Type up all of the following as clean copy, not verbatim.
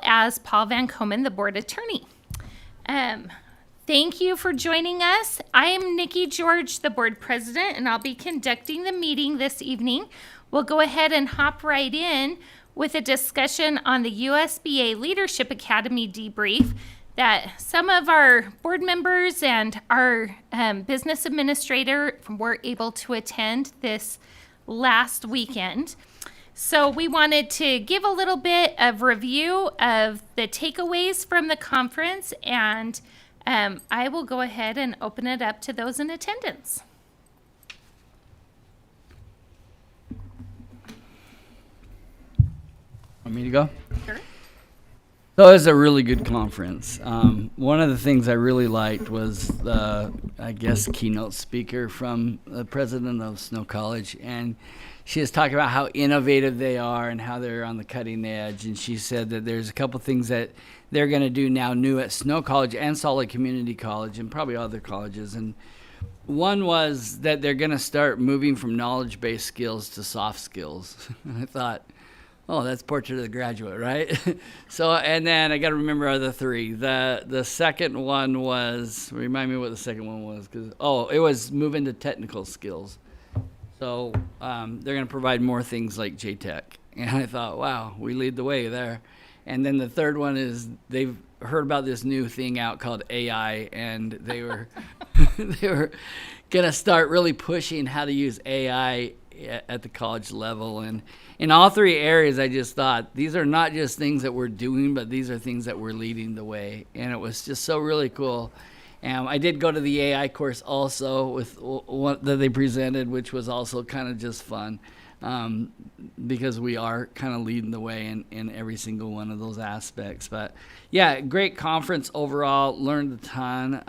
as Paul Van Komen, the board attorney. Thank you for joining us. I am Nikki George, the board president, and I'll be conducting the meeting this evening. We'll go ahead and hop right in with a discussion on the USBA Leadership Academy debrief that some of our board members and our business administrator were able to attend this last weekend. So we wanted to give a little bit of review of the takeaways from the conference, and I will go ahead and open it up to those in attendance. Want me to go? Sure. So it was a really good conference. One of the things I really liked was the, keynote speaker from the president of Snow College. And she was talking about how innovative they are and how they're on the cutting edge. And she said that there's a couple things that they're going to do now new at Snow College and Salt Lake Community College and probably other colleges. And one was that they're going to start moving from knowledge-based skills to soft skills. And I thought, oh, that's Portrait of the Graduate, right? So, and then I got to remember other three. The second one was, remind me what the second one was, it was moving to technical skills. So they're going to provide more things like JTech. And I thought, wow, we lead the way there. And then the third one is they've heard about this new thing out called AI, and they were they were going to start really pushing how to use AI at the college level. And in all three areas, I just thought these are not just things that we're doing, but these are things that we're leading the way. And it was just so really cool. And I did go to the AI course also with one that they presented, which was also kind of just fun because we are kind of leading the way in every single one of those aspects. But yeah, great conference overall, learned a ton.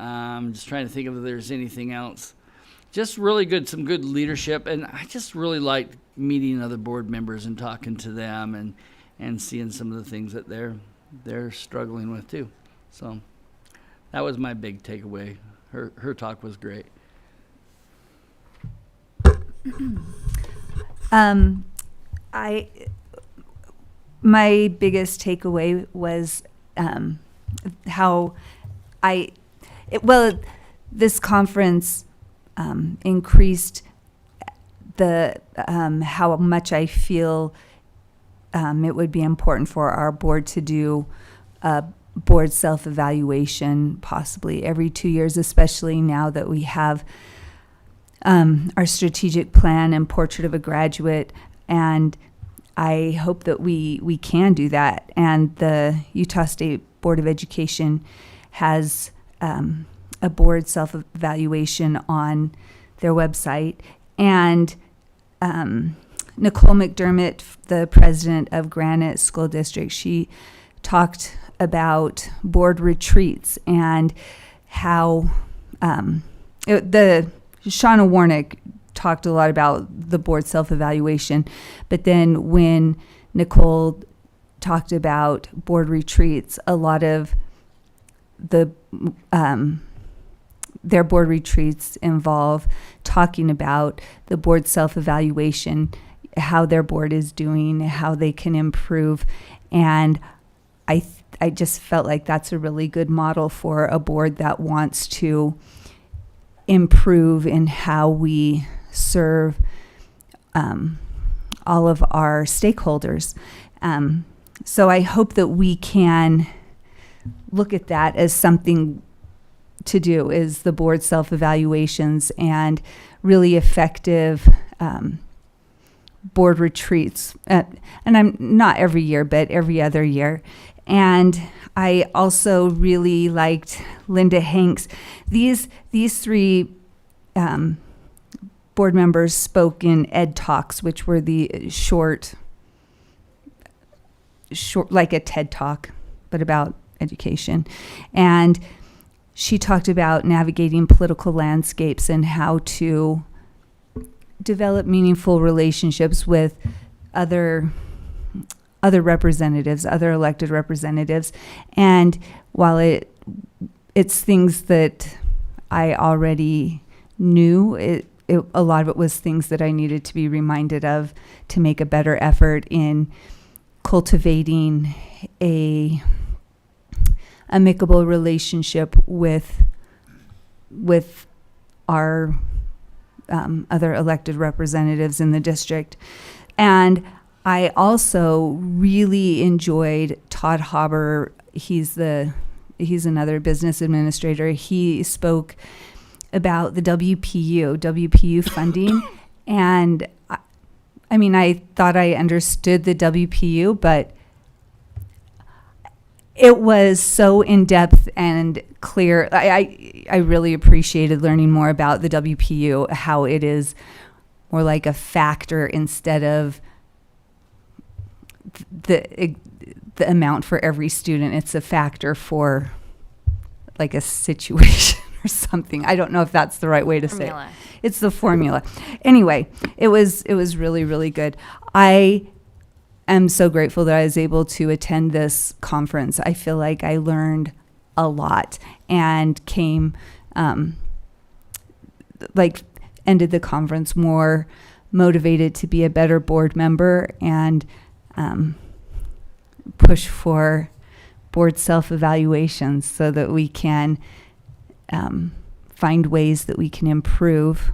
Just trying to think if there's anything else. Just really good, some good leadership, and I just really liked meeting other board members and talking to them and seeing some of the things that they're struggling with too. So that was my big takeaway. Her talk was great. My biggest takeaway was how this conference increased the how much I feel it would be important for our board to do a board self-evaluation possibly every 2 years, especially now that we have our strategic plan and Portrait of a Graduate. And I hope that we can do that. And the Utah State Board of Education has a board self-evaluation on their website. And Nicole McDermott, the president of Granite School District, she talked about board retreats and how Shauna Warnick talked a lot about the board self-evaluation, but then when Nicole talked about board retreats, a lot of the their board retreats involve talking about the board self-evaluation, how their board is doing, how they can improve, and I just felt like that's a really good model for a board that wants to improve in how we serve all of our stakeholders. So I hope that we can look at that as something to do, is the board self-evaluations and really effective board retreats. And I'm not every year, but every other year. And I also really liked Linda Hanks. These three board members spoke in Ed Talks, which were the short, like a TED Talk, but about education. And she talked about navigating political landscapes and how to develop meaningful relationships with other representatives, other elected representatives. And while it's things that I already knew, a lot of it was things that I needed to be reminded of to make a better effort in cultivating a amicable relationship with our other elected representatives in the district. And I also really enjoyed Todd Hauber. He's another business administrator. He spoke about the WPU funding. And I mean, I thought I understood the WPU, but it was so in-depth and clear. I really appreciated learning more about the WPU, how it is more like a factor instead of the amount for every student. It's a factor for like a situation or something. I don't know if that's the right way to say it. It's the formula. Anyway, it was really, really good. I am so grateful that I was able to attend this conference. I feel like I learned a lot and ended the conference more motivated to be a better board member and push for board self-evaluations so that we can find ways that we can improve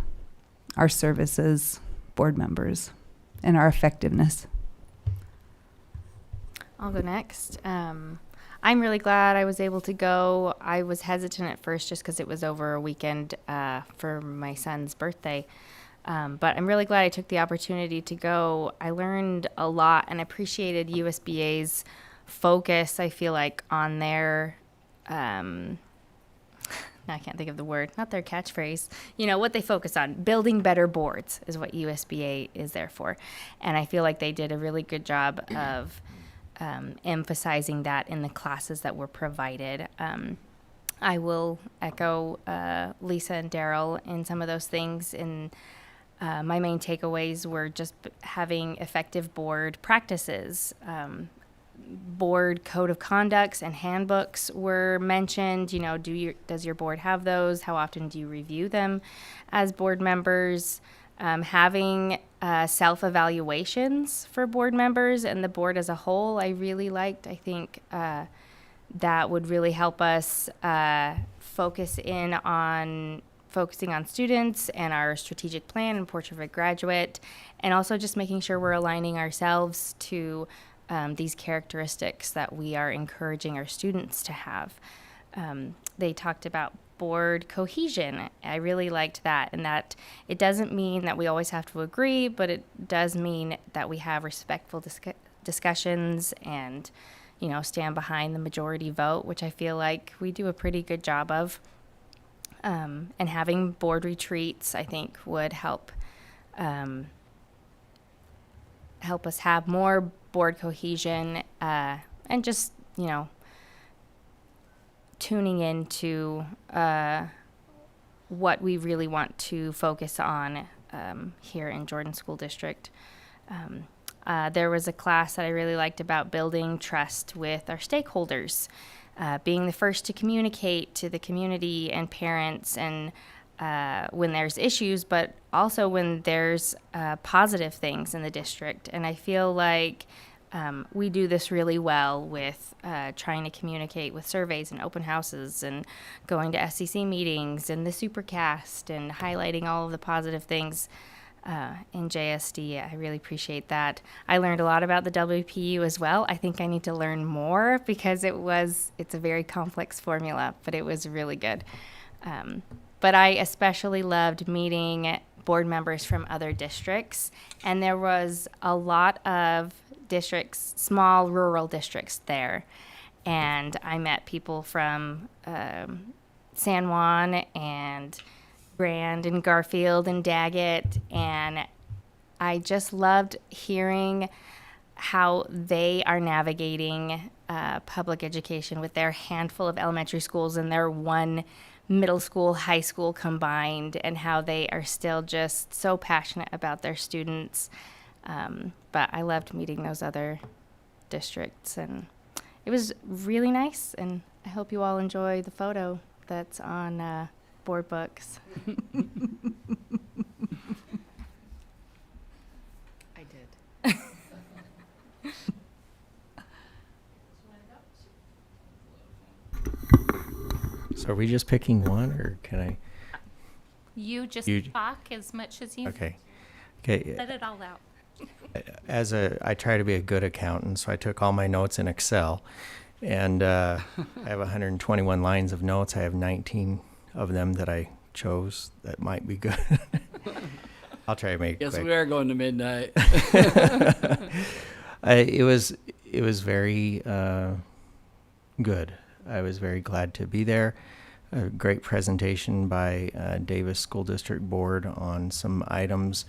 our services, board members, and our effectiveness. I'll go next. I'm really glad I was able to go. I was hesitant at first just because it was over a weekend for my son's birthday. But I'm really glad I took the opportunity to go. I learned a lot and appreciated USBA's focus, I feel like, on their, now I can't think of the word, not their catchphrase, what they focus on. Building better boards is what USBA is there for. And I feel like they did a really good job of emphasizing that in the classes that were provided. I will echo Lisa and Daryl in some of those things. And my main takeaways were just having effective board practices. Board code of conducts and handbooks were mentioned. Does your board have those? How often do you review them as board members? Having self-evaluations for board members and the board as a whole, I really liked. I think that would really help us focusing on students and our strategic plan and Portrait of a Graduate, and also just making sure we're aligning ourselves to these characteristics that we are encouraging our students to have. They talked about board cohesion. I really liked that, and that it doesn't mean that we always have to agree, but it does mean that we have respectful discussions and, stand behind the majority vote, which I feel like we do a pretty good job of. And having board retreats, I think, would help us have more board cohesion and just, tuning into what we really want to focus on here in Jordan School District. There was a class that I really liked about building trust with our stakeholders, being the first to communicate to the community and parents and when there's issues, but also when there's positive things in the district. And I feel like we do this really well with trying to communicate with surveys and open houses and going to SCC meetings and the Supercast and highlighting all of the positive things in JSD. I really appreciate that. I learned a lot about the WPU as well. I think I need to learn more because it's a very complex formula, but it was really good. But I especially loved meeting board members from other districts, and there was a lot of districts, small rural districts there, and I met people from San Juan and Grand and Garfield and Daggett, and I just loved hearing how they are navigating public education with their handful of elementary schools and their one middle school, high school combined, and how they are still just so passionate about their students. But I loved meeting those other districts, and it was really nice, and I hope you all enjoy the photo that's on board books. I did. So are we just picking one, or can I? You just You- talk as much as you Okay. Okay. let it all out. I try to be a good accountant, so I took all my notes in Excel, and I have 121 lines of notes. I have 19 of them that I chose that might be good. I'll try to make it Guess quick. we are going to midnight. It was very good. I was very glad to be there. A great presentation by Davis School District Board on some items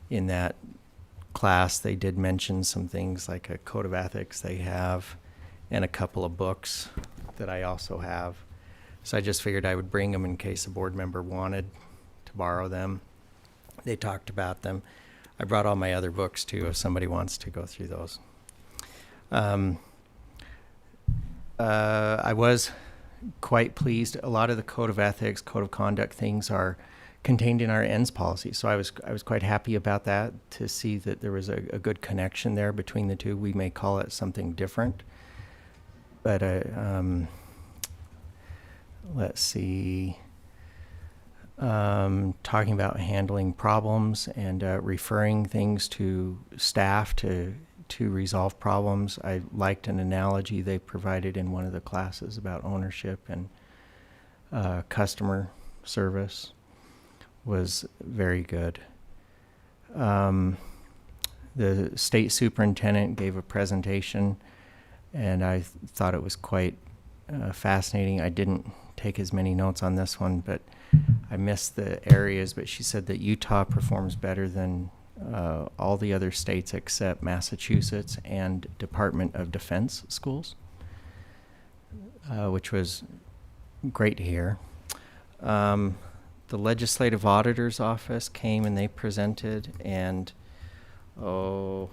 in that class. They did mention some things like a code of ethics they have and a couple of books that I also have. So I just figured I would bring them in case a board member wanted to borrow them. They talked about them. I brought all my other books too if somebody wants to go through those. I was quite pleased. A lot of the code of ethics, code of conduct things are contained in our ends policy. So I was quite happy about that, to see that there was a good connection there between the two. We may call it something different, but let's see. Talking about handling problems and referring things to staff to resolve problems. I liked an analogy they provided in one of the classes about ownership and customer service. Was very good. The state superintendent gave a presentation, and I thought it was quite fascinating. I didn't take as many notes on this one, but I missed the areas. But she said that Utah performs better than all the other states except Massachusetts and Department of Defense schools, which was great to hear. The Legislative Auditor's Office came and they presented, and so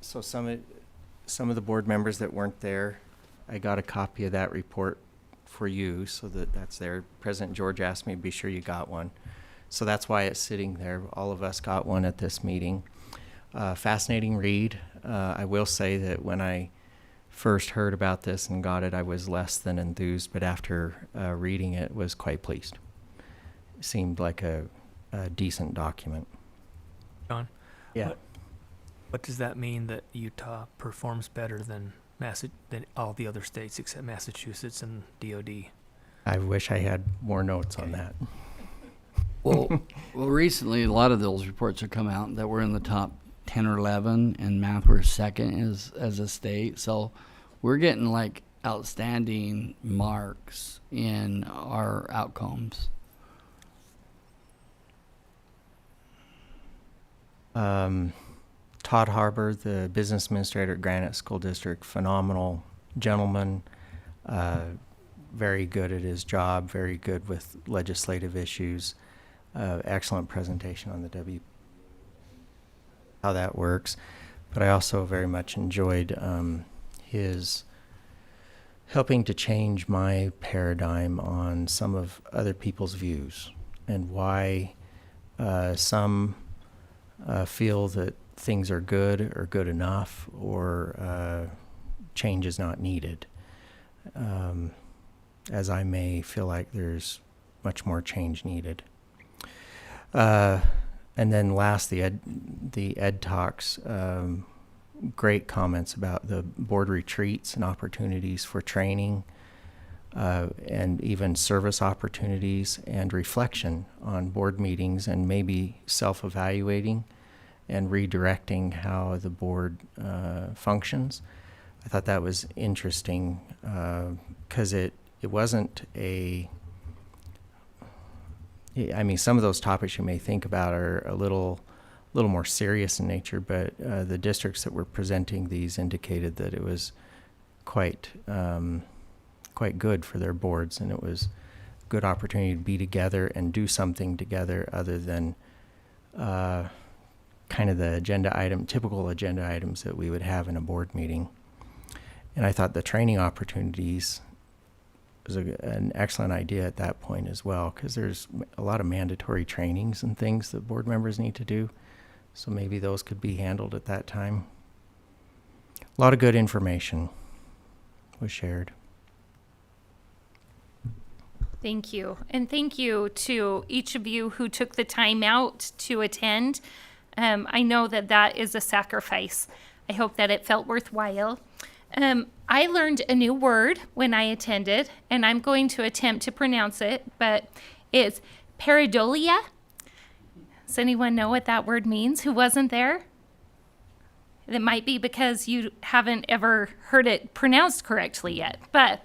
some of the board members that weren't there, I got a copy of that report for you, so that's there. President George asked me to be sure you got one, so that's why it's sitting there. All of us got one at this meeting. Fascinating read. I will say that when I first heard about this and got it, I was less than enthused, but after reading it, was quite pleased. It seemed like a decent document. John, Yeah. what does that mean that Utah performs better than than all the other states except Massachusetts and DOD? I wish I had more notes on that. Well, recently a lot of those reports have come out that we're in the top 10 or 11, and math we're second as a state. So we're getting like outstanding marks in our outcomes. Todd Harbor, the business administrator at Granite School District, phenomenal gentleman, very good at his job, very good with legislative issues, excellent presentation on the how that works. But I also very much enjoyed his helping to change my paradigm on some of other people's views and why some feel that things are good or good enough, or change is not needed. As I may feel like there's much more change needed. And then last, the ed talks, great comments about the board retreats and opportunities for training, and even service opportunities and reflection on board meetings, and maybe self-evaluating and redirecting how the board functions. I thought that was interesting, because it wasn't I mean, some of those topics you may think about are a little more serious in nature, but the districts that were presenting these indicated that it was quite good for their boards, and it was a good opportunity to be together and do something together other than kind of the typical agenda items that we would have in a board meeting. And I thought the training opportunities was an excellent idea at that point as well, because there's a lot of mandatory trainings and things that board members need to do. So maybe those could be handled at that time. A lot of good information was shared. Thank you. And thank you to each of you who took the time out to attend. I know that that is a sacrifice. I hope that it felt worthwhile. I learned a new word when I attended, and I'm going to attempt to pronounce it, but it's pareidolia. Does anyone know what that word means who wasn't there? It might be because you haven't ever heard it pronounced correctly yet, but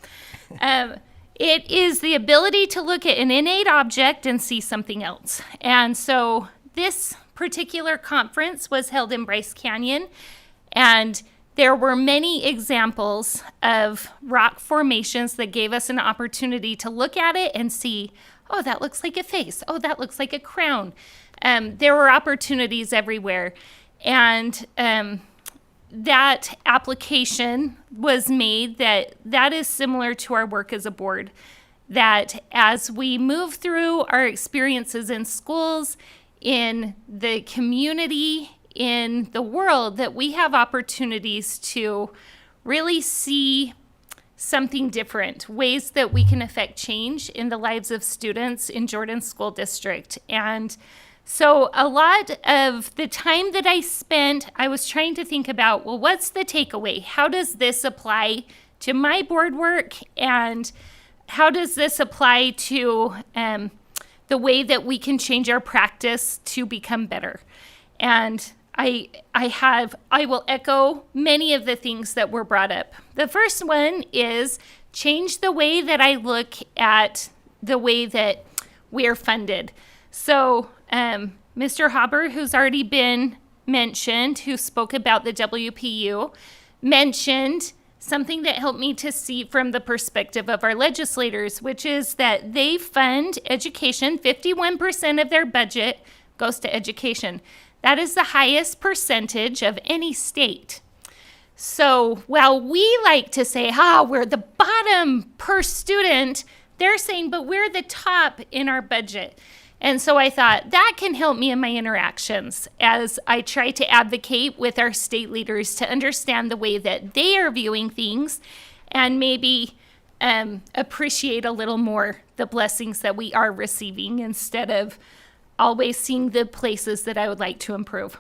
it is the ability to look at an innate object and see something else. And so this particular conference was held in Bryce Canyon, and there were many examples of rock formations that gave us an opportunity to look at it and see, oh, that looks like a face. Oh, that looks like a crown. There were opportunities everywhere. And that application was made that is similar to our work as a board, that as we move through our experiences in schools, in the community, in the world, that we have opportunities to really see something different, ways that we can affect change in the lives of students in Jordan School District. And so a lot of the time that I spent, I was trying to think about, well, what's the takeaway? How does this apply to my board work? And how does this apply to the way that we can change our practice to become better? And I will echo many of the things that were brought up. The first one is change the way that I look at the way that we're funded. So Mr. Haber, who's already been mentioned, who spoke about the WPU, mentioned something that helped me to see from the perspective of our legislators, which is that they fund education. 51% of their budget goes to education. That is the highest percentage of any state. So while we like to say, we're the bottom per student, they're saying, but we're the top in our budget. And so I thought that can help me in my interactions as I try to advocate with our state leaders to understand the way that they are viewing things and maybe appreciate a little more the blessings that we are receiving instead of always seeing the places that I would like to improve.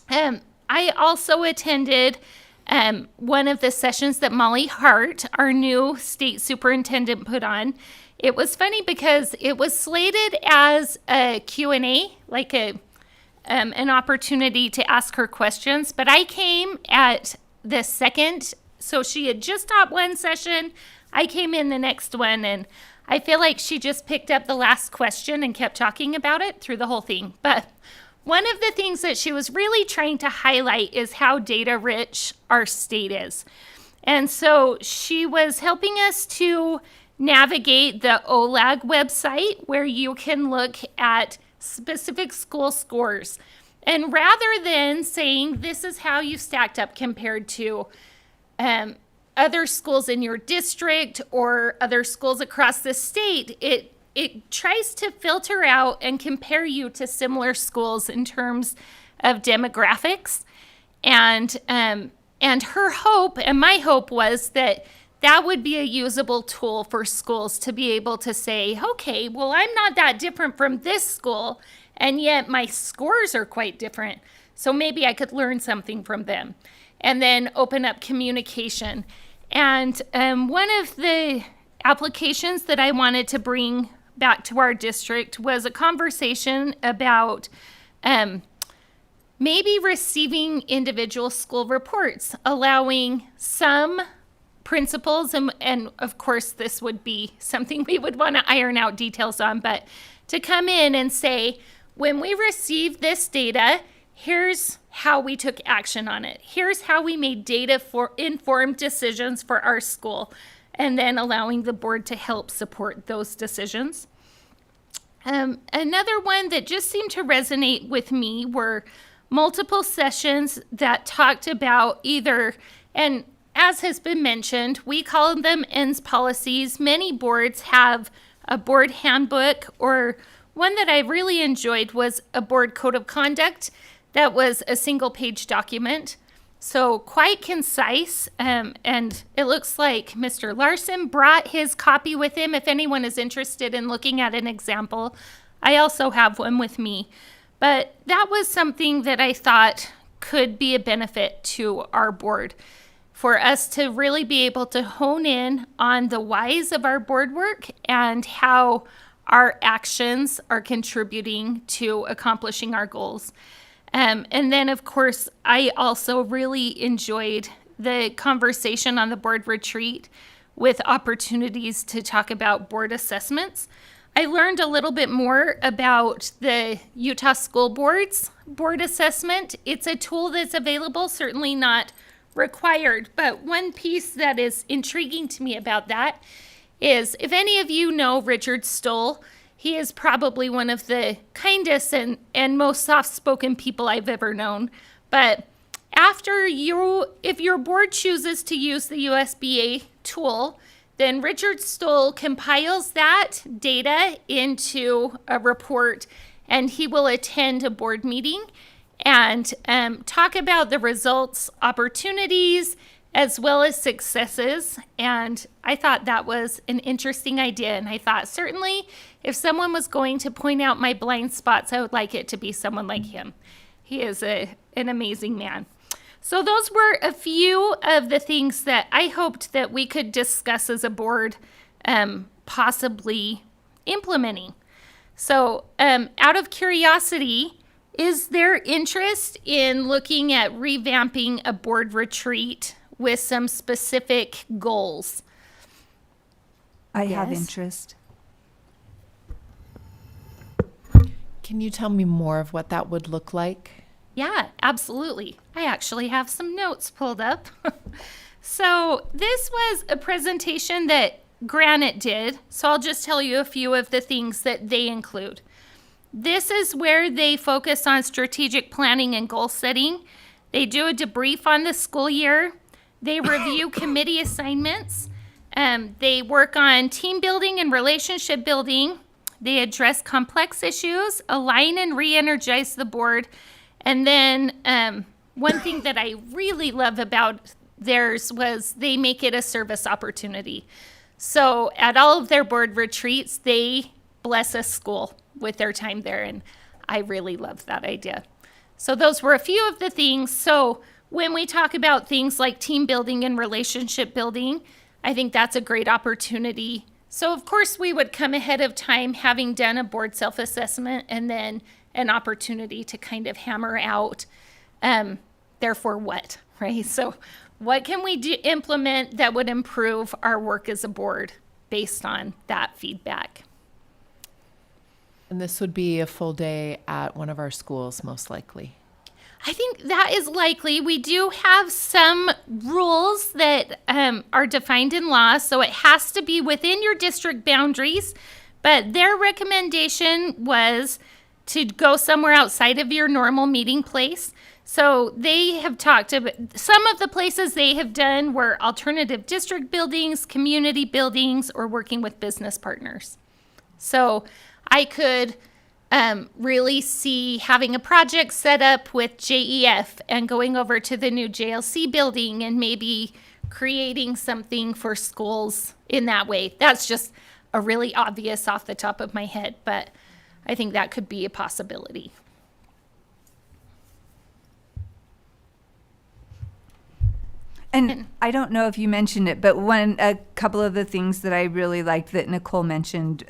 I also attended one of the sessions that Molly Hart, our new state superintendent, put on. It was funny because it was slated as a Q&A, like an opportunity to ask her questions, but I came at the second, so she had just taught one session. I came in the next one, and I feel like she just picked up the last question and kept talking about it through the whole thing. But one of the things that she was really trying to highlight is how data rich our state is. And so she was helping us to navigate the OLAG website where you can look at specific school scores. And rather than saying this is how you stacked up compared to other schools in your district or other schools across the state, it tries to filter out and compare you to similar schools in terms of demographics. And her hope and my hope was that would be a usable tool for schools to be able to say, okay, well, I'm not that different from this school, and yet my scores are quite different. So maybe I could learn something from them. And then open up communication. And one of the applications that I wanted to bring back to our district was a conversation about maybe receiving individual school reports, allowing some principals, and of course this would be something we would want to iron out details on, but to come in and say, when we received this data, here's how we took action on it. Here's how we made data for informed decisions for our school, and then allowing the board to help support those decisions. Another one that just seemed to resonate with me were multiple sessions that talked about either, and as has been mentioned, we call them ENDS policies. Many boards have a board handbook, or one that I really enjoyed was a board code of conduct that was a single page document. So quite concise, and it looks like Mr. Larson brought his copy with him. If anyone is interested in looking at an example, I also have one with me. But that was something that I thought could be a benefit to our board, for us to really be able to hone in on the whys of our board work and how our actions are contributing to accomplishing our goals. And then, of course, I also really enjoyed the conversation on the board retreat with opportunities to talk about board assessments. I learned a little bit more about the Utah School Board's board assessment. It's a tool that's available, certainly not required, but one piece that is intriguing to me about that is, if any of you know Richard Stoll, he is probably one of the kindest and most soft-spoken people I've ever known. But if your board chooses to use the USBA tool, then Richard Stoll compiles that data into a report, and he will attend a board meeting and talk about the results, opportunities, as well as successes. And I thought that was an interesting idea. And I thought, certainly, if someone was going to point out my blind spots, I would like it to be someone like him. He is an amazing man. So those were a few of the things that I hoped that we could discuss as a board, possibly implementing. So out of curiosity, is there interest in looking at revamping a board retreat with some specific goals? I have Yes. interest. Can you tell me more of what that would look like? Yeah, absolutely. I actually have some notes pulled up. So this was a presentation that Granite did. So I'll just tell you a few of the things that they include. This is where they focus on strategic planning and goal setting. They do a debrief on the school year. They review committee assignments. They work on team building and relationship building. They address complex issues, align and re-energize the board. And then one thing that I really love about theirs was they make it a service opportunity. So at all of their board retreats, they bless a school with their time there. And I really love that idea. So those were a few of the things. So when we talk about things like team building and relationship building, I think that's a great opportunity. So of course we would come ahead of time having done a board self-assessment, and then an opportunity to kind of hammer out, therefore what, right? So what can we implement that would improve our work as a board based on that feedback? And this would be a full day at one of our schools, most likely. I think that is likely. We do have some rules that are defined in law, so it has to be within your district boundaries. But their recommendation was to go somewhere outside of your normal meeting place. So they have talked about some of the places they have done were alternative district buildings, community buildings, or working with business partners. So I could really see having a project set up with JEF and going over to the new JLC building and maybe creating something for schools in that way. That's just a really obvious off the top of my head, but I think that could be a possibility. And I don't know if you mentioned it, but a couple of the things that I really liked that Nicole mentioned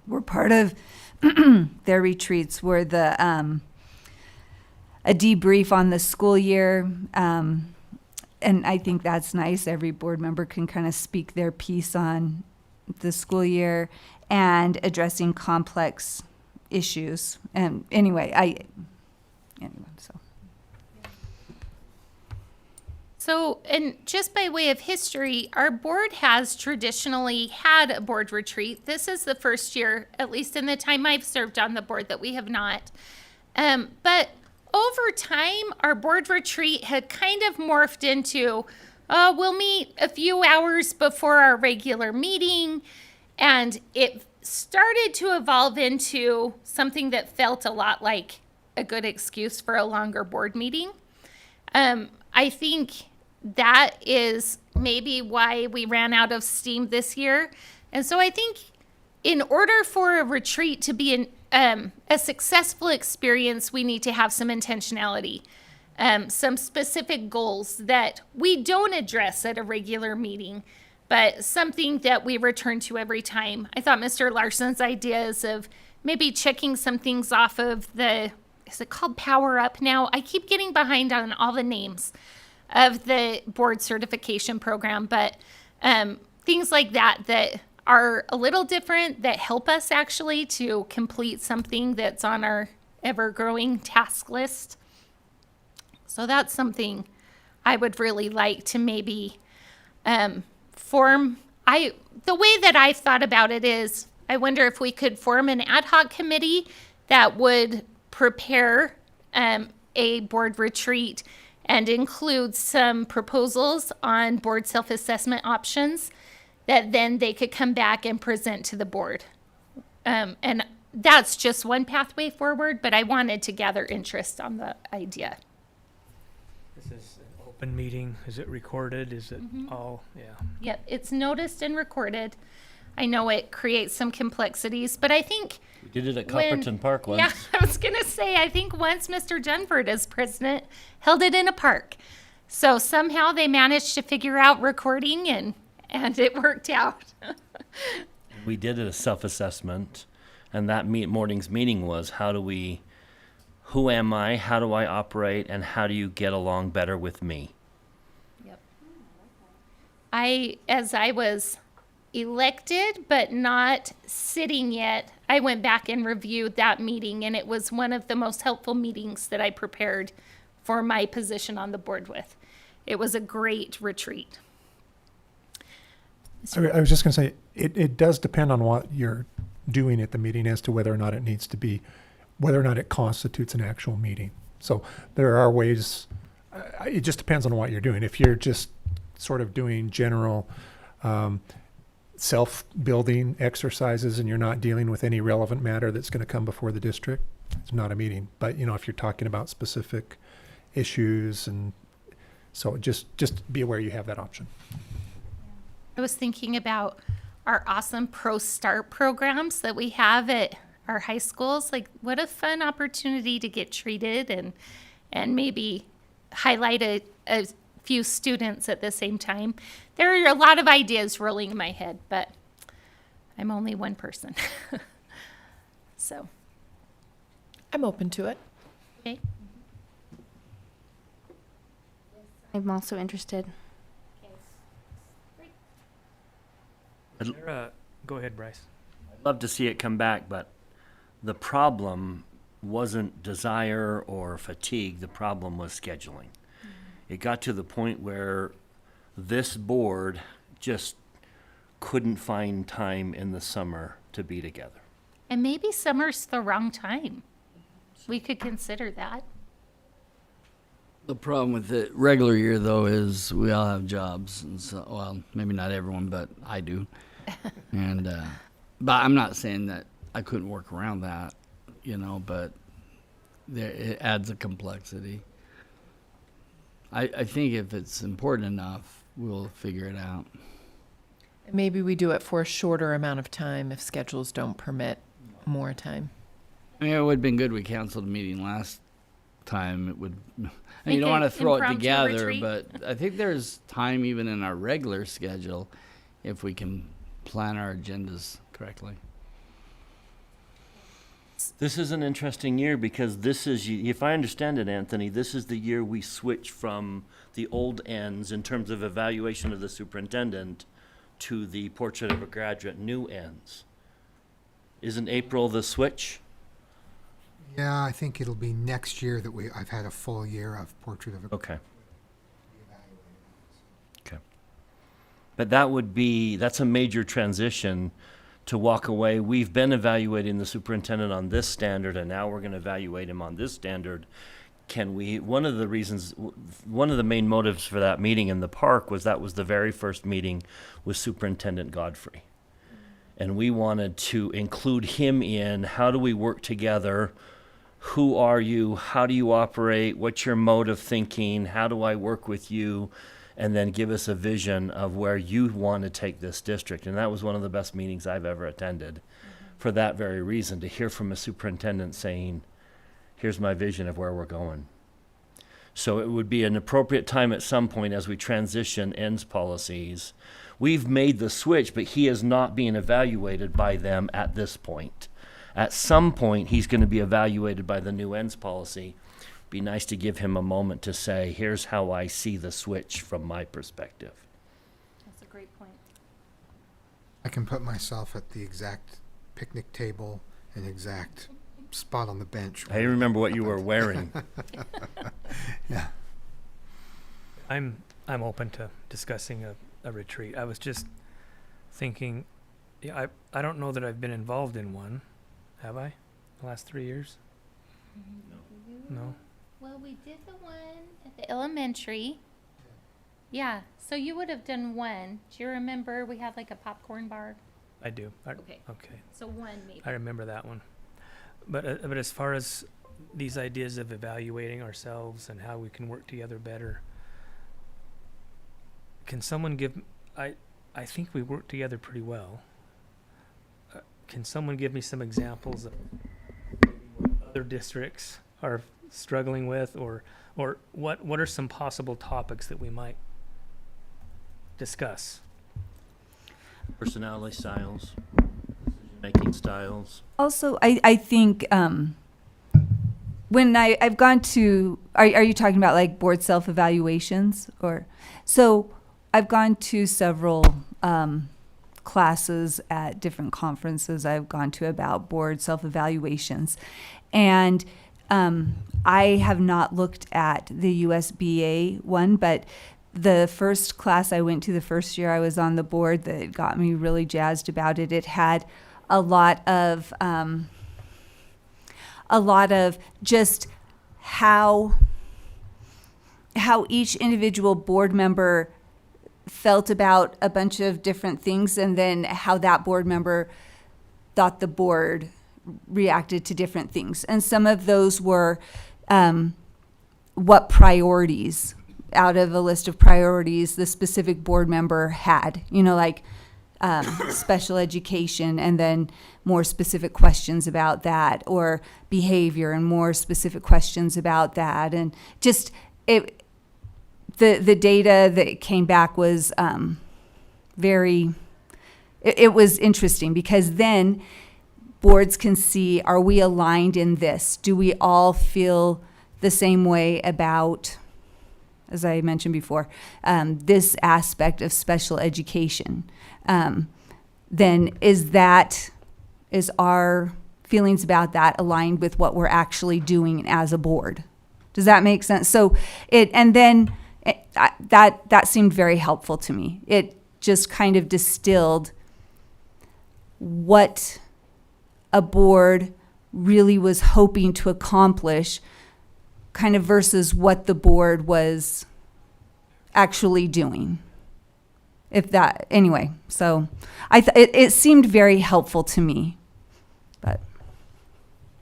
were part of their retreats were a debrief on the school year. And I think that's nice. Every board member can kind of speak their piece on the school year and addressing complex issues. And anyway, so. So, and just by way of history, our board has traditionally had a board retreat. This is the first year, at least in the time I've served on the board, that we have not. But over time, our board retreat had kind of morphed into, we'll meet a few hours before our regular meeting. And it started to evolve into something that felt a lot like a good excuse for a longer board meeting. I think that is maybe why we ran out of steam this year. And so I think in order for a retreat to be a successful experience, we need to have some intentionality, some specific goals that we don't address at a regular meeting, but something that we return to every time. I thought Mr. Larson's ideas of maybe checking some things off of is it called Power Up now? I keep getting behind on all the names of the board certification program, but things like that are a little different, that help us actually to complete something that's on our ever-growing task list. So that's something I would really like to maybe form. The way that I've thought about it is, I wonder if we could form an ad hoc committee that would prepare a board retreat and include some proposals on board self-assessment options that then they could come back and present to the board. And that's just one pathway forward, but I wanted to gather interest on the idea. This is an open meeting. Is it recorded? Is it all? Yeah. Yep, it's noticed and recorded. I know it creates some complexities, but I think We did it at when- Copperton Park once. Yeah, I was gonna say, I think once Mr. Dunford as president held it in a park. So somehow they managed to figure out recording and it worked out. We did a self-assessment, and that morning's meeting was who am I, how do I operate, and how do you get along better with me? As I was elected, but not sitting yet, I went back and reviewed that meeting, and it was one of the most helpful meetings that I prepared for my position on the board with. It was a great retreat. I was just going to say, it does depend on what you're doing at the meeting as to whether or not it constitutes an actual meeting. So there are ways, it just depends on what you're doing. If you're just sort of doing general self-building exercises and you're not dealing with any relevant matter that's going to come before the district, it's not a meeting. But, if you're talking about specific issues, and so just be aware you have that option. I was thinking about our awesome Pro Start programs that we have at our high schools. Like, what a fun opportunity to get treated and maybe highlight a few students at the same time. There are a lot of ideas rolling in my head, but I'm only one person. So, I'm open to it. okay. I'm also interested. Go ahead, Bryce. I'd love to see it come back, but the problem wasn't desire or fatigue. The problem was scheduling. It got to the point where this board just couldn't find time in the summer to be together. And maybe summer's the wrong time. We could consider that. The problem with the regular year, though, is we all have jobs, and so, well, maybe not everyone, but I do. And but I'm not saying that I couldn't work around that, but it adds a complexity. I think if it's important enough, we'll figure it out. Maybe we do it for a shorter amount of time if schedules don't permit more time. I mean, it would have been good we canceled the meeting last time. It would. Make You don't want to it throw it impromptu together, retreat. but I think there's time even in our regular schedule if we can plan our agendas correctly. This is an interesting year because this is, if I understand it, Anthony, this is the year we switch from the old ends in terms of evaluation of the superintendent to the portrait of a graduate new ends. Isn't April the switch? Yeah, I think it'll be next year that I've had a full year of Portrait of a Okay. Okay. But that's a major transition to walk away. We've been evaluating the superintendent on this standard, and now we're going to evaluate him on this standard. One of the main motives for that meeting in the park was that was the very first meeting with Superintendent Godfrey. And we wanted to include him in how do we work together who are you? How do you operate? What's your mode of thinking? How do I work with you? And then give us a vision of where you want to take this district. And that was one of the best meetings I've ever attended for that very reason, to hear from a superintendent saying, here's my vision of where we're going. So it would be an appropriate time at some point as we transition ends policies. We've made the switch, but he is not being evaluated by them at this point. At some point, he's going to be evaluated by the new ends policy. Be nice to give him a moment to say, here's how I see the switch from my perspective. That's a great point. I can put myself at the exact picnic table and exact spot on the bench. I remember what you were wearing. Yeah. I'm open to discussing a retreat. I was just thinking, yeah, I don't know that I've been involved in one. Have I? The last 3 years? No. Well, we did the one at the elementary. Yeah, so you would have done one. Do you remember we had like a popcorn bar? I do. Okay. Okay. So one maybe. I remember that one. But as far as these ideas of evaluating ourselves and how we can work together better, can someone give? I think we work together pretty well. Can someone give me some examples of what other districts are struggling with, or what are some possible topics that we might discuss? Personality styles, making styles. Also, I think when I've gone to, are you talking about like board self-evaluations? Or, so I've gone to several classes at different conferences I've gone to about board self-evaluations. And I have not looked at the USBA one, but the first class I went to the first year I was on the board that got me really jazzed about it, it had a lot of just how each individual board member felt about a bunch of different things, and then how that board member thought the board reacted to different things. And some of those were what priorities out of a list of priorities the specific board member had, like special education, and then more specific questions about that, or behavior and more specific questions about that. And just the data that came back was it was interesting, because then boards can see, are we aligned in this? Do we all feel the same way about, as I mentioned before, this aspect of special education? Then is our feelings about that aligned with what we're actually doing as a board? Does that make sense? So that seemed very helpful to me. It just kind of distilled what a board really was hoping to accomplish, kind of versus what the board was actually doing. Anyway, so it seemed very helpful to me. But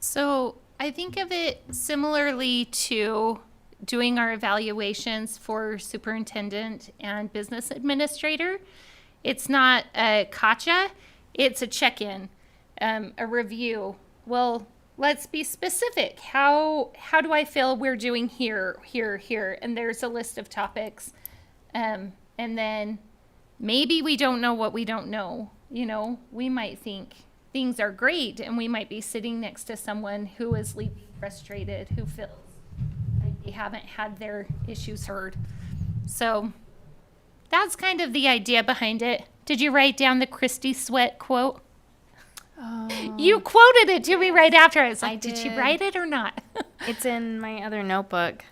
So I think of it similarly to doing our evaluations for superintendent and business administrator. It's not a gotcha, it's a check-in, a review. Well, let's be specific. How do I feel we're doing here? And there's a list of topics. And then maybe we don't know what we don't know. We might think things are great, and we might be sitting next to someone who is leaving frustrated, who feels like they haven't had their issues heard. So that's kind of the idea behind it. Did you write down the Christy Sweat quote? You quoted it to me right after. I was like, did she write it or not? It's in my other notebook.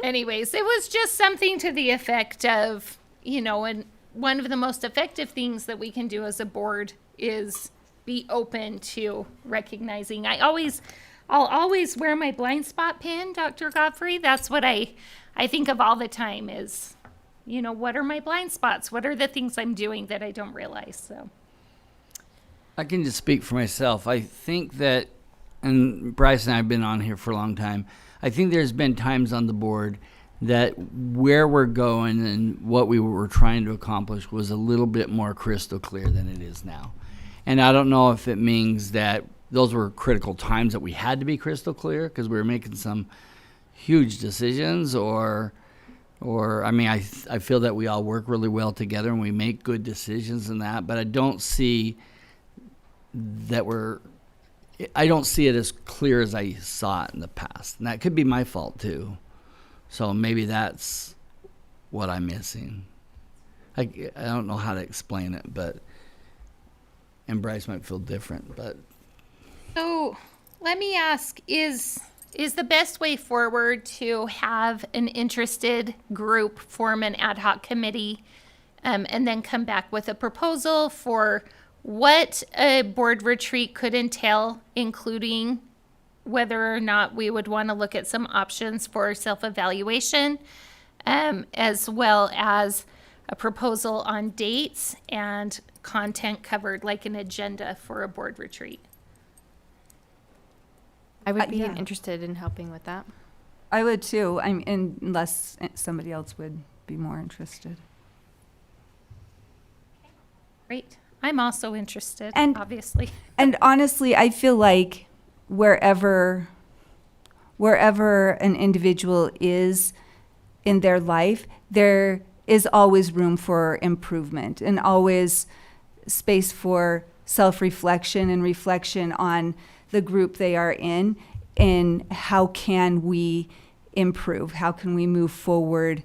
Anyways, it was just something to the effect of, and one of the most effective things that we can do as a board is be open to recognizing. I'll always wear my blind spot pin, Dr. Godfrey. That's what I think of all the time is, what are my blind spots? What are the things I'm doing that I don't realize? So I can just speak for myself. I think that and Bryce and I have been on here for a long time, I think there's been times on the board that where we're going and what we were trying to accomplish was a little bit more crystal clear than it is now. And I don't know if it means that those were critical times that we had to be crystal clear because we were making some huge decisions, or I mean, I feel that we all work really well together and we make good decisions in that, but I don't see that I don't see it as clear as I saw it in the past. And that could be my fault too. So maybe that's what I'm missing. I don't know how to explain it, and Bryce might feel different, but. So let me ask, is the best way forward to have an interested group form an ad hoc committee and then come back with a proposal for what a board retreat could entail, including whether or not we would want to look at some options for self-evaluation, as well as a proposal on dates and content covered, like an agenda for a board retreat? I would be yeah. interested in helping with that. I would too, unless somebody else would be more interested. Great. I'm also interested, And- obviously. And honestly, I feel like wherever an individual is in their life, there is always room for improvement and always space for self-reflection and reflection on the group they are in and how can we improve? How can we move forward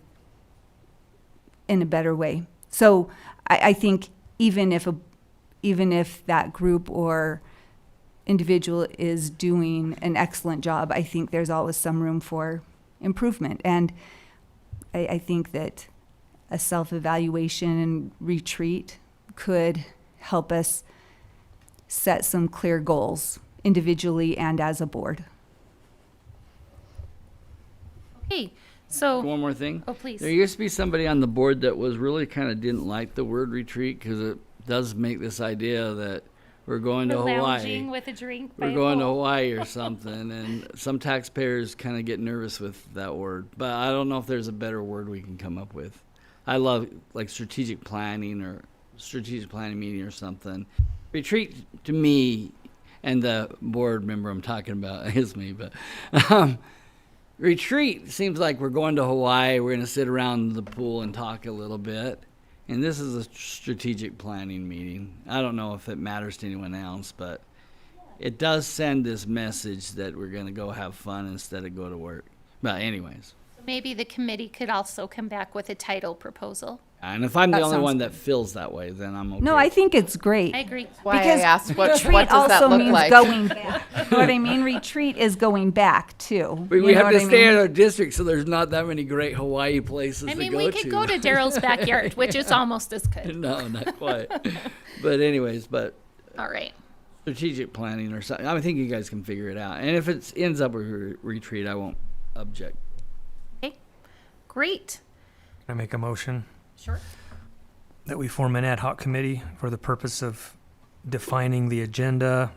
in a better way? So I think even if that group or individual is doing an excellent job, I think there's always some room for improvement. And I think that a self-evaluation and retreat could help us set some clear goals individually and as a board. Okay, so, One more thing. oh, please. There used to be somebody on the board that was really kind of didn't like the word retreat because it does make this idea that we're going to Hawaii. Lounging with a drink by We're a going to pool. Hawaii or something, and some taxpayers kind of get nervous with that word. But I don't know if there's a better word we can come up with. I love like strategic planning meeting or something. Retreat to me, and the board member I'm talking about is me, but retreat seems like we're going to Hawaii. We're going to sit around the pool and talk a little bit. And this is a strategic planning meeting. I don't know if it matters to anyone else, but it does send this message that we're going to go have fun instead of go to work. But anyways, Maybe the committee could also come back with a title proproposal. and if I'm the That only sounds one that feels that way, then I'm okay. No, I think it's great. I agree. Why Because I asked what retreat does that also look means like? going back. You know what I mean? Retreat is going back too. we You know have to what I stay in mean? our district, so there's not that many great Hawaii places I to mean, go we to. could go to Daryl's backyard, which is almost as good. No, not quite. But anyways, All right. strategic planning or something. I think you guys can figure it out. And if it ends up with a retreat, I won't object. Okay. Great. Can I make a motion Sure. that we form an ad hoc committee for the purpose of defining the agenda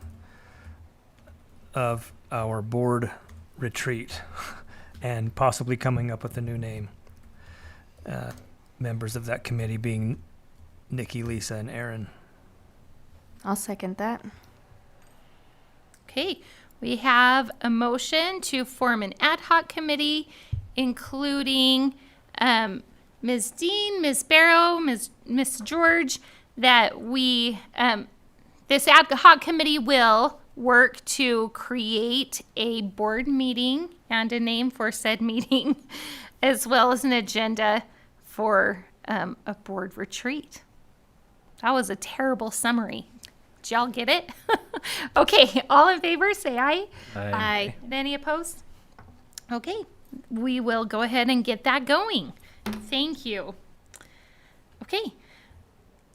of our board retreat and possibly coming up with a new name? Members of that committee being Nikki, Lisa, and Aaron. I'll second that. Okay. We have a motion to form an ad hoc committee, including Ms. Dean, Ms. Barrow, Ms. George, that we, this ad hoc committee will work to create a board meeting and a name for said meeting, as well as an agenda for a board retreat. That was a terrible summary. Did y'all get it? Okay, all in favor, say aye. Aye. And any opposed? Okay, we will go ahead and get that going. Thank you. Okay,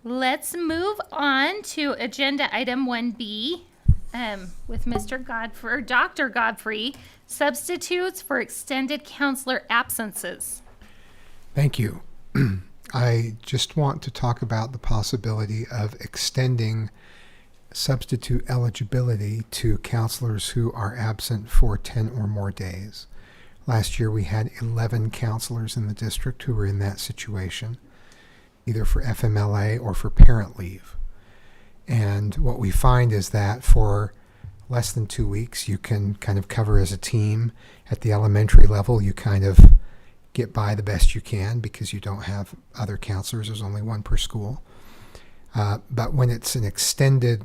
let's move on to agenda item 1B with Mr. Godfrey, or Dr. Godfrey, substitutes for extended counselor absences. Thank you. I just want to talk about the possibility of extending substitute eligibility to counselors who are absent for 10 or more days. Last year we had 11 counselors in the district who were in that situation, either for FMLA or for parent leave. And what we find is that for less than 2 weeks, you can kind of cover as a team. At the elementary level, you kind of get by the best you can because you don't have other counselors. There's only one per school. But when it's an extended,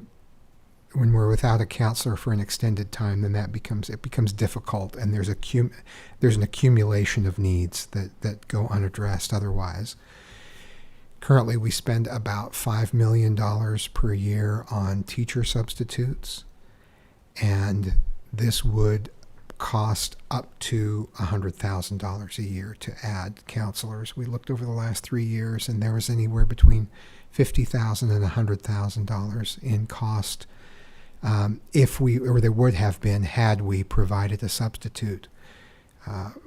when we're without a counselor for an extended time, then it becomes difficult, and there's an accumulation of needs that go unaddressed otherwise. Currently, we spend about $5 million per year on teacher substitutes, and this would cost up to $100,000 a year to add counselors. We looked over the last 3 years, and there was anywhere between $50,000 and $100,000 in cost there would have been had we provided a substitute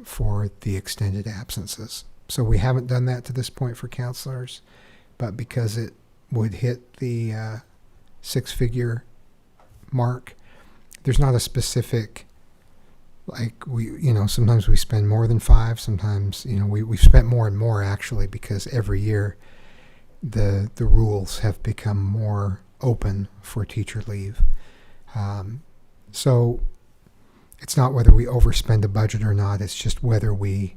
for the extended absences. So we haven't done that to this point for counselors, but because it would hit the six-figure mark, there's not a specific, sometimes we spend more than 5, sometimes, we've spent more and more actually, because every year the rules have become more open for teacher leave. So it's not whether we overspend a budget or not, it's just whether we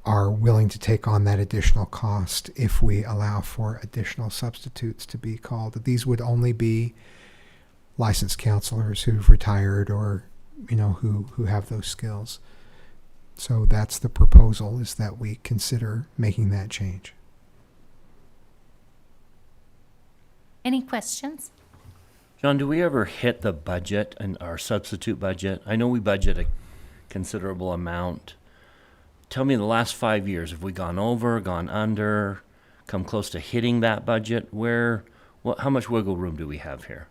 are willing to take on that additional cost if we allow for additional substitutes to be called. These would only be licensed counselors who've retired or, who have those skills. So that's the proposal, is that we consider making that change. Any questions? John, do we ever hit the budget and our substitute budget? I know we budget a considerable amount. Tell me, in the last 5 years, have we gone over, gone under, come close to hitting that budget? How much wiggle room do we have here?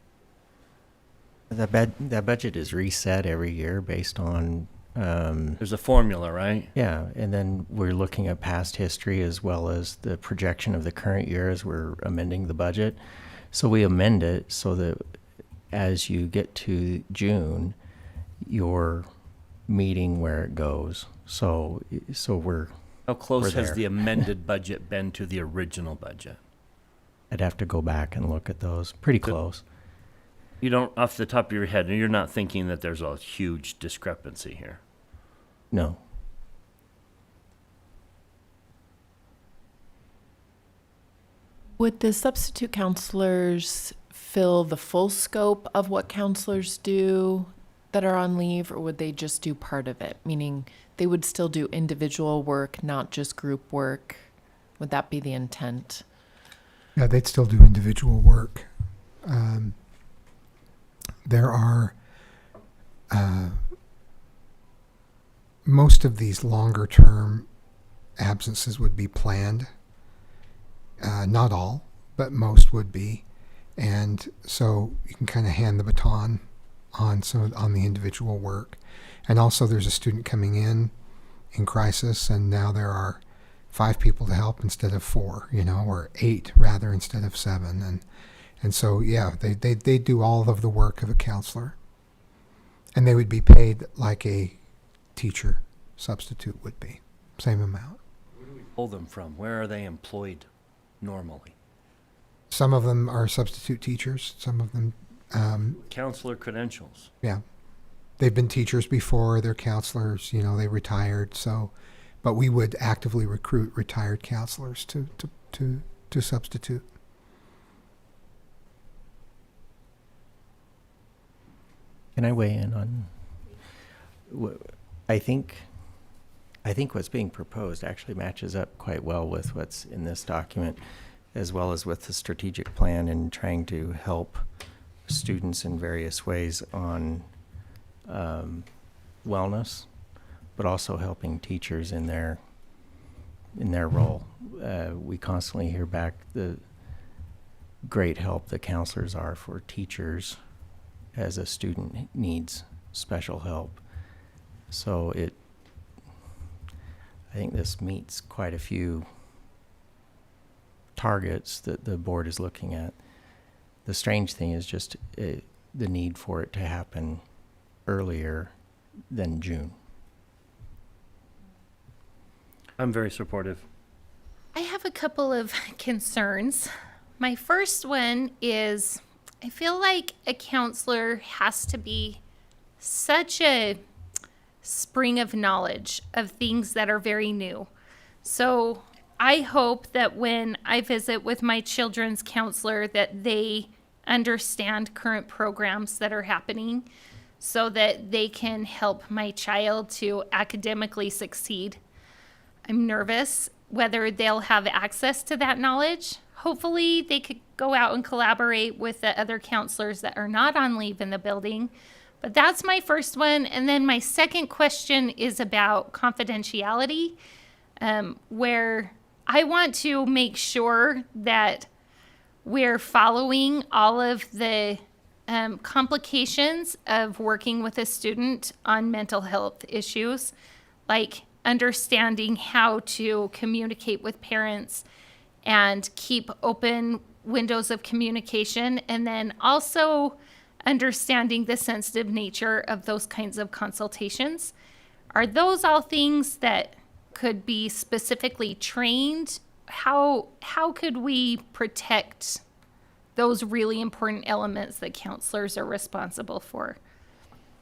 That budget is reset every year based on There's a formula, right? yeah, and then we're looking at past history as well as the projection of the current year as we're amending the budget. So we amend it so that as you get to June, you're meeting where it goes. So we're How close We're has there. the amended budget been to the original budget? I'd have to go back and look at those. Pretty close. You don't, off the top of your head, you're not thinking that there's a huge discrepancy here. No. Would the substitute counselors fill the full scope of what counselors do that are on leave, or would they just do part of it? Meaning they would still do individual work, not just group work. Would that be the intent? Yeah, they'd still do individual work. There are most of these longer term absences would be planned. Not all, but most would be. And so you can kind of hand the baton on the individual work. And also there's a student coming in crisis, and now there are 5 people to help instead of 4, or 8 rather instead of 7. And so, yeah, they do all of the work of a counselor. And they would be paid like a teacher substitute would be, same amount. Where do we pull them from? Where are they employed normally? Some of them are substitute teachers. Some of them, Counselor credentials. yeah, they've been teachers before. They're counselors. They retired. So, but we would actively recruit retired counselors to substitute. Can I weigh in on? I think what's being proposed actually matches up quite well with what's in this document, as well as with the strategic plan and trying to help students in various ways on wellness, but also helping teachers in their role. We constantly hear back the great help that counselors are for teachers as a student needs special help. So I think this meets quite a few targets that the board is looking at. The strange thing is just the need for it to happen earlier than June. I'm very supportive. I have a couple of concerns. My first one is I feel like a counselor has to be such a spring of knowledge of things that are very new. So I hope that when I visit with my children's counselor that they understand current programs that are happening so that they can help my child to academically succeed. I'm nervous whether they'll have access to that knowledge. Hopefully they could go out and collaborate with the other counselors that are not on leave in the building. But that's my first one. And then my second question is about confidentiality, where I want to make sure that we're following all of the complications of working with a student on mental health issues, like understanding how to communicate with parents and keep open windows of communication, and then also understanding the sensitive nature of those kinds of consultations. Are those all things that could be specifically trained? How could we protect those really important elements that counselors are responsible for?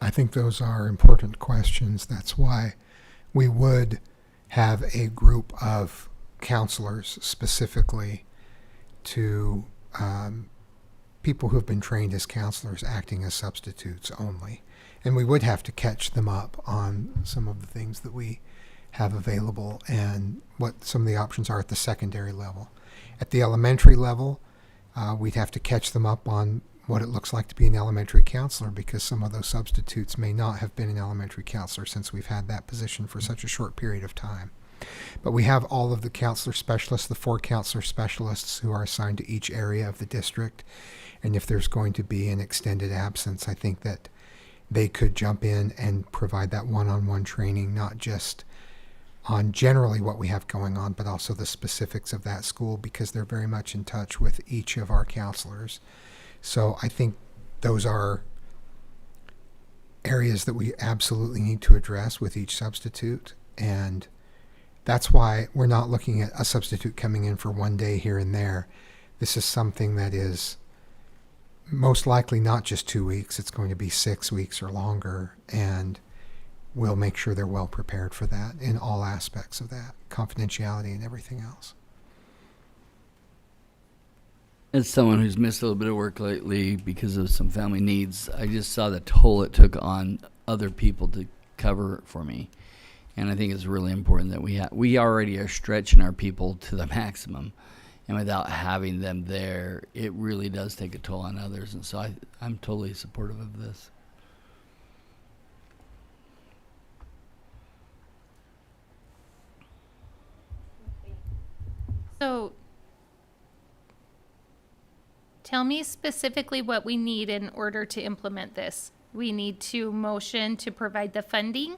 I think those are important questions. That's why we would have a group of counselors specifically to people who have been trained as counselors acting as substitutes only. And we would have to catch them up on some of the things that we have available and what some of the options are at the secondary level. At the elementary level, we'd have to catch them up on what it looks like to be an elementary counselor, because some of those substitutes may not have been an elementary counselor since we've had that position for such a short period of time. But we have all of the counselor specialists, the 4 counselor specialists who are assigned to each area of the district. And if there's going to be an extended absence, I think that they could jump in and provide that one-on-one training, not just on generally what we have going on, but also the specifics of that school, because they're very much in touch with each of our counselors. So I think those are areas that we absolutely need to address with each substitute. And that's why we're not looking at a substitute coming in for one day here and there. This is something that is most likely not just 2 weeks. It's going to be 6 weeks or longer. And we'll make sure they're well prepared for that in all aspects of that, confidentiality and everything else. As someone who's missed a little bit of work lately because of some family needs, I just saw the toll it took on other people to cover for me. And I think it's really important that we already are stretching our people to the maximum. And without having them there, it really does take a toll on others. And so I'm totally supportive of this. So tell me specifically what we need in order to implement this. We need to motion to provide the funding.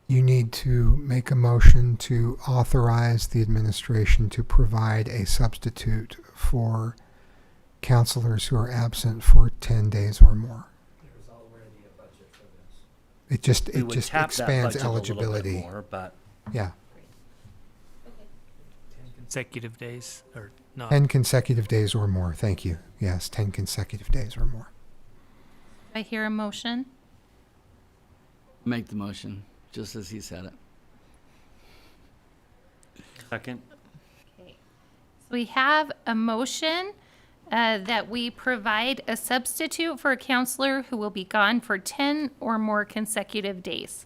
You need to make a motion to authorize the administration to provide a substitute for counselors who are absent for 10 days or more. There's already a budget for this. It just We would tap that expands budget a little bit eligibility. more, but Yeah. 10 consecutive days or not. 10 consecutive days or more. Thank you. Yes, 10 consecutive days or more. I hear a motion. Make the motion, just as he said it. second. Okay. So we have a motion that we provide a substitute for a counselor who will be gone for 10 or more consecutive days.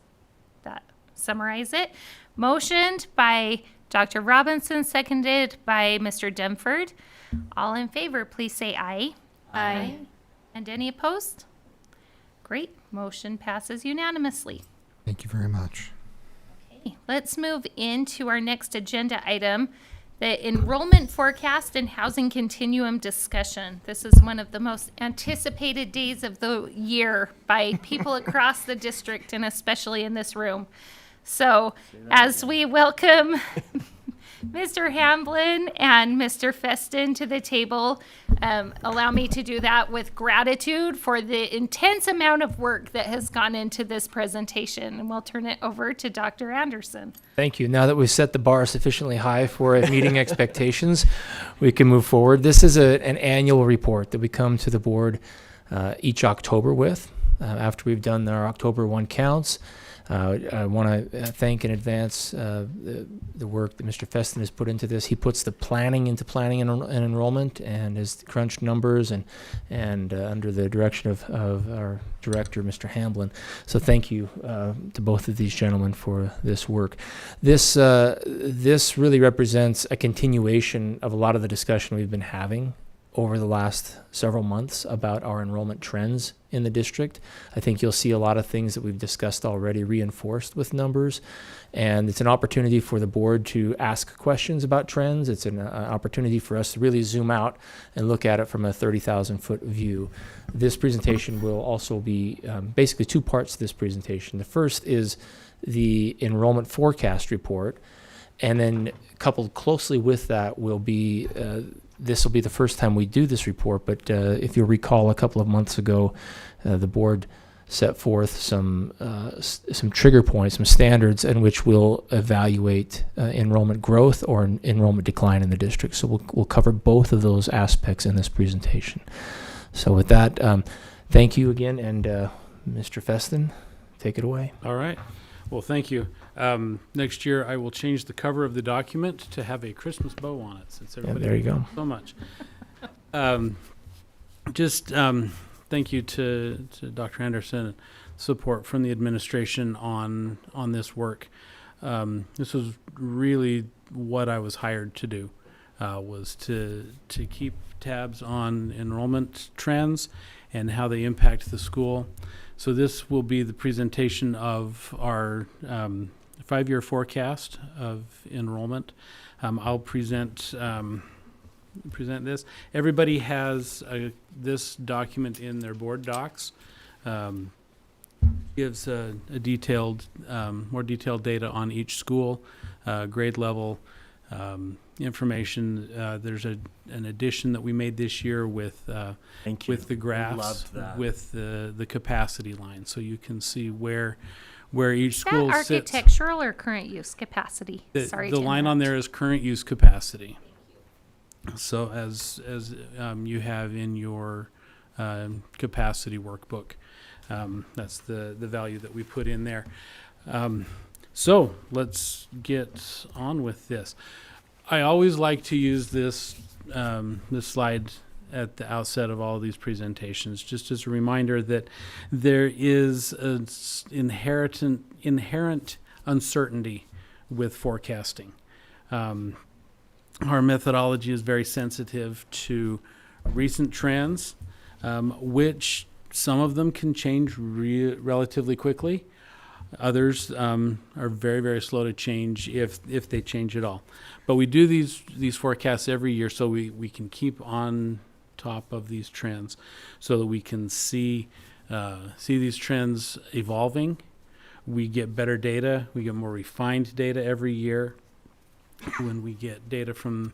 That summarize it. Motioned by Dr. Robinson, seconded by Mr. Demford. All in favor, please say aye. Aye. And any opposed? Great. Motion passes unanimously. Thank you very much. Okay, let's move into our next agenda item, the enrollment forecast and housing continuum discussion. This is one of the most anticipated days of the year by people across the district and especially in this room. So as we welcome Mr. Hamblin and Mr. Feston to the table. Allow me to do that with gratitude for the intense amount of work that has gone into this presentation. And we'll turn it over to Dr. Anderson. Thank you. Now that we've set the bar sufficiently high for meeting expectations, we can move forward. This is an annual report that we come to the board each October with, after we've done our October 1 counts. I want to thank in advance the work that Mr. Feston has put into this. He puts the planning into planning and enrollment, and has crunched numbers and under the direction of our director, Mr. Hamblin. So thank you to both of these gentlemen for this work. This really represents a continuation of a lot of the discussion we've been having over the last several months about our enrollment trends in the district. I think you'll see a lot of things that we've discussed already reinforced with numbers, and it's an opportunity for the board to ask questions about trends. It's an opportunity for us to really zoom out and look at it from a 30,000-foot view. This presentation will also be basically two parts to this presentation. The first is the enrollment forecast report, and then coupled closely with that will be this will be the first time we do this report, but if you'll recall, a couple of months ago, the board set forth some trigger points, some standards in which we'll evaluate enrollment growth or enrollment decline in the district. So we'll cover both of those aspects in this presentation. So with that, thank you again, and Mr. Feston, take it away. All right. Well, thank you. Next year, I will change the cover of the document to have a Christmas bow on it, since everybody there you go. so much. Thank you to Dr. Anderson and support from the administration on this work. This was really what I was hired to do, was to keep tabs on enrollment trends and how they impact the school. So this will be the presentation of our 5-year forecast of enrollment. I'll present this. Everybody has this document in their board docs. Gives a detailed, more detailed data on each school, grade level information. There's an addition that we made this year with the graphs, Loved that. with the capacity line, so you can see where each Is school that sits. architectural or current use capacity? Sorry, The to line on interrupt. there is current use capacity. So as you have in your capacity workbook, that's the value that we put in there. So let's get on with this. I always like to use this slide at the outset of all of these presentations, just as a reminder that there is an inherent uncertainty with forecasting. Our methodology is very sensitive to recent trends, which some of them can change relatively quickly. Others are very, very slow to change if they change at all. But we do these forecasts every year so we can keep on top of these trends, so that we can see these trends evolving. We get better data. We get more refined data every year. When we get data from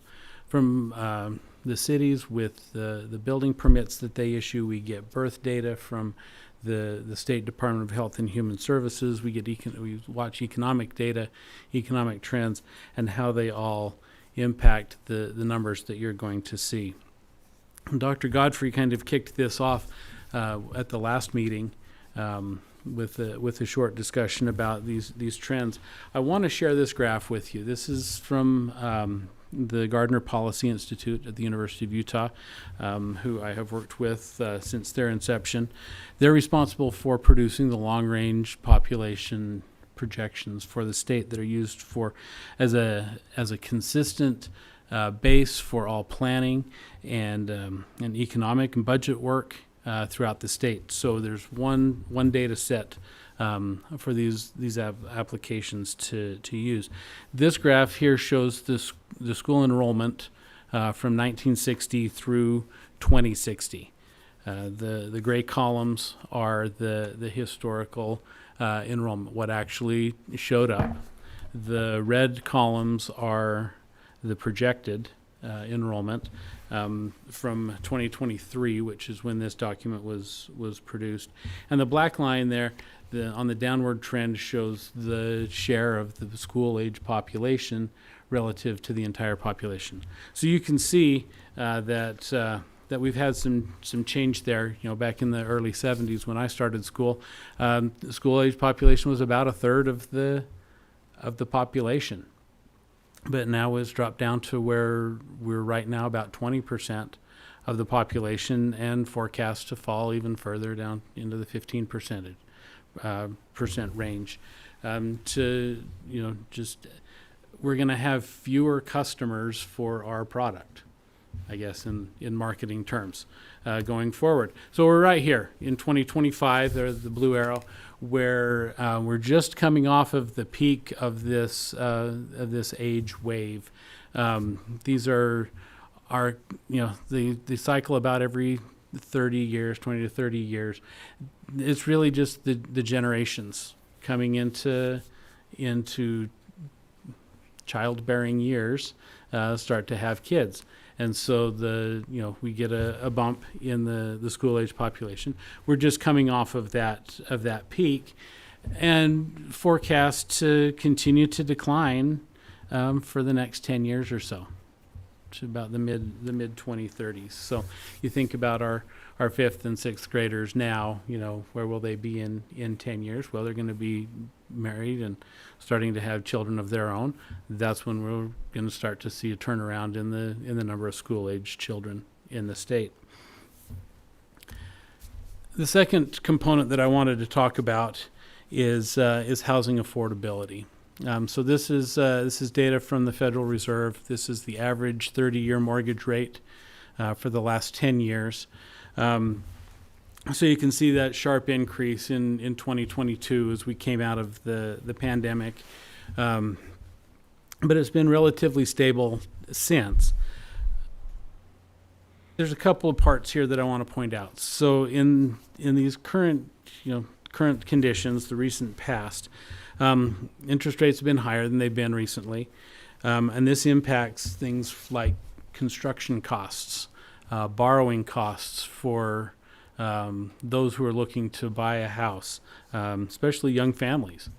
the cities with the building permits that they issue, we get birth data from the State Department of Health and Human Services. We watch economic data, economic trends, and how they all impact the numbers that you're going to see. Dr. Godfrey kind of kicked this off at the last meeting with a short discussion about these trends. I want to share this graph with you. This is from the Gardner Policy Institute at the University of Utah, who I have worked with since their inception. They're responsible for producing the long-range population projections for the state that are used as a consistent base for all planning and economic and budget work throughout the state. So there's one data set for these applications to use. This graph here shows the school enrollment from 1960 through 2060. The gray columns are the historical enrollment, what actually showed up. The red columns are the projected enrollment from 2023, which is when this document was produced. And the black line there on the downward trend shows the share of the school-age population relative to the entire population. So you can see that we've had some change there. You know, back in the early 70s when I started school, the school-age population was about a third of the population. But now it's dropped down to where we're right now about 20% of the population, and forecast to fall even further down into the 15% range. We're going to have fewer customers for our product, I guess, in marketing terms, going forward. So we're right here in 2025, there's the blue arrow, where we're just coming off of the peak of this age wave. These are they cycle about every 30 years, 20 to 30 years. It's really just the generations coming into childbearing years start to have kids. And so we get a bump in the school age population. We're just coming off of that peak, and forecast to continue to decline for the next 10 years or so, to about the mid 2030s. So you think about our 5th and 6th graders now, where will they be in 10 years? Well, they're going to be married and starting to have children of their own. That's when we're going to start to see a turnaround in the number of school-age children in the state. The second component that I wanted to talk about is housing affordability. So this is data from the Federal Reserve. This is the average 30-year mortgage rate for the last 10 years. So you can see that sharp increase in 2022 as we came out of the pandemic. But it's been relatively stable since. There's a couple of parts here that I want to point out. So in these current conditions, the recent past, interest rates have been higher than they've been recently. And this impacts things like construction costs, borrowing costs for those who are looking to buy a house, especially young families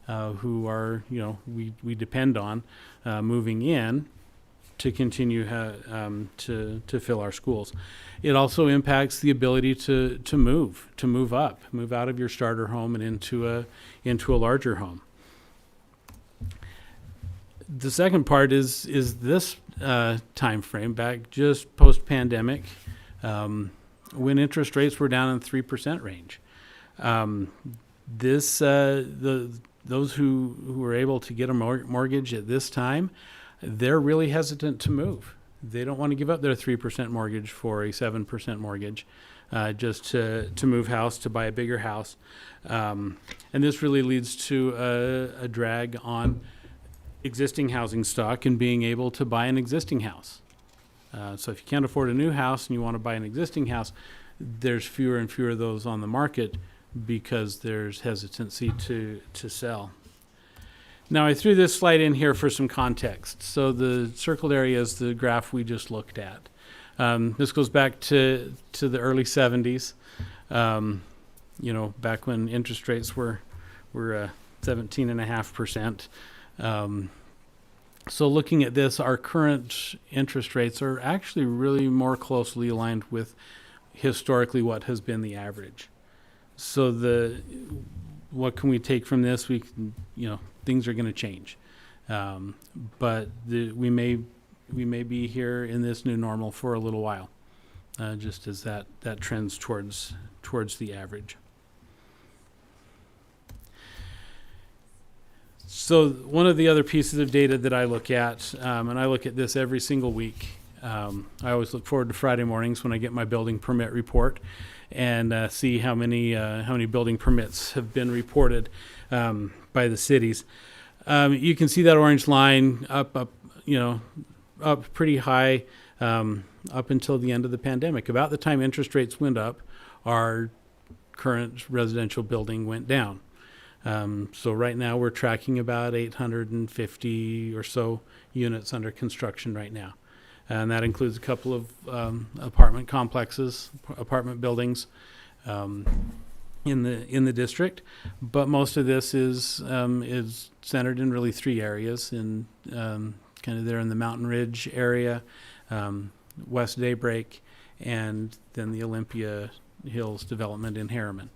who are, we depend on moving in to continue to fill our schools. It also impacts the ability to move out of your starter home and into a larger home. The second part is this time frame back just post-pandemic, when interest rates were down in the 3% range. Those who were able to get a mortgage at this time, they're really hesitant to move. They don't want to give up their 3% mortgage for a 7% mortgage, just to move house, to buy a bigger house. And this really leads to a drag on existing housing stock and being able to buy an existing house. So if you can't afford a new house and you want to buy an existing house, there's fewer and fewer of those on the market because there's hesitancy to sell. Now, I threw this slide in here for some context. So the circled area is the graph we just looked at. This goes back to the early 70s, back when interest rates were 17.5%. So looking at this, our current interest rates are actually really more closely aligned with historically what has been the average. So what can we take from this? We can, things are going to change, but we may be here in this new normal for a little while, just as that trends towards the average. So one of the other pieces of data that I look at, and I look at this every single week. I always look forward to Friday mornings when I get my building permit report and see how many building permits have been reported by the cities. You can see that orange line up pretty high up until the end of the pandemic. About the time interest rates went up, our current residential building went down. So right now we're tracking about 850 or so units under construction right now. And that includes a couple of apartment complexes, apartment buildings in the district. But most of this is centered in really three areas, in kind of there in the Mountain Ridge area, West Daybreak, and then the Olympia Hills development in Harriman.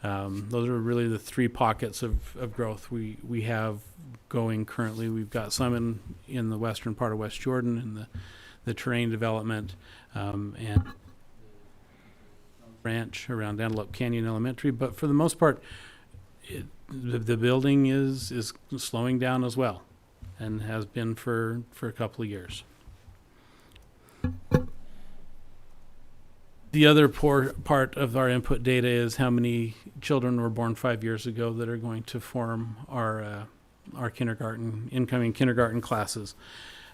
Those are really the three pockets of growth we have going currently. We've got some in the western part of West Jordan in the terrain development, and branch around Antelope Canyon Elementary. But for the most part, the building is slowing down as well, and has been for a couple of years. The other part of our input data is how many children were born 5 years ago that are going to form our incoming kindergarten classes.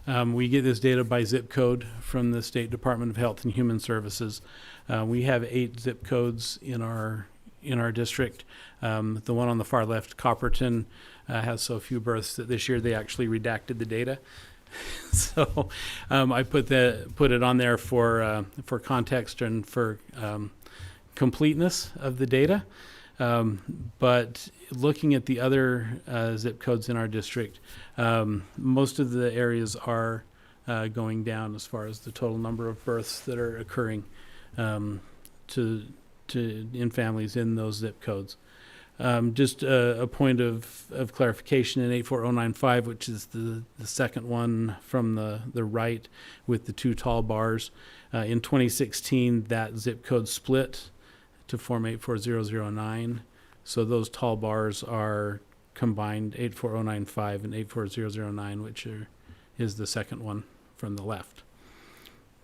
We get this data by zip code from the State Department of Health and Human Services. We have 8 zip codes in our district. The one on the far left, Copperton, has so few births that this year they actually redacted the data. So I put it on there for context and for completeness of the data. But looking at the other zip codes in our district, most of the areas are going down as far as the total number of births that are occurring in families in those zip codes. Just a point of clarification in 84095, which is the second one from the right with the 2 tall bars. In 2016, that zip code split to form 84009. So those tall bars are combined 84095 and 84009, which is the second one from the left.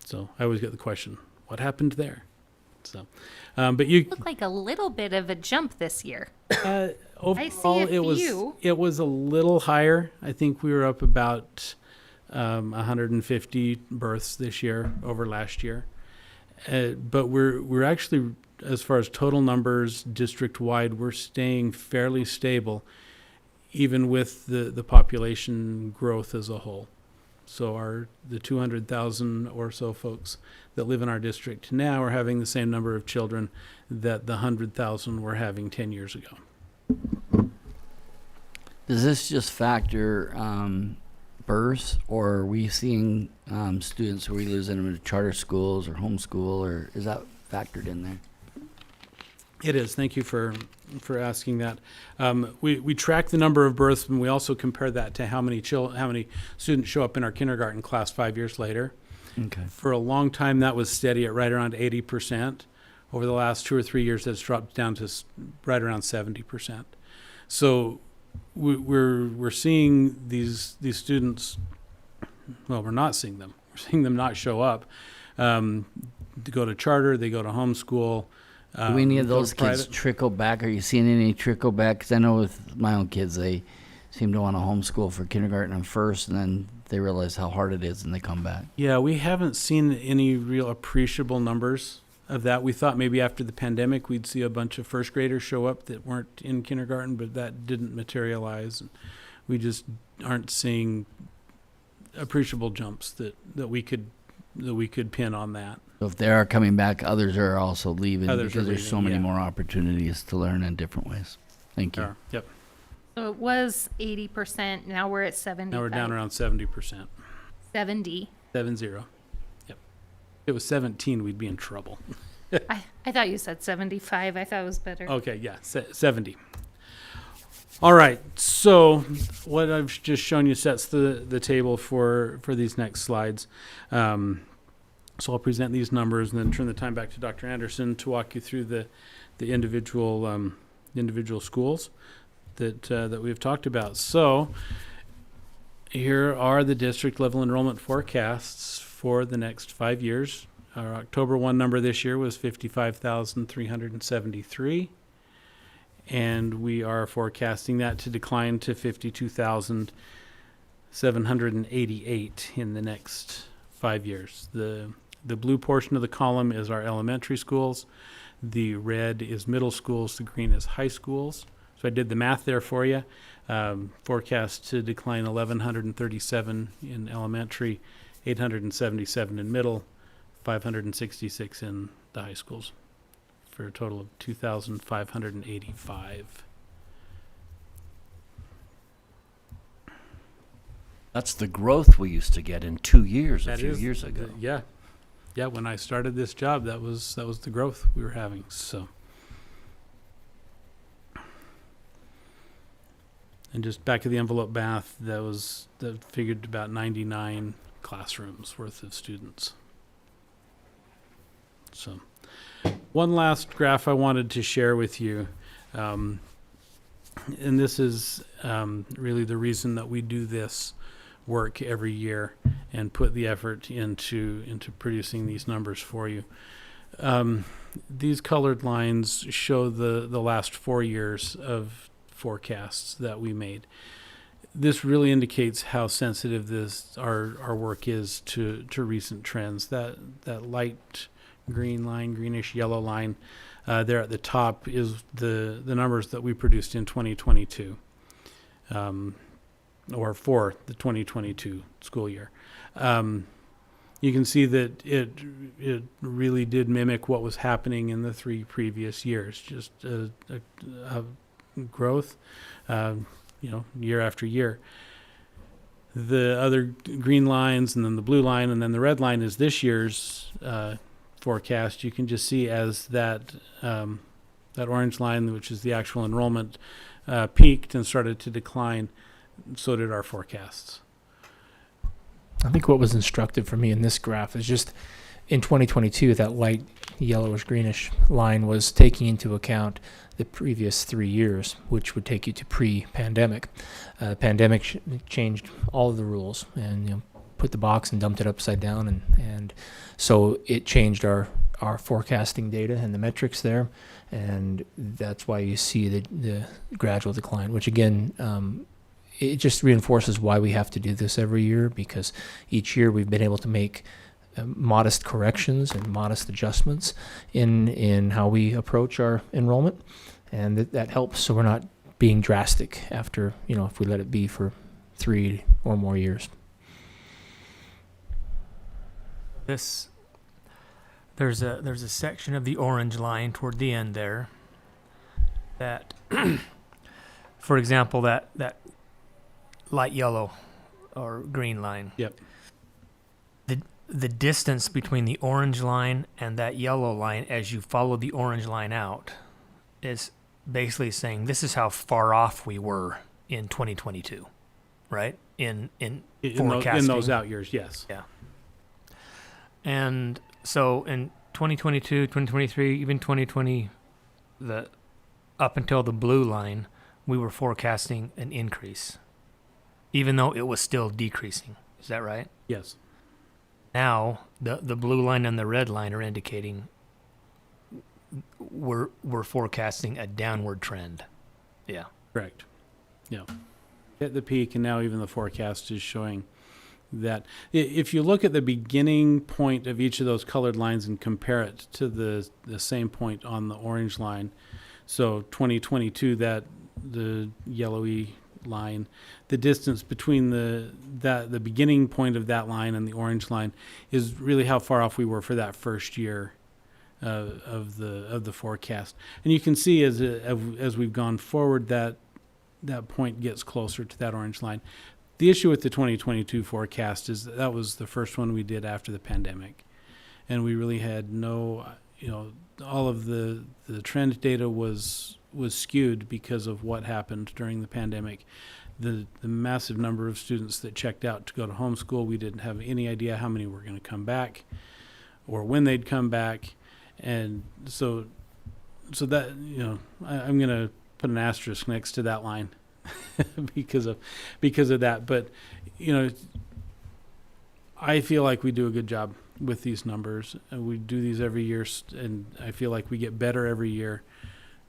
So I always get the question, what happened there? So, but you Looked like a little bit of a jump this year. overall a few. it was a little higher. I think we were up about 150 births this year over last year. But we're actually, as far as total numbers district wide, we're staying fairly stable, even with the population growth as a whole. So the 200,000 or so folks that live in our district now are having the same number of children that the 100,000 were having 10 years ago. Does this just factor births, or are we seeing students who we lose them into charter schools or homeschool, or is that factored in there? It is. Thank you for asking that. We track the number of births, and we also compare that to how many students show up in our kindergarten class 5 years later. Okay. For a long time, that was steady at right around 80%. Over the last 2 or 3 years, that's dropped down to right around 70%. So we're seeing these students. Well, we're not seeing them. We're seeing them not show up. To go to charter, they go to homeschool. Do any of go to those kids private. trickle back? Are you seeing any trickle back? Because I know with my own kids, they seem to want to homeschool for kindergarten and first, and then they realize how hard it is and they come back. Yeah, we haven't seen any real appreciable numbers of that. We thought maybe after the pandemic we'd see a bunch of first graders show up that weren't in kindergarten, but that didn't materialize. We just aren't seeing appreciable jumps that we could pin on that. So if they are coming back, others are also leaving Others are because there's so leaving, many yeah. more opportunities to learn in different ways. Thank you. Yep. So it was 80%. Now we're at 75. Now we're down around 70%. 70. 70. Yep. If it was 17, we'd be in trouble. I thought you said 75. I thought it was better. Okay, yeah, 70. All right, so what I've just shown you sets the table for these next slides. So I'll present these numbers and then turn the time back to Dr. Anderson to walk you through the individual schools that we've talked about. So here are the district level enrollment forecasts for the next 5 years. Our October 1 number this year was 55,373. And we are forecasting that to decline to 52,788 in the next 5 years. The blue portion of the column is our elementary schools. The red is middle schools. The green is high schools. So I did the math there for you. Forecast to decline 1,137 in elementary, 877 in middle, 566 in the high schools, for a total of 2,585. That's the growth we used to get in 2 years a few years ago. Yeah. Yeah, when I started this job, that was the growth we were having. So, and just back of the envelope math, that figured about 99 classrooms worth of students. So, one last graph I wanted to share with you, and this is really the reason that we do this work every year and put the effort into producing these numbers for you. These colored lines show the last 4 years of forecasts that we made. This really indicates how sensitive our work is to recent trends. That light green line, greenish yellow line there at the top is the numbers that we produced in 2022. Or for the 2022 school year. You can see that it really did mimic what was happening in the 3 previous years, just a growth, year after year. The other green lines and then the blue line and then the red line is this year's forecast. You can just see as that orange line, which is the actual enrollment, peaked and started to decline, so did our forecasts. I think what was instructive for me in this graph is just in 2022, that light yellowish greenish line was taking into account the previous 3 years, which would take you to pre-pandemic. Pandemic changed all of the rules and put the box and dumped it upside down, and so it changed our forecasting data and the metrics there, and that's why you see the gradual decline, which again, it just reinforces why we have to do this every year, because each year we've been able to make modest corrections and modest adjustments in how we approach our enrollment, and that helps, so we're not being drastic after, if we let it be for 3 or more years. There's a section of the orange line toward the end there that, for example, that light yellow or green line. Yep. The distance between the orange line and that yellow line, as you follow the orange line out, is basically saying this is how far off we were in 2022, right? In forecasting. In those out years, yes. Yeah. And so in 2022, 2023, even 2020, up until the blue line, we were forecasting an increase, even though it was still decreasing. Is that right? Yes. Now, the blue line and the red line are indicating we're forecasting a downward trend. Yeah. Correct. Yeah. At the peak, and now even the forecast is showing that. If you look at the beginning point of each of those colored lines and compare it to the same point on the orange line, so 2022, the yellowy line, the distance between the beginning point of that line and the orange line is really how far off we were for that first year of the forecast. And you can see as we've gone forward that point gets closer to that orange line. The issue with the 2022 forecast is that was the first one we did after the pandemic, and we really had no, all of the trend data was skewed because of what happened during the pandemic. The massive number of students that checked out to go to homeschool, we didn't have any idea how many were going to come back or when they'd come back. And so that, I'm going to put an asterisk next to that line because of that. But, I feel like we do a good job with these numbers. We do these every year, and I feel like we get better every year.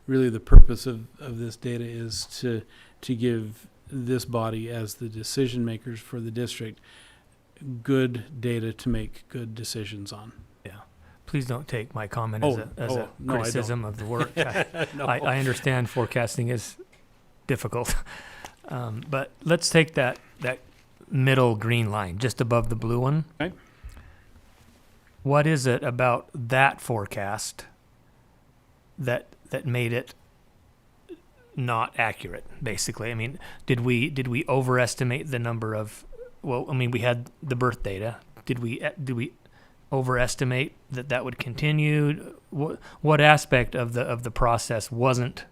Really, the purpose of this data is to give this body, as the decision makers for the district, good data to make good decisions on. Yeah. Please don't take my comment as a No, criticism of the work. No. I understand forecasting is difficult. But let's take that middle green line just above the blue one. Okay. What is it about that forecast that made it not accurate, basically? I mean, did we overestimate the number of, well, I mean, we had the birth data. Did we overestimate that would continue? What aspect of the process wasn't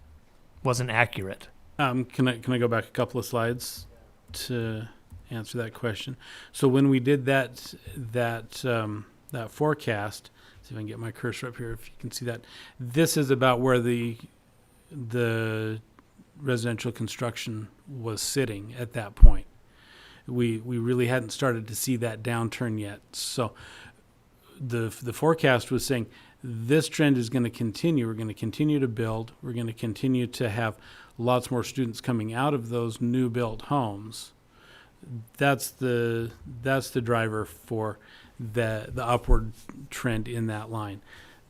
accurate? Can I go back a couple of slides to answer that question? So when we did that forecast, see if I can get my cursor up here, if you can see that. This is about where the residential construction was sitting at that point. We really hadn't started to see that downturn yet. So the forecast was saying this trend is going to continue. We're going to continue to build. We're going to continue to have lots more students coming out of those new built homes. That's the driver for the upward trend in that line.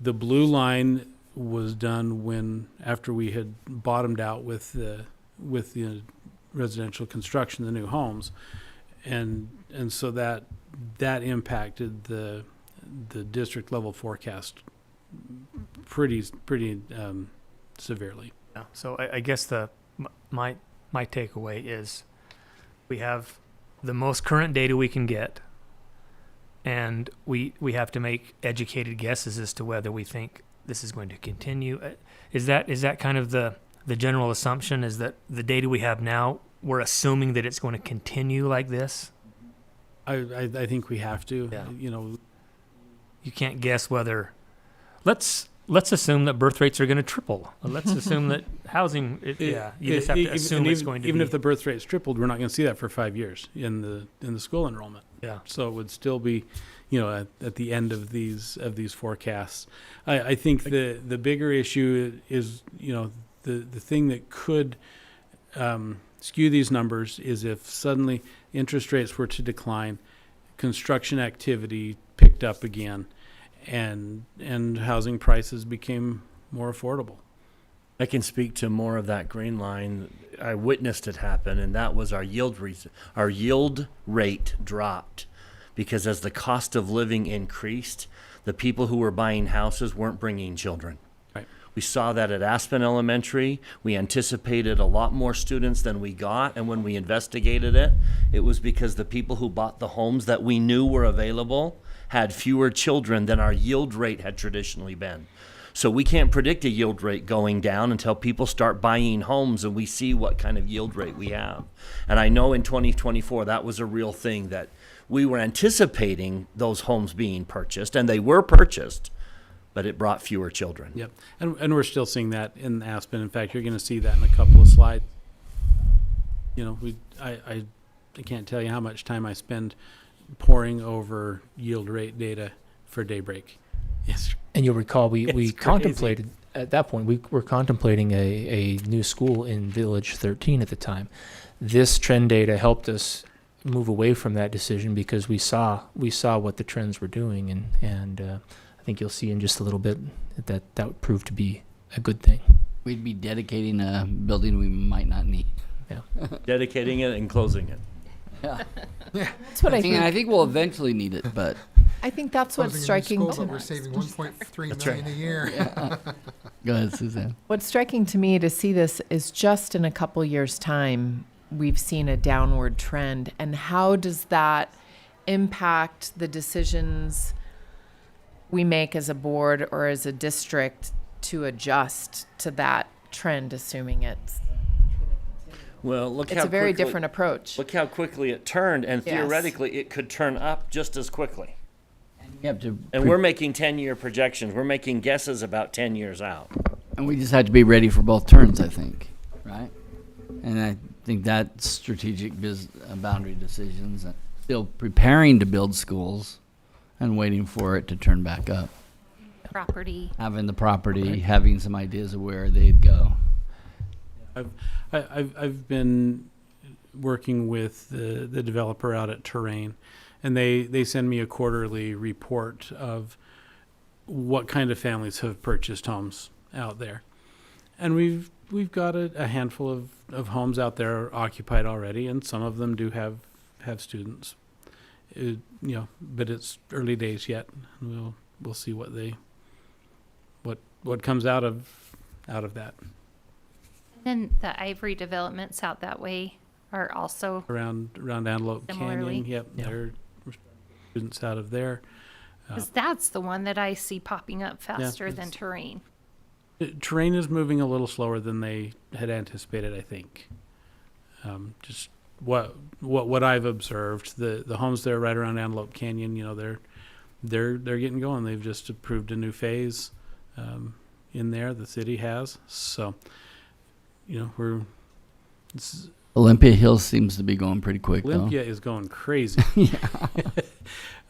The blue line was done after we had bottomed out with the residential construction, the new homes, and so that impacted the district level forecast pretty severely. Yeah. So I guess my takeaway is we have the most current data we can get, and we have to make educated guesses as to whether we think this is going to continue. Is that kind of the general assumption, is that the data we have now, we're assuming that it's going to continue like this? I think we have to. Yeah. You You can't guess whether. Let's assume that birth rates are going to triple. Let's assume that housing. You just have to assume it's going to. Even be. if the birth rates tripled, we're not going to see that for 5 years in the school enrollment. Yeah. So it would still be, at the end of these forecasts. I think the bigger issue is, the thing that could skew these numbers is if suddenly interest rates were to decline, construction activity picked up again, and housing prices became more affordable. I can speak to more of that green line. I witnessed it happen, and that was our yield rate dropped because as the cost of living increased, the people who were buying houses weren't bringing children. Right. We saw that at Aspen Elementary. We anticipated a lot more students than we got, and when we investigated it, it was because the people who bought the homes that we knew were available had fewer children than our yield rate had traditionally been. So we can't predict a yield rate going down until people start buying homes and we see what kind of yield rate we have. And I know in 2024 that was a real thing, that we were anticipating those homes being purchased, and they were purchased, but it brought fewer children. Yep. And we're still seeing that in Aspen. In fact, you're going to see that in a couple of slides. I can't tell you how much time I spend poring over yield rate data for Daybreak. Yes. And you'll recall we It's contemplated at that point, we were contemplating a new school in Village 13 at the time. This trend data helped us move away from that decision because we saw what the trends were doing, and I think you'll see in just a little bit that would prove to be a good thing. We'd be dedicating a building we might not need. Yeah. Dedicating it and closing it. Yeah. That's what I think. I think we'll eventually need it, but I think that's what's Closing a new striking school, to but we're saving 1.3 That's million a year. go ahead, Suzanne. What's striking to me to see this is just in a couple years' time, we've seen a downward trend. And how does that impact the decisions we make as a board or as a district to adjust to that trend, assuming it's Well, look it's how a very quickly- different approach. Look how quickly it turned, and Yes. theoretically it could turn up just as quickly. We have to And we're making 10-year projections. We're making guesses about 10 years out. and we just have to be ready for both turns, I think, right? And I think that strategic boundary decisions, and still preparing to build schools and waiting for it to turn back up. Property. Having the property, having some ideas of where they'd go. I've been working with the developer out at Terrain, and they send me a quarterly report of what kind of families have purchased homes out there. And we've we've got a handful of homes out there occupied already, and some of them do have students. But it's early days yet. We'll see what comes out of that. Then the Ivory developments out that way are also, Around Antelope Similarly. Canyon, yep, Yeah. there are students out of there. because that's the one that I see popping up faster than it's- terrain. Terrain is moving a little slower than they had anticipated, I think. Just what I've observed, the homes there right around Antelope Canyon, they're getting going. They've just approved a new phase in there. The city has, so Olympia Hills seems to be going pretty quick, Olympia is going crazy.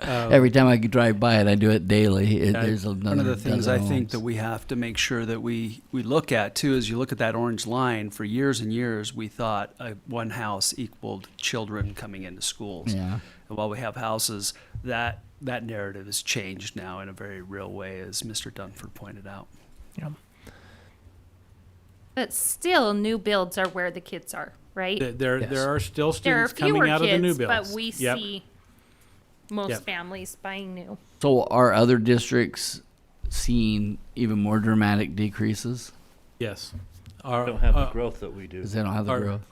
Every time I drive by it, I do it daily. Yeah, There's another One of the things I dozen think homes. that we have to make sure that we look at too is you look at that orange line. For years and years, we thought one house equaled children coming into schools. Yeah. And while we have houses, that narrative has changed now in a very real way, as Mr. Dunford pointed out. But still, new builds are where the kids are, right? There Yes. are still There are students coming fewer out of the new kids, builds. but we Yep. see most Yep. families buying new. So are other districts seeing even more dramatic decreases? Yes. We don't have the growth that we do. Because they don't have the growth.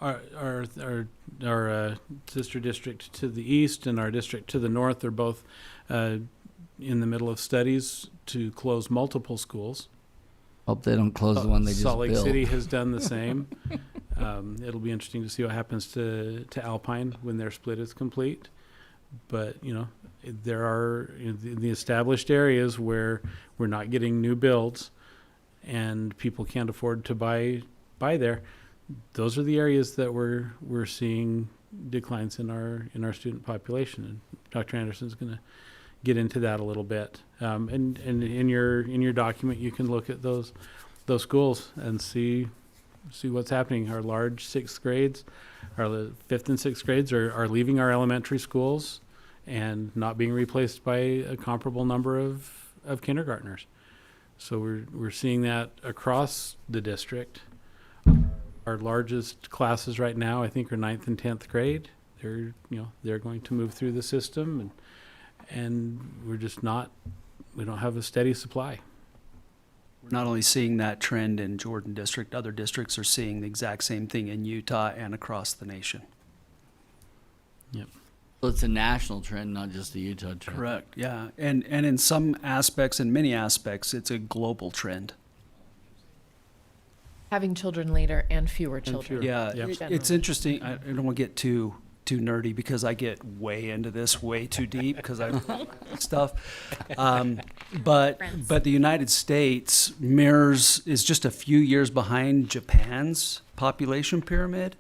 Our sister district to the east and our district to the north are both in the middle of studies to close multiple schools. Hope they don't close the one they just Salt Lake built. City has done the same. It'll be interesting to see what happens to Alpine when their split is complete. But there are the established areas where we're not getting new builds, and people can't afford to buy there. Those are the areas that we're seeing declines in our student population. And Dr. Anderson's going to get into that a little bit. And in your document, you can look at those schools and see what's happening. Our large sixth grades, our fifth and sixth grades are leaving our elementary schools and not being replaced by a comparable number of kindergartners. So we're seeing that across the district. Our largest classes right now, I think, are 9th and 10th grade. They're going to move through the system, and we don't have a steady supply. We're not only seeing that trend in Jordan District, other districts are seeing the exact same thing in Utah and across the nation. So it's a national trend, not just a Utah trend. Correct, yeah. And in some aspects, in many aspects, it's a global trend. Having children later and fewer children. Yeah, Yep. it's interesting. I don't want to get too nerdy because I get way into this way too deep because I stuff. But the United States is just a few years behind Japan's population pyramid.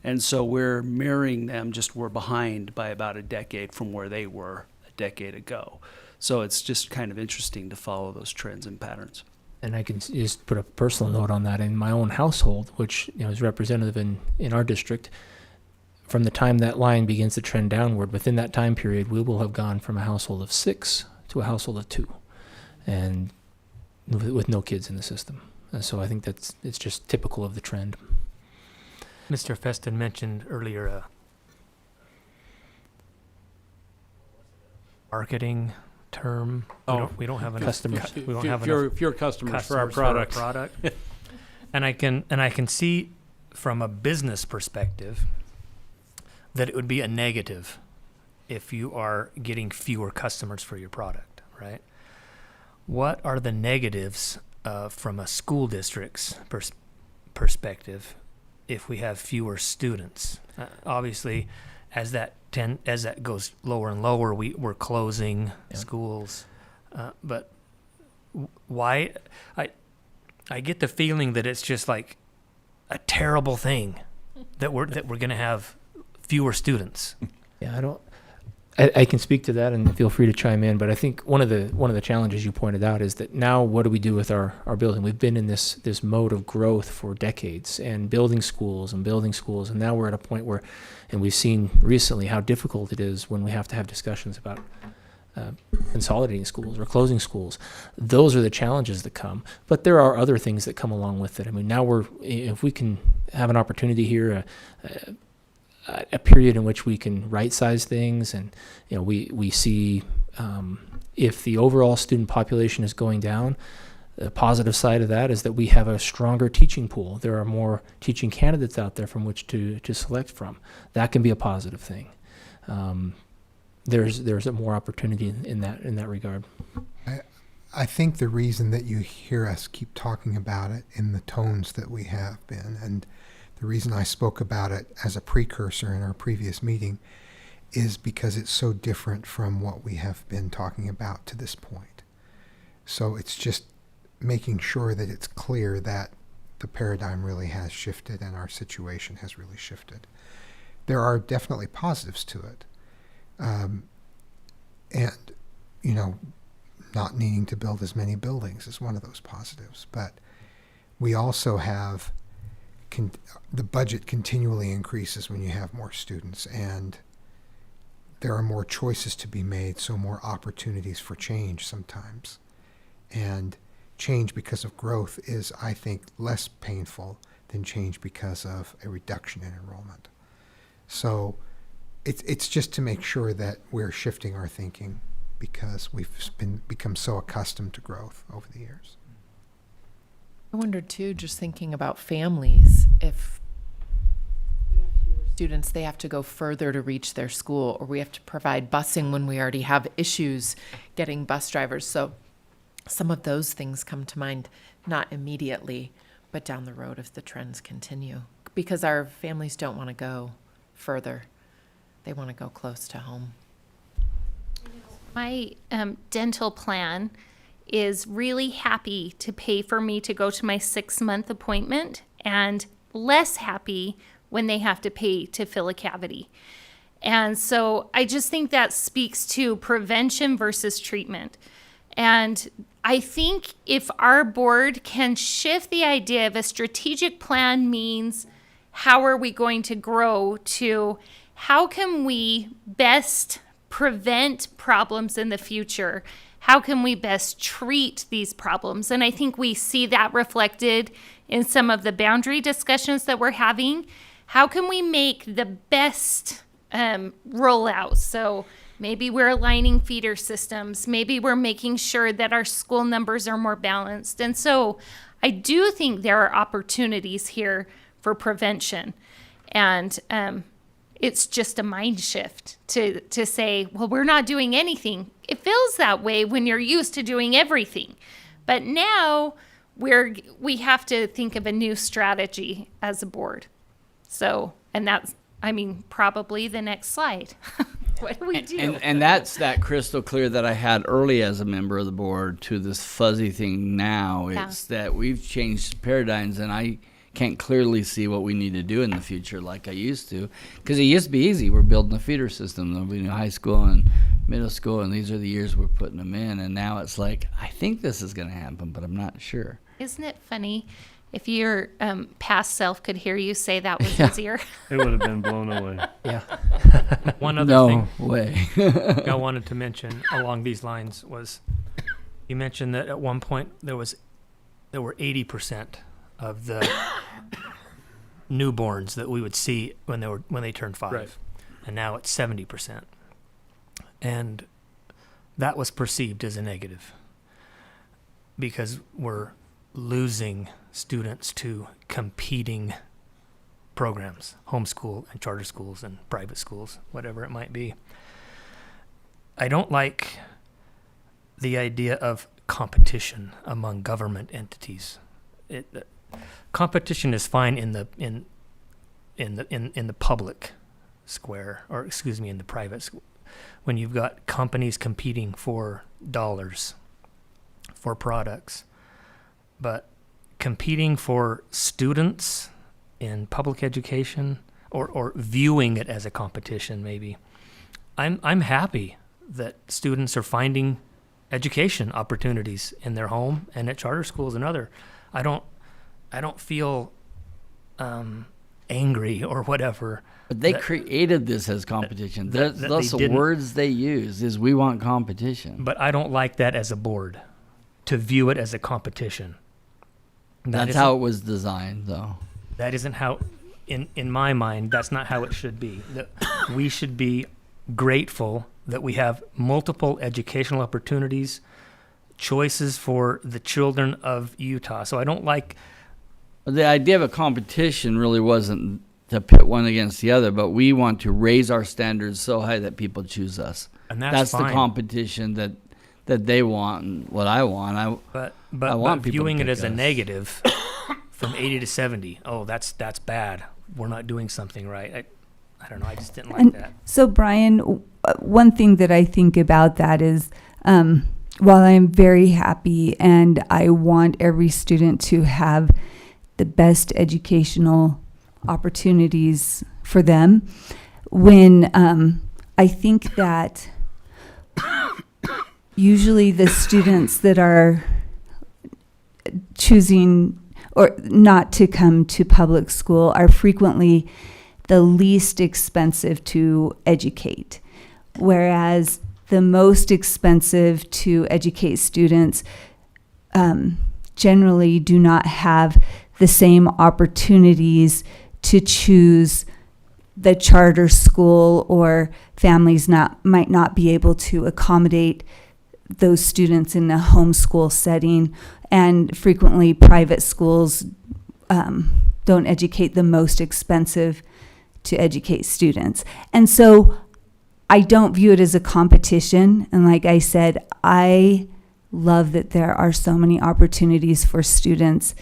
And so we're mirroring them, just we're behind by about a decade from where they were a decade ago. So it's just kind of interesting to follow those trends and patterns. And I can just put a personal note on that. In my own household, which is representative in our district, from the time that line begins to trend downward, within that time period, we will have gone from a household of 6 to a household of 2, and with no kids in the system. And so I think it's just typical of the trend. Mr. Feston mentioned earlier marketing term. We don't have enough Customers. We don't have enough Fewer customers for our product. product. and I can see from a business perspective that it would be a negative if you are getting fewer customers for your product, right? What are the negatives from a school district's perspective if we have fewer students? Obviously, as that goes lower and lower, we're closing schools. But why? I get the feeling that it's just like a terrible thing that we're going to have fewer students. Yeah, I can speak to that, and feel free to chime in. But I think one of the challenges you pointed out is that now what do we do with our building? We've been in this mode of growth for decades and building schools, and now we're at a point where, and we've seen recently how difficult it is when we have to have discussions about consolidating schools or closing schools. Those are the challenges that come. But there are other things that come along with it. I mean, now if we can have an opportunity here, a period in which we can right-size things, and we see if the overall student population is going down, the positive side of that is that we have a stronger teaching pool. There are more teaching candidates out there from which to select from. That can be a positive thing. There's a more opportunity in that regard. I think the reason that you hear us keep talking about it in the tones that we have been, and the reason I spoke about it as a precursor in our previous meeting, is because it's so different from what we have been talking about to this point. So it's just making sure that it's clear that the paradigm really has shifted and our situation has really shifted. There are definitely positives to it. And, not needing to build as many buildings is one of those positives. But we also have the budget continually increases when you have more students, and there are more choices to be made, so more opportunities for change sometimes. And change because of growth is, I think, less painful than change because of a reduction in enrollment. So it's just to make sure that we're shifting our thinking, because we've become so accustomed to growth over the years. I wonder too, just thinking about families, if we have fewer students, they have to go further to reach their school, or we have to provide busing when we already have issues getting bus drivers. So some of those things come to mind, not immediately, but down the road if the trends continue, because our families don't want to go further. They want to go close to home. My dental plan is really happy to pay for me to go to my 6-month appointment, and less happy when they have to pay to fill a cavity. And so I just think that speaks to prevention versus treatment. And I think if our board can shift the idea of a strategic plan means how are we going to grow to how can we best prevent problems in the future? How can we best treat these problems? And I think we see that reflected in some of the boundary discussions that we're having. How can we make the best rollout? So maybe we're aligning feeder systems. Maybe we're making sure that our school numbers are more balanced. And so I do think there are opportunities here for prevention. And it's just a mind shift to say, well, we're not doing anything. It feels that way when you're used to doing everything. But now we have to think of a new strategy as a board. So, and that's, probably the next slide. What do we do? And that's that crystal clear that I had early as a member of the board to this fuzzy thing now. Yeah. It's that we've changed paradigms, and I can't clearly see what we need to do in the future like I used to. Because it used to be easy. We're building a feeder system. There'll be high school and middle school, and these are the years we're putting them in. And now it's like, I think this is going to happen, but I'm not sure. Isn't it funny? If your past self could hear you say that was easier. It would have been blown away. Yeah. One other No thing way. I wanted to mention along these lines was, you mentioned that at one point there were 80% of the newborns that we would see when they turned 5, Right. and now it's 70%, and that was perceived as a negative because we're losing students to competing programs, homeschool and charter schools and private schools, whatever it might be. I don't like the idea of competition among government entities. Competition is fine in the public square, or excuse me, in the private school, when you've got companies competing for dollars, for products. But competing for students in public education, or viewing it as a competition, maybe, I'm happy that students are finding education opportunities in their home and at charter schools and other. I don't feel angry or whatever. But they that- created this as competition. that That's they the didn't. words they use is we want competition. But I don't like that as a board, to view it as a competition. That's how it was designed, though. That isn't how, in my mind, that's not how it should be. That we should be grateful that we have multiple educational opportunities, choices for the children of Utah. So I don't like, The idea of a competition really wasn't to pit one against the other, but we want to raise our standards so high that people choose us. and that's the fine. competition that they want and what I want. But I want people to viewing it pick as a us. negative from 80 to 70, oh, that's bad. We're not doing something right. I don't know. I just didn't like And that. so, Brian, one thing that I think about that is, while I'm very happy and I want every student to have the best educational opportunities for them, when I think that usually the students that are choosing or not to come to public school are frequently the least expensive to educate, whereas the most expensive to educate students generally do not have the same opportunities to choose the charter school, or families might not be able to accommodate those students in a homeschool setting, and frequently private schools don't educate the most expensive to educate students. And so I don't view it as a competition. And like I said, I love that there are so many opportunities for students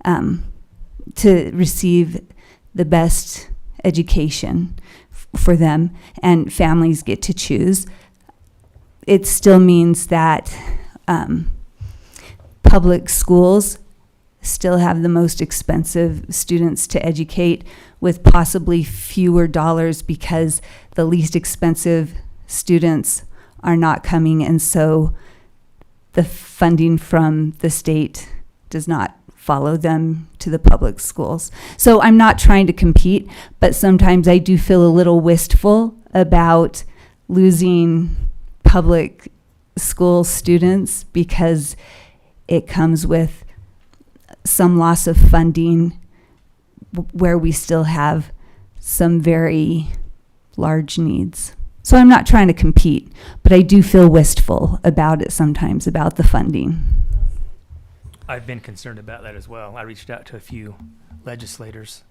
to receive the best education for them, and families get to choose. It still means that public schools still have the most expensive students to educate, with possibly fewer dollars because the least expensive students are not coming, and so the funding from the state does not follow them to the public schools. So I'm not trying to compete, but sometimes I do feel a little wistful about losing public school students because it comes with some loss of funding where we still have some very large needs. So I'm not trying to compete, but I do feel wistful about it sometimes, about the funding. I've been concerned about that as well. I reached out to a few legislators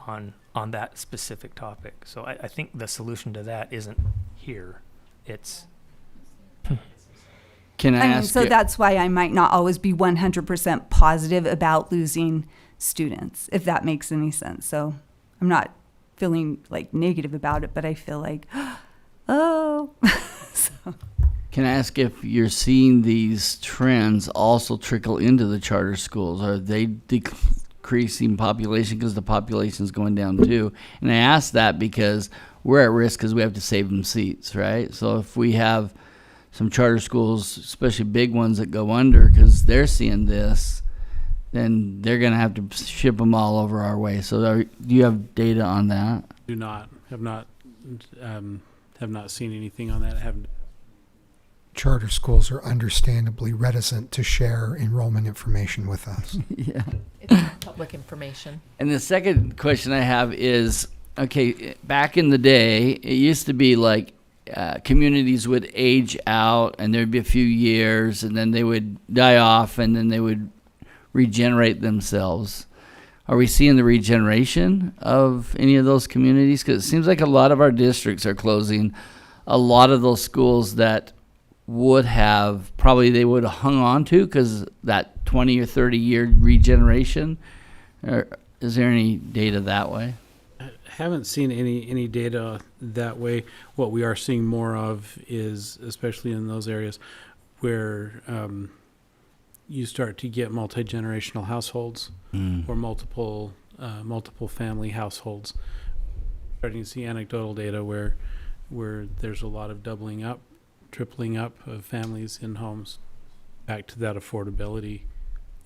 on that specific topic. So I think the solution to that isn't here. It's Can I I mean, ask so you- that's why I might not always be 100% positive about losing students, if that makes any sense. So I'm not feeling like negative about it, but I feel like, oh. So. Can I ask if you're seeing these trends also trickle into the charter schools? Are they decreasing population because the population is going down too? And I ask that because we're at risk because we have to save them seats, right? So if we have some charter schools, especially big ones that go under because they're seeing this, then they're going to have to ship them all over our way. So do you have data on that? Have not seen anything on that. Charter schools are understandably reticent to share enrollment information with us. Yeah. It's public information. And the second question I have is, okay, back in the day, it used to be like communities would age out and there'd be a few years and then they would die off and then they would regenerate themselves. Are we seeing the regeneration of any of those communities? Because it seems like a lot of our districts are closing. A lot of those schools that would have, probably they would have hung on to because that 20 or 30 year regeneration. Is there any data that way? Haven't seen any data that way. What we are seeing more of is, especially in those areas where you start to get multi-generational households or multiple family households. Starting to see anecdotal data where there's a lot of doubling up, tripling up of families in homes, back to that affordability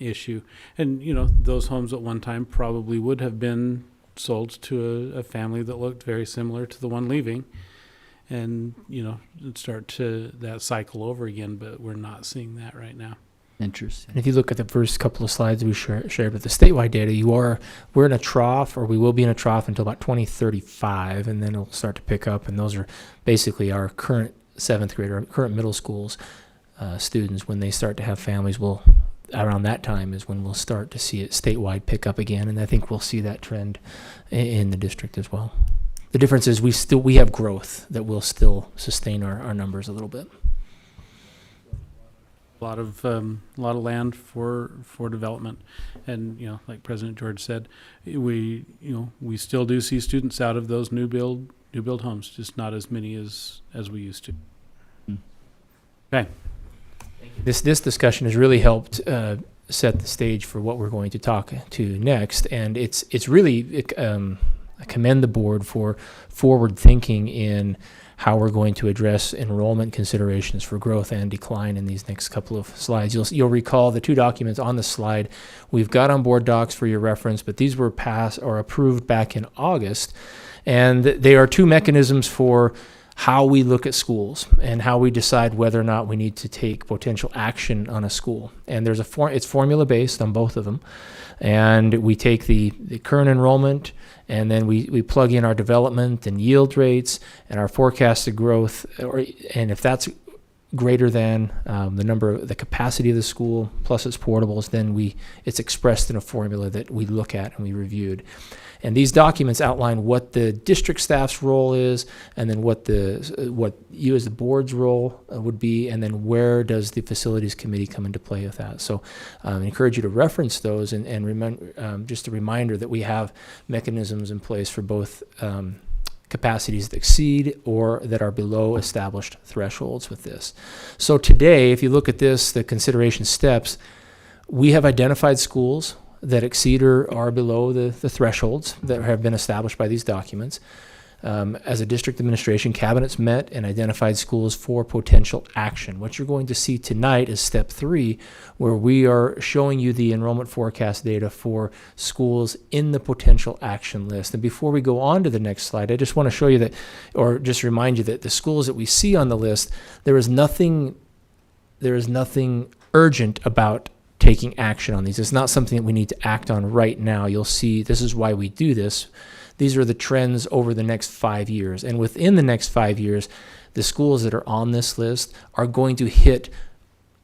issue. And those homes at one time probably would have been sold to a family that looked very similar to the one leaving. And, it'd start that cycle over again, but we're not seeing that right now. Interesting. And if you look at the first couple of slides we shared with the statewide data, we're in a trough, or we will be in a trough until about 2035, and then it'll start to pick up. And those are basically our current seventh grade, or current middle schools students. When they start to have families, around that time is when we'll start to see it statewide pick up again. And I think we'll see that trend in the district as well. The difference is we have growth that will still sustain our numbers a little bit. A lot of land for development, and like President George said, we still do see students out of those new build homes, just not as many as we used to. Okay. This discussion has really helped set the stage for what we're going to talk to next, and it's really I commend the board for forward thinking in how we're going to address enrollment considerations for growth and decline in these next couple of slides. You'll recall the two documents on the slide we've got on board docs for your reference, but these were passed or approved back in August, and they are two mechanisms for how we look at schools and how we decide whether or not we need to take potential action on a school. And there's it's formula based on both of them, and we take the current enrollment, and then we plug in our development and yield rates and our forecasted growth, and if that's greater than the capacity of the school plus its portables, then it's expressed in a formula that we look at and we reviewed. And these documents outline what the district staff's role is, and then what you as the board's role would be, and then where does the facilities committee come into play with that. So I encourage you to reference those, and remember, just a reminder that we have mechanisms in place for both capacities that exceed or that are below established thresholds with this. So today, if you look at the consideration steps, we have identified schools that exceed or are below the thresholds that have been established by these documents. As a district administration, cabinets met and identified schools for potential action. What you're going to see tonight is step 3, where we are showing you the enrollment forecast data for schools in the potential action list. And before we go on to the next slide, I just want to show you that, or just remind you that the schools that we see on the list, there is nothing urgent about taking action on these. It's not something that we need to act on right now. You'll see this is why we do this. These are the trends over the next 5 years. And within the next 5 years, the schools that are on this list are going to hit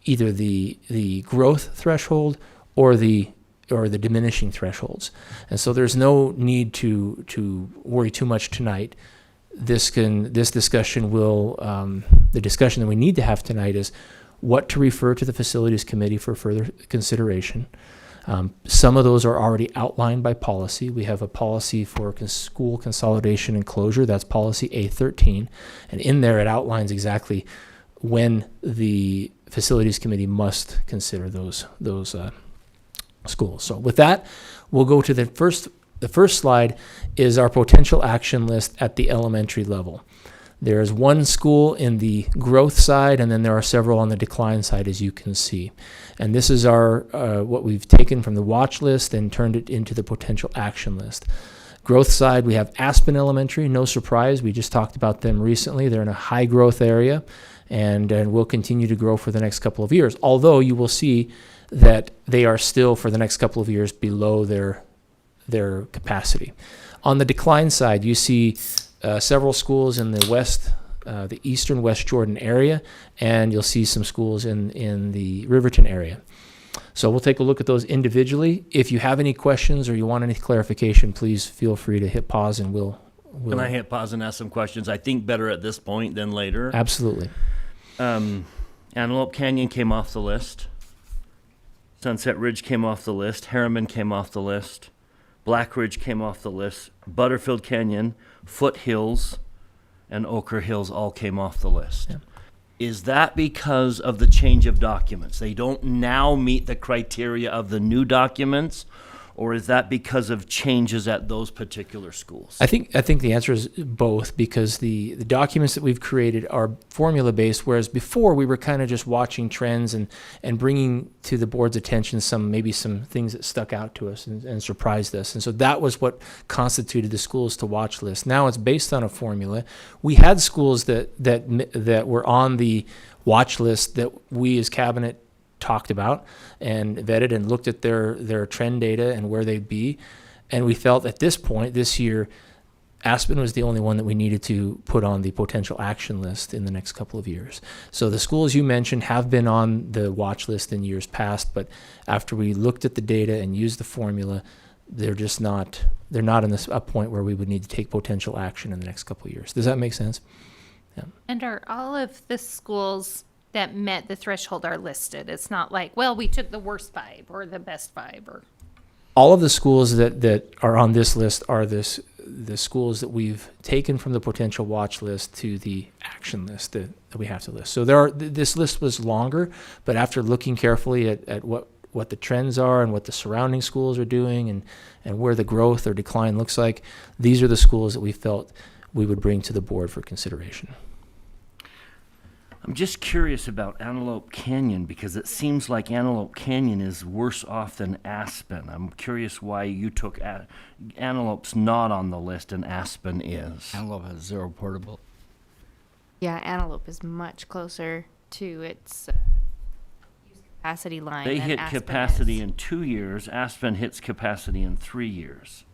either the growth threshold or the diminishing thresholds. And so there's no need to worry too much tonight. The discussion that we need to have tonight is what to refer to the facilities committee for further consideration. Some of those are already outlined by policy. We have a policy for school consolidation and closure. That's policy A13. And in there, it outlines exactly when the facilities committee must consider those schools. So with that, we'll go to the first slide is our potential action list at the elementary level. There's one school in the growth side, and then there are several on the decline side, as you can see. And this is our what we've taken from the watch list and turned it into the potential action list. Growth side, we have Aspen Elementary. No surprise, we just talked about them recently. They're in a high growth area, and will continue to grow for the next couple of years. Although you will see that they are still, for the next couple of years, below their capacity. On the decline side, you see several schools in the eastern West Jordan area, and you'll see some schools in the Riverton area. So we'll take a look at those individually. If you have any questions or you want any clarification, please feel free to hit pause, and we'll Can I hit pause and ask some questions? I think better at this point than later. Absolutely. Antelope Canyon came off the list. Sunset Ridge came off the list. Harriman came off the list. Black Ridge came off the list. Butterfield Canyon, Foothills, and Ochre Hills all came off the list. Yeah. Is that because of the change of documents? They don't now meet the criteria of the new documents? Or is that because of changes at those particular schools? I think the answer is both, because the documents that we've created are formula based, whereas before we were kind of just watching trends and bringing to the board's attention maybe some things that stuck out to us and surprised us. And so that was what constituted the schools to watch list. Now it's based on a formula. We had schools that were on the watch list that we as cabinet talked about and vetted and looked at their trend data and where they'd be. And we felt at this point this year, Aspen was the only one that we needed to put on the potential action list in the next couple of years. So the schools you mentioned have been on the watch list in years past, but after we looked at the data and used the formula, they're not in a point where we would need to take potential action in the next couple of years. Does that make sense? Yeah. And are all of the schools that met the threshold are listed? It's not like, well, we took the worst 5 or the best 5 or... All of the schools that are on this list are the schools that we've taken from the potential watch list to the action list that we have to list. So this list was longer, but after looking carefully at what the trends are and what the surrounding schools are doing and where the growth or decline looks like, these are the schools that we felt we would bring to the board for consideration. I'm just curious about Antelope Canyon because it seems like Antelope Canyon is worse off than Aspen. I'm curious why you took Antelope's not on the list and Aspen is. Antelope has 0 portable. Yeah, Antelope is much closer to its use capacity line. They than hit Aspen capacity is. in 2 years. Aspen hits capacity in 3 years.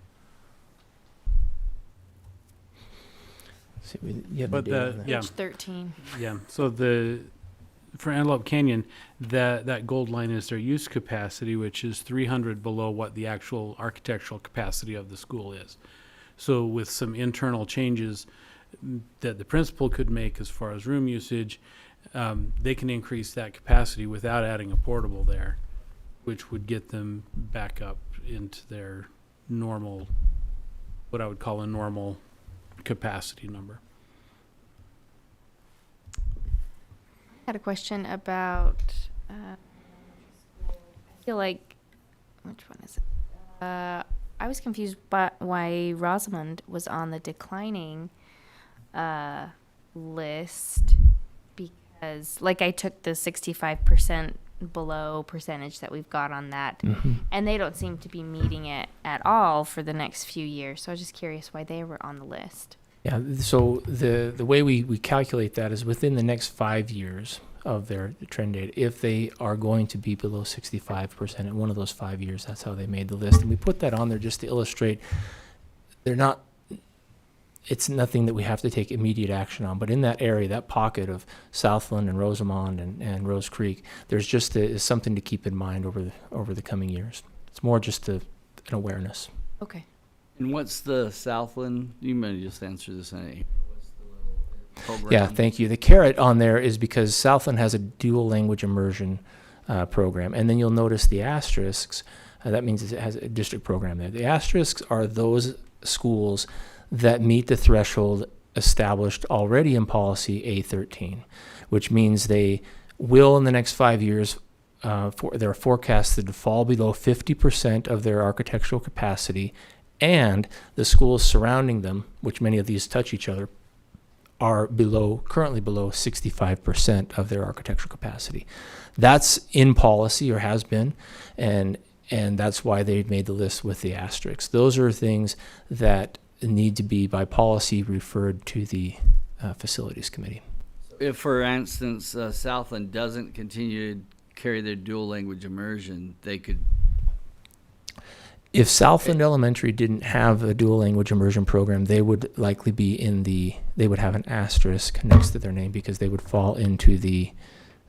See, you have But the data on that. yeah, Page 13. yeah. So for Antelope Canyon, that gold line is their use capacity, which is 300 below what the actual architectural capacity of the school is. So with some internal changes that the principal could make as far as room usage, they can increase that capacity without adding a portable there, which would get them back up into their normal, what I would call a normal capacity number. I had a question about, I feel like, which one is it? I was confused by why Rosamond was on the declining list, because like I took the 65% below percentage that we've got on that, and they don't seem to be meeting it at all for the next few years. So I was just curious why they were on the list. Yeah, so the way we calculate that is within the next 5 years of their trend data. If they are going to be below 65% in one of those 5 years, that's how they made the list. And we put that on there just to illustrate it's nothing that we have to take immediate action on. But in that area, that pocket of Southland and Rosamond and Rose Creek, there's just is something to keep in mind over the coming years. It's more just an awareness. Okay. And what's the Southland? You may just answer this. What's the little program? Yeah, thank you. The carrot on there is because Southland has a dual language immersion program. And then you'll notice the asterisks. That means it has a district program there. The asterisks are those schools that meet the threshold established already in policy A13, which means they will in the next 5 years, they're forecasted to fall below 50% of their architectural capacity, and the schools surrounding them, which many of these touch each other, are currently below 65% of their architectural capacity. That's in policy, or has been, and that's why they made the list with the asterisks. Those are things that need to be by policy referred to the facilities committee. If, for instance, Southland doesn't continue to carry their dual language immersion, they could. If Southland Elementary didn't have a dual language immersion program, they would likely be they would have an asterisk next to their name because they would fall into the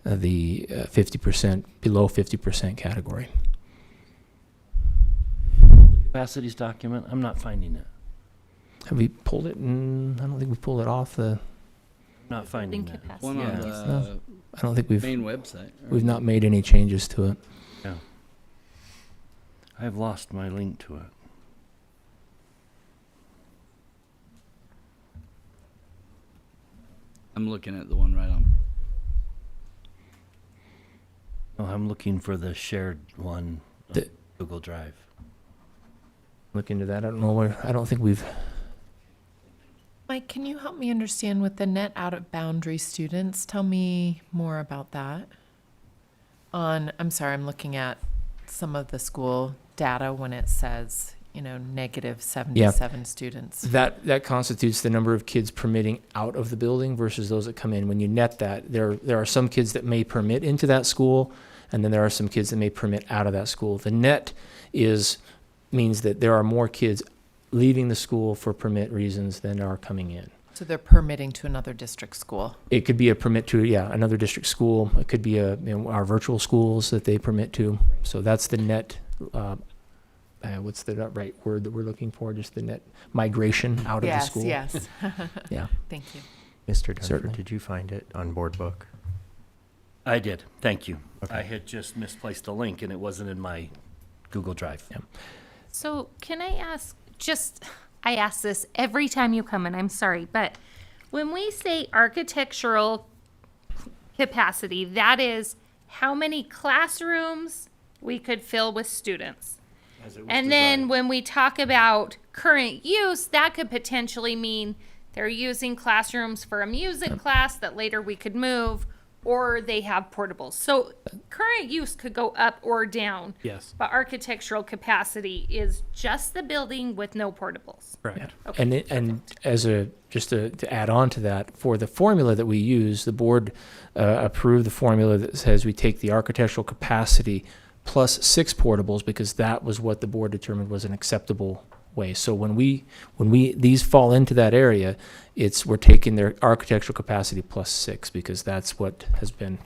50%, below 50% category. Capacities document, I'm not finding it. Have we pulled it? I don't think we pulled it off the. Not finding it. One on the No, I don't think we've main website. we've not made any changes to it. Yeah. I've lost my link to it. I'm looking at the one right on. Oh, I'm looking for the shared one, The- Google Drive. look into that. I don't know where, I don't think we've, Mike, can you help me understand with the net out of boundary students? Tell me more about that. I'm sorry, I'm looking at some of the school data when it says, negative 77 students. that constitutes the number of kids permitting out of the building versus those that come in. When you net that, there are some kids that may permit into that school, and then there are some kids that may permit out of that school. The net means that there are more kids leaving the school for permit reasons than are coming in. So they're permitting to another district school. It could be a permit to, another district school. It could be our virtual schools that they permit to. So that's the net, what's the right word that we're looking for? Just the net migration out of the school. Yes. Yeah. Thank you. Mr. Dunford, Certainly. did you find it on Board Book? I did, thank you. Okay. I had just misplaced a link and it wasn't in my Google Drive. Yeah. So can I ask, I ask this every time you come, and I'm sorry, but when we say architectural capacity, that is how many classrooms we could fill with students. And then when we talk about current use, that could potentially mean they're using classrooms for a music class that later we could move, or they have portables. So current use could go up or down. Yes. But architectural capacity is just the building with no portables. Correct. Okay. And as to add on to that, for the formula that we use, the board approved the formula that says we take the architectural capacity plus 6 portables, because that was what the board determined was an acceptable way. So when these fall into that area, we're taking their architectural capacity plus 6, because that's what has been,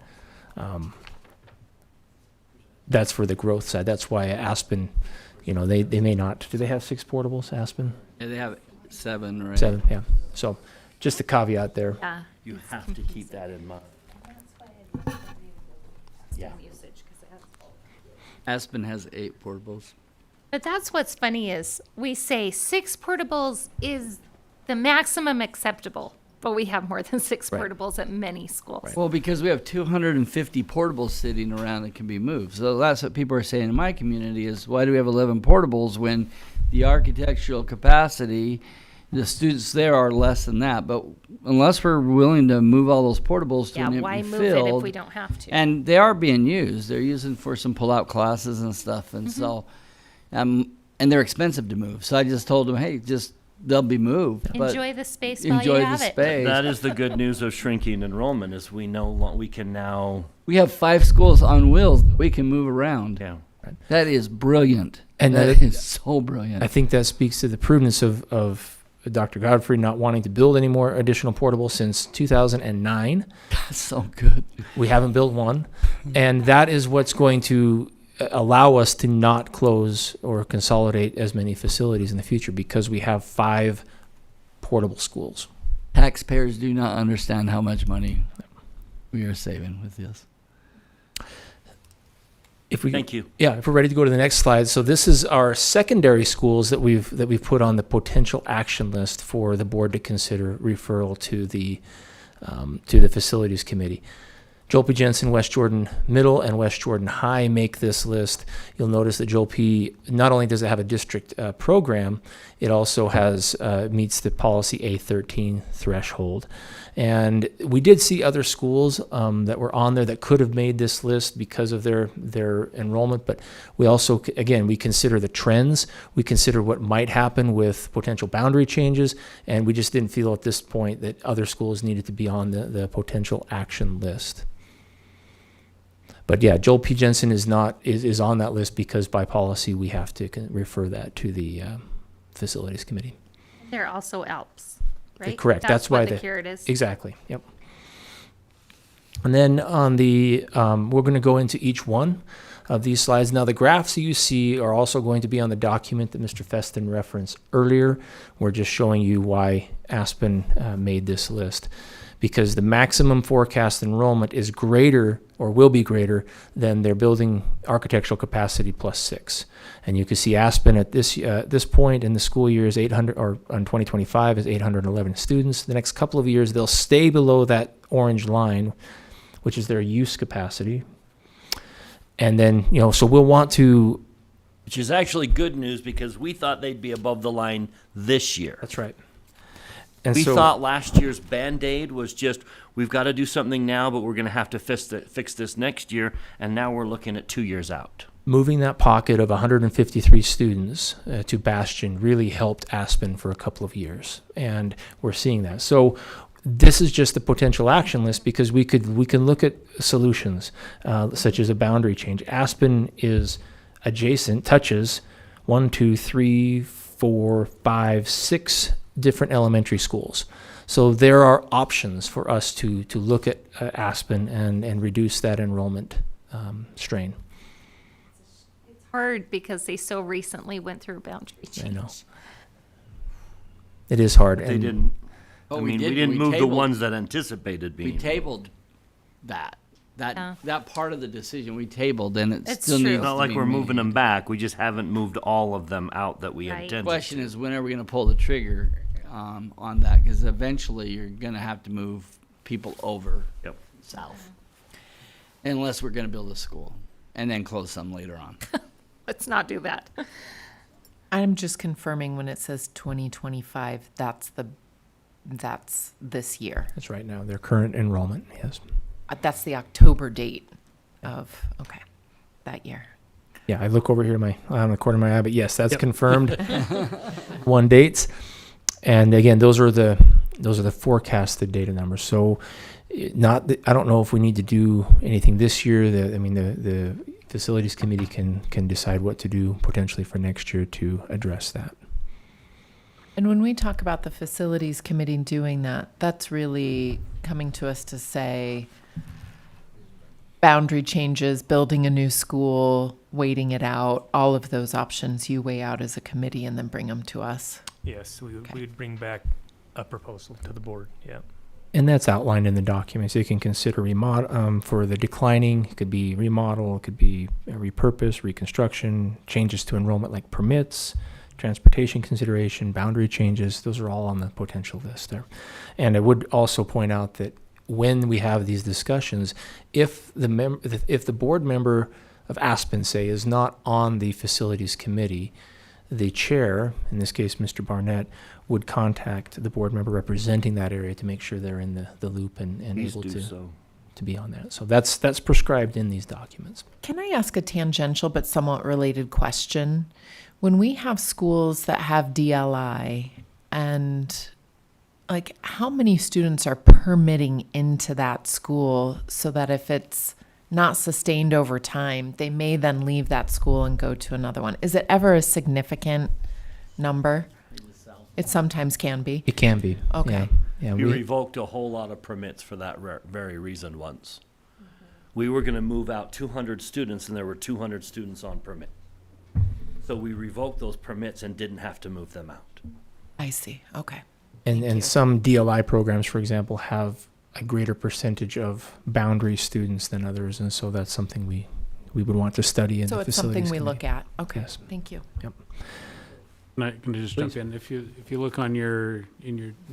that's for the growth side. That's why Aspen, they may not, do they have 6 portables, Aspen? Yeah, they have 7, right? 7, yeah. So just a caveat there. Yeah. You have to keep that in mind. Yeah. Aspen has 8 portables. But that's what's funny is we say 6 portables is the maximum acceptable, but we have more than 6 Right. portables at many schools. Well, because we have 250 portables sitting around that can be moved. So that's what people are saying in my community is, why do we have 11 portables when the architectural capacity, the students there are less than that? But unless we're willing to move all those portables to Yeah, an empty why move field, it if we don't have to? and they are being used. They're using for some pull-out classes and stuff, and so, and they're expensive to move. So I just told them, hey, they'll be moved. But Enjoy the space while enjoy you the have it. space. That is the good news of shrinking enrollment is we can now, We have 5 schools on wheels that we can move around. yeah. That is brilliant. And that is so brilliant. I think that speaks to the prudence of Dr. Godfrey not wanting to build any more additional portables since 2009. That's so good. We haven't built one. And that is what's going to allow us to not close or consolidate as many facilities in the future, because we have 5 portable schools. Taxpayers do not understand how much money we are saving with this. Thank you. Yeah, if we're ready to go to the next slide. So this is our secondary schools that we've put on the potential action list for the board to consider referral to the facilities committee. Joel P. Jensen, West Jordan Middle, and West Jordan High make this list. You'll notice that Joel P. not only does it have a district program, it also has meets the policy A13 threshold. And we did see other schools that were on there that could have made this list because of their enrollment, but we also, again, we consider the trends, we consider what might happen with potential boundary changes, and we just didn't feel at this point that other schools needed to be on the potential action list. But yeah, Joel P. Jensen is on that list because by policy we have to refer that to the facilities committee. They're also ALPS, right? Correct. That's why what the carrot is. Exactly. Yep. And then on the we're going to go into each one of these slides. Now the graphs you see are also going to be on the document that Mr. Feston referenced earlier. We're just showing you why Aspen made this list, because the maximum forecast enrollment is greater or will be greater than their building architectural capacity plus 6. And you can see Aspen at this point in the school year is 800, or on 2025 is 811 students. The next couple of years they'll stay below that orange line, which is their use capacity. And then, so we'll want to Which is actually good news because we thought they'd be above the line this year. That's right. And We so, thought last year's Band-Aid was just, we've got to do something now, but we're going to have to fix this next year, and now we're looking at 2 years out. moving that pocket of 153 students to Bastion really helped Aspen for a couple of years, and we're seeing that. So this is just the potential action list because we can look at solutions such as a boundary change. Aspen is adjacent, touches 1, 2, 3, 4, 5, 6 different elementary schools. So there are options for us to look at Aspen and reduce that enrollment strain. Hard because they so recently went through a boundary change. I know. It is hard. They and didn't. Oh, I we mean, did- we didn't we move the tabled- ones that anticipated being. We tabled that. Yeah. That part of the decision we tabled, and it It's still true. needs It's not to like be we're moving made. them back. We just haven't moved all of them out that we Right. intended. The question to. is, when are we going to pull the trigger on that? Because eventually you're going to have to move people over Yep. south, unless we're going to build a school and then close some later on. Let's not do that. I'm just confirming when it says 2025, that's this year. That's right now, their current enrollment, yes. That's the October date of, okay, that year. Yeah, I look over here to on the corner of my eye, but yes, that's confirmed. One dates. And again, those are the forecasted data numbers. So I don't know if we need to do anything this year. The facilities committee can decide what to do potentially for next year to address that. And when we talk about the facilities committee doing that, that's really coming to us to say boundary changes, building a new school, waiting it out, all of those options you weigh out as a committee and then bring them to us. Yes, we Okay. would bring back a proposal to the board, yeah. And that's outlined in the documents. You can consider remodel for the declining. It could be remodel. It could be repurpose, reconstruction, changes to enrollment like permits, transportation consideration, boundary changes. Those are all on the potential list there. And I would also point out that when we have these discussions, if the board member of Aspen, say, is not on the facilities committee, the chair, in this case Mr. Barnett, would contact the board member representing that area to make sure they're in the loop and Please able do to so. be on that. So that's prescribed in these documents. Can I ask a tangential but somewhat related question? When we have schools that have DLI, and like how many students are permitting into that school so that if it's not sustained over time, they may then leave that school and go to another one? Is it ever a significant number? It sometimes can be. It can be. Okay. Yeah. We we, revoked a whole lot of permits for that very reason once. We were going to move out 200 students, and there were 200 students on permit. So we revoked those permits and didn't have to move them out. I see. Okay. and some DLI programs, for example, have a greater percentage of boundary students than others, and so that's something we would want to study in So the it's facilities something we committee. look at. Okay. Yes. Thank you. And I can just jump in. If you look in your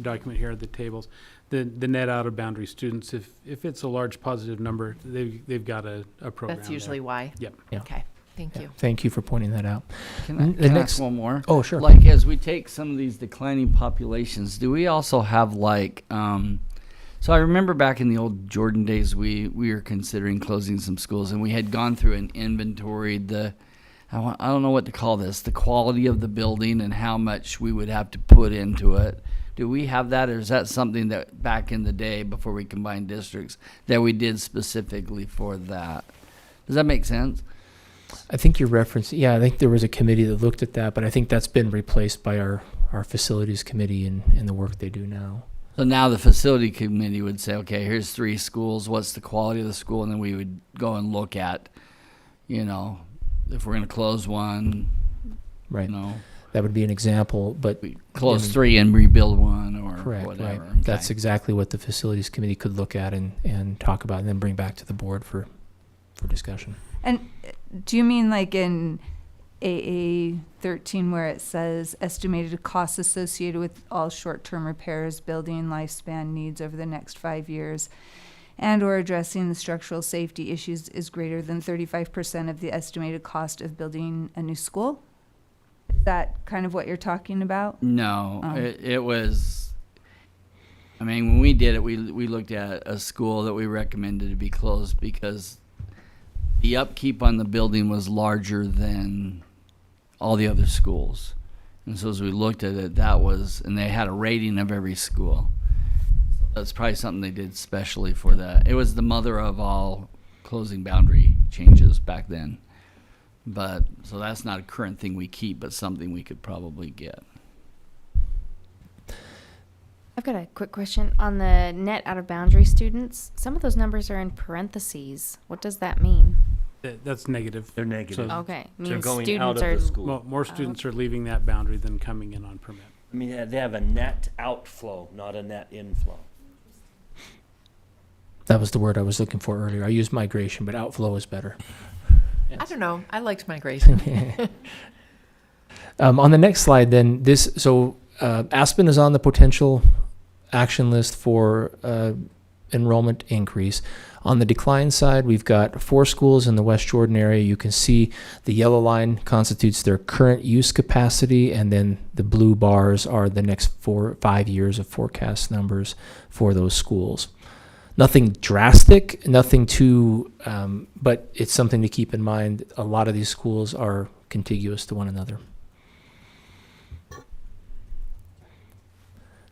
document here at the tables, the net out of boundary students, if it's a large positive number, they've got a program. That's usually there. why. Yep. Yeah. Okay. Thank Yeah. you. Thank you for pointing that out. Can I, The can I next- ask one more? Oh, sure. Like, as we take some of these declining populations, do we also have like, so I remember back in the old Jordan days, we were considering closing some schools, and we had gone through and inventoried I don't know what to call this, the quality of the building and how much we would have to put into it. Do we have that, or is that something that back in the day before we combined districts that we did specifically for that? Does that make sense? I think you're referencing, I think there was a committee that looked at that, but I think that's been replaced by our facilities committee and the work they do now. So now the facility committee would say, okay, here's 3 schools, what's the quality of the school? And then we would go and look at, if we're going to close one, Right. That would be an example, but we close Yeah. 3 and rebuild one or correct, whatever. right. Okay. That's exactly what the facilities committee could look at and talk about and then bring back to the board for discussion. And do you mean like in AA 13 where it says estimated costs associated with all short-term repairs, building lifespan needs over the next 5 years? and/or addressing the structural safety issues is greater than 35% of the estimated cost of building a new school? Is that kind of what you're talking about? No, Oh. it was, I mean, when we did it, we looked at a school that we recommended to be closed because the upkeep on the building was larger than all the other schools. And so as we looked at it, that was, and they had a rating of every school. So that's probably something they did specially for that. It was the mother of all closing boundary changes back then. But, so that's not a current thing we keep, but something we could probably get. I've got a quick question on the net out of boundary students. Some of those numbers are in parentheses. What does that mean? That's negative. They're negative. So- Okay, They're means going students out are of the school. Well, more students are leaving that boundary than coming in on permit. I mean, they have a net outflow, not a net inflow. That was the word I was looking for earlier. I used migration, but outflow is better. I don't know. I liked migration. On the next slide, then, Aspen is on the potential action list for enrollment increase. On the decline side, we've got 4 schools in the West Jordan area. You can see the yellow line constitutes their current use capacity, and then the blue bars are the next 4 or 5 years of forecast numbers for those schools. Nothing drastic, nothing too, but it's something to keep in mind. A lot of these schools are contiguous to one another.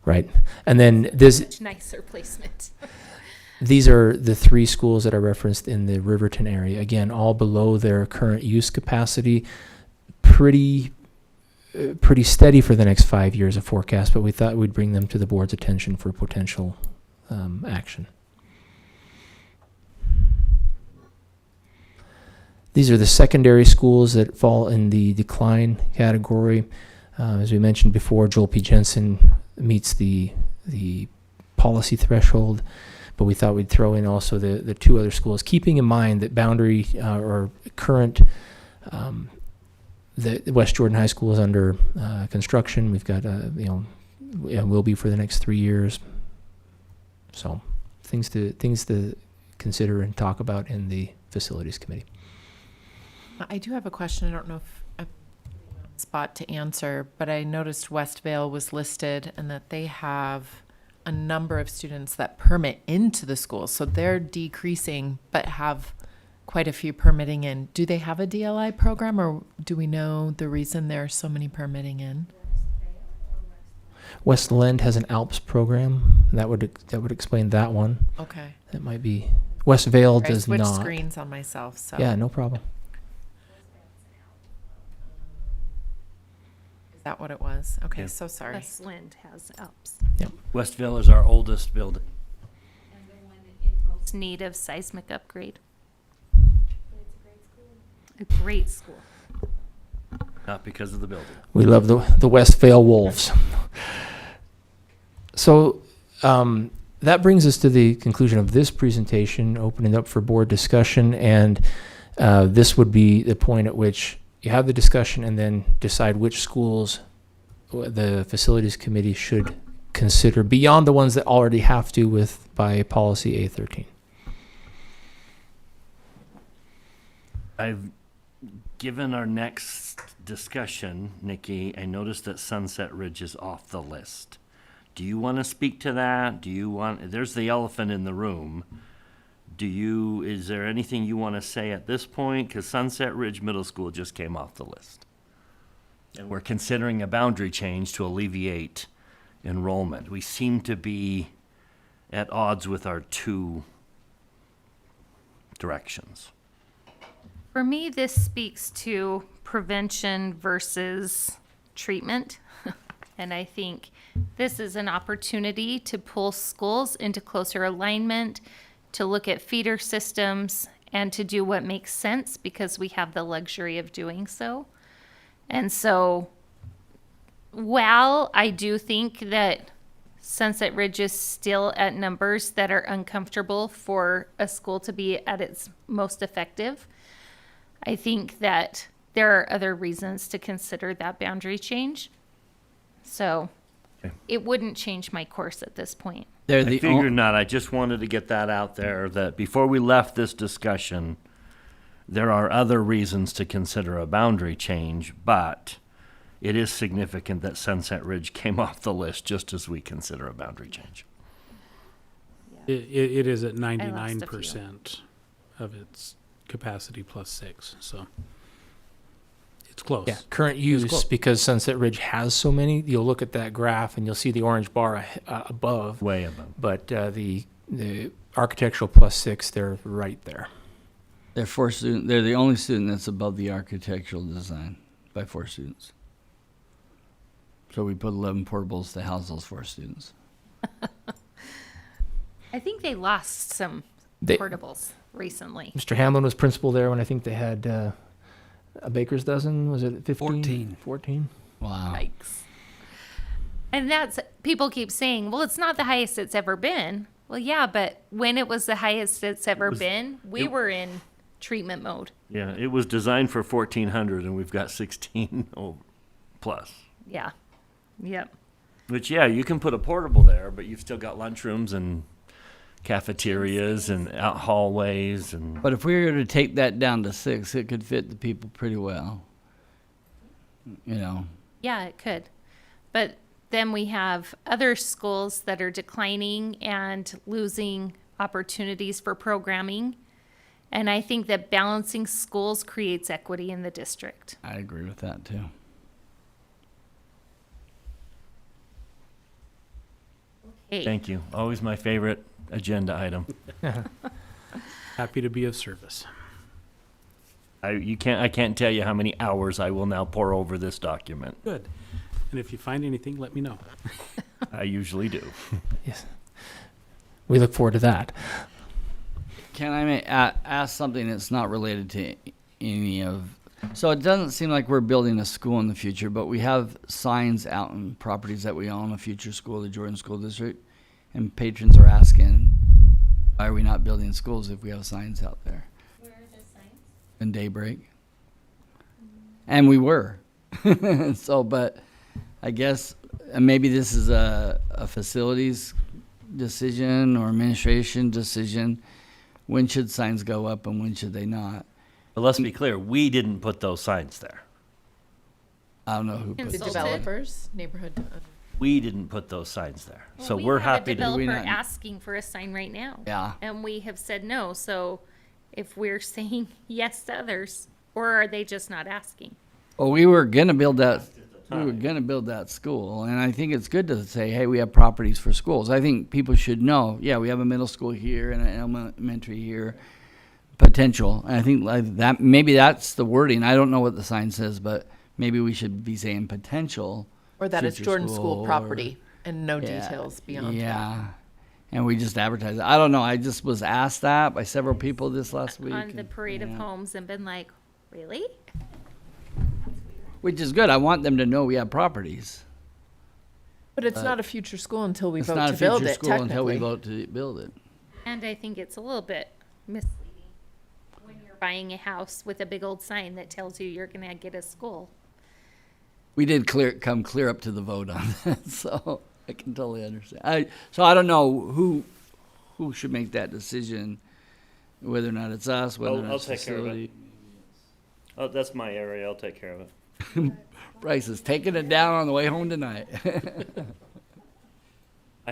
Right. And then there's Much nicer placement. these are the 3 schools that are referenced in the Riverton area. Again, all below their current use capacity. Pretty steady for the next 5 years of forecast, but we thought we'd bring them to the board's attention for potential action. These are the secondary schools that fall in the decline category. As we mentioned before, Joel P. Jensen meets the policy threshold, but we thought we'd throw in also the 2 other schools, keeping in mind that boundary or current the West Jordan High School is under construction. We've got will be for the next 3 years. So things to consider and talk about in the facilities committee. I do have a question. I don't know if I'm on the spot to answer, but I noticed Westvale was listed and that they have a number of students that permit into the school. So they're decreasing, but have quite a few permitting in. Do they have a DLI program, or do we know the reason there are so many permitting in? West Lend has an ALPS program. That would explain that one. Okay. That might be. West Vale I does switched not. screens on myself, so. Yeah, no problem. Is that what it was? Okay, Yeah. so sorry. West Lind has Alps. Westville is our oldest building. And the one in most need of seismic upgrade. A great school. Not because of the building. We love the West Vale Wolves. So that brings us to the conclusion of this presentation, opening up for board discussion, and this would be the point at which you have the discussion and then decide which schools the facilities committee should consider beyond the ones that already have to by policy A13. Given our next discussion, Nikki, I noticed that Sunset Ridge is off the list. Do you want to speak to that? There's the elephant in the room. Is there anything you want to say at this point? Because Sunset Ridge Middle School just came off the list. And we're considering a boundary change to alleviate enrollment. We seem to be at odds with our 2 directions. For me, this speaks to prevention versus treatment. And I think this is an opportunity to pull schools into closer alignment, to look at feeder systems, and to do what makes sense because we have the luxury of doing so. And so, while I do think that Sunset Ridge is still at numbers that are uncomfortable for a school to be at its most effective, I think that there are other reasons to consider that boundary change. So Okay. it wouldn't change my course at this point. They're I the figured not. I just wanted to get that out there, that before we left this discussion, there are other reasons to consider a boundary change, but it is significant that Sunset Ridge came off the list just as we consider a boundary change. It is at lost a few. 99% of its capacity plus 6, so it's close. Yeah, current It's use, close. because Sunset Ridge has so many, you'll look at that graph and you'll see the orange bar above, Way above. but the architectural plus 6, they're right there. They're 4 student. They're the only student that's above the architectural design by 4 students. So we put 11 portables to house those 4 students. I think they lost some They- portables recently. Mr. Hamlin was principal there when I think they had a baker's dozen. Was it 15? 14. Wow. Yikes. And that's, people keep saying, well, it's not the highest it's ever been. Well, yeah, but when it was the highest it's ever been, we were in treatment mode. Yeah, it was designed for 1,400 and we've got 16 plus. Yeah. Yep. Which, yeah, you can put a portable there, but you've still got lunchrooms and cafeterias and out hallways and. But if we were to take that down to 6, it could fit the people pretty well. You know. Yeah, it could. But then we have other schools that are declining and losing opportunities for programming. And I think that balancing schools creates equity in the district. I agree with that too. Hey, Thank you. Always my favorite agenda item. Happy to be of service. I can't tell you how many hours I will now pour over this document. Good. And if you find anything, let me know. I usually do. Yes. We look forward to that. Can I ask something that's not related to any of? So it doesn't seem like we're building a school in the future, but we have signs out in properties that we own, a future school, the Jordan School District, and patrons are asking, why are we not building schools if we have signs out there? where are the signs? In Daybreak. And we were. So, but I guess maybe this is a facilities decision or administration decision. When should signs go up and when should they not? But let's be clear, we didn't put those signs there. I don't know who put The Consulted. developers, neighborhood. We didn't put those signs there. Well, So we we're have happy a to. developer not- asking for a sign right now. Yeah. And we have said no. So if we're saying yes to others, or are they just not asking? Well, we were gonna build that. We were gonna build that school, and I think it's good to say, "Hey, we have properties for schools." I think people should know. Yeah, we have a middle school here and an elementary here. Potential. And I think like that. Maybe that's the wording. I don't know what the sign says, but maybe we should be saying potential. Or that it's future Jordan School or- property and no Yeah, details beyond that. Yeah, and we just advertise it. I don't know. I just was asked that by several people this last week. On the and- parade of yeah. homes and been like, really? Which is good. I want them to know we have properties. But it's not a future school until we It's vote not to a build future it, school until we technically. vote to build it. And I think it's a little bit misleading when you're buying a house with a big old sign that tells you you're gonna get a school. We did come clear up to the vote on that, so I can totally understand. So I don't know who should make that decision, whether or not it's us, whether or not I'll it's take care of it. facility. Oh, that's my area. I'll take care of it. Bryce is taking it down on the way home tonight.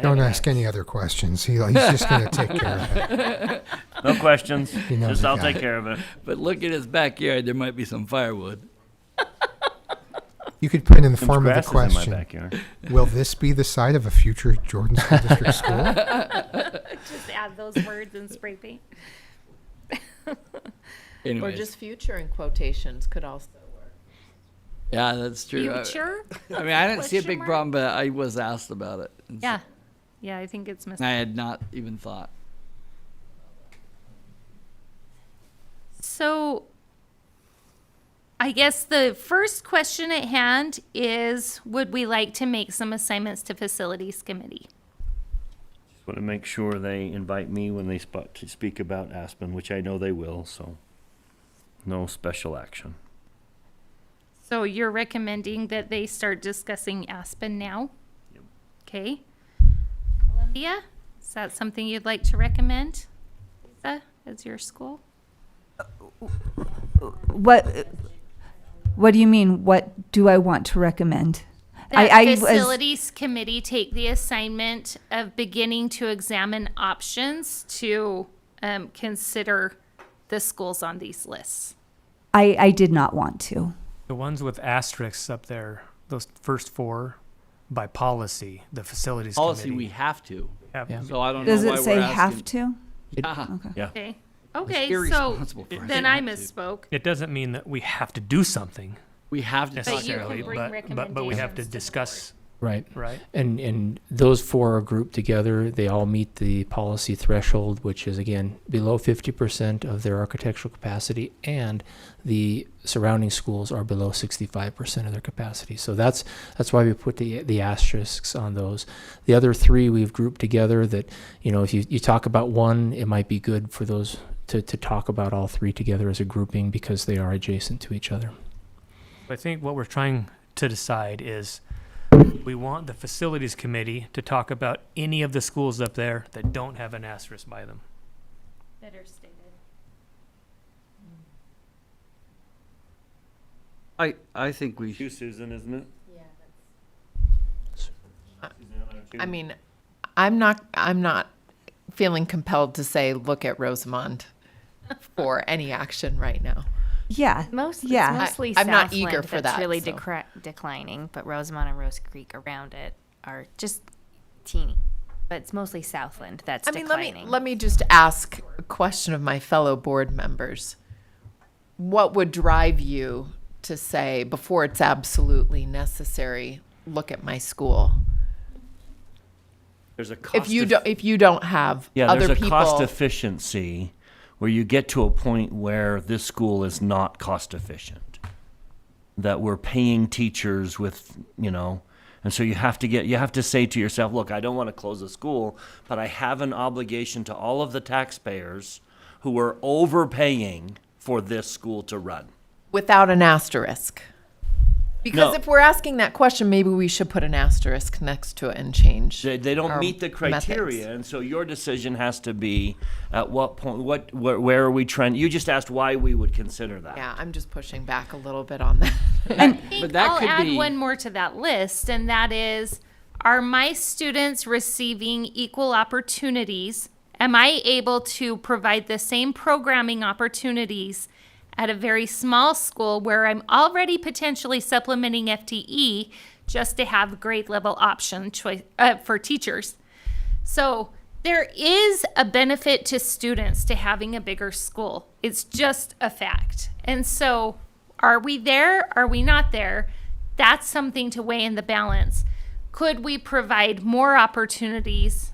Don't ask any other questions. He's just going to take care of it. No questions. He knows Just the I'll guy. take care of it. But look at his backyard. There might be some firewood. You could put in the Some form of the grass is in my question, backyard. will this be the site of a future Jordan School District school? Just add those words in spray paint. Or Anyways, just future in quotations could also work. yeah, that's true. Future? I mean, I didn't see a Question big mark? problem, but I was asked about it. and so- Yeah. Yeah, I think it's and I misleading. had not even thought. So I guess the first question at hand is, would we like to make some assignments to facilities committee? Just want to make sure they invite me when they to speak about Aspen, which I know they will, so no special action. So you're recommending that they start discussing Aspen now? Yep. Okay. Columbia, Is that something you'd like to recommend, Lisa, as your school? What do you mean? What do I want to recommend? That I was- facilities committee take the assignment of beginning to examine options to consider the schools on these lists. I did not want to. The ones with asterisks up there, those first four, by policy, the facilities Policy, committee. we have to. have- Yeah. So I don't Does know why it say we're have asking. to? Yeah. Yeah. Okay. Okay, We're so irresponsible for then it. I misspoke. It doesn't mean that we have to do something We have to. But you necessarily, can bring but we have to recommendations to the discuss, Right. right? And those four are grouped together. They all meet the policy threshold, which is again below 50% of their architectural capacity, and the surrounding schools are below 65% of their capacity. So that's why we put the asterisks on those. The other three we've grouped together. That if you talk about one, it might be good for those to talk about all three together as a grouping because they are adjacent to each other. I think what we're trying to decide is we want the facilities committee to talk about any of the schools up there that don't have an asterisk by them. Better stated. I think we You, Susan, isn't it? I mean, I'm not feeling compelled to say, look at Rosamond for any action right now. Yeah. Mostly, Yeah. it's mostly I'm not Southland eager for that's that, really so. declining, but Rosamond and Rose Creek around it are just teeny. But it's mostly Southland that's I mean, declining. let me just ask a question of my fellow board members. What would drive you to say, before it's absolutely necessary, look at my school? There's a cost. If you don't have Yeah, other there's a people, cost efficiency where you get to a point where this school is not cost efficient. That we're paying teachers with, and so you have to say to yourself, look, I don't want to close a school, but I have an obligation to all of the taxpayers who are overpaying for this school to run. without an asterisk. Because No. if we're asking that question, maybe we should put an asterisk next to it and change. They don't our meet the criteria, methods. and so your decision has to be at what point, where are we trying? You just asked why we would consider that. Yeah, I'm just pushing back a little bit on that. I think But that I'll could add be- one more to that list, and that is, are my students receiving equal opportunities? Am I able to provide the same programming opportunities at a very small school where I'm already potentially supplementing FTE just to have grade level option choice for teachers? So there is a benefit to students to having a bigger school. It's just a fact. And so are we there? Are we not there? That's something to weigh in the balance. Could we provide more opportunities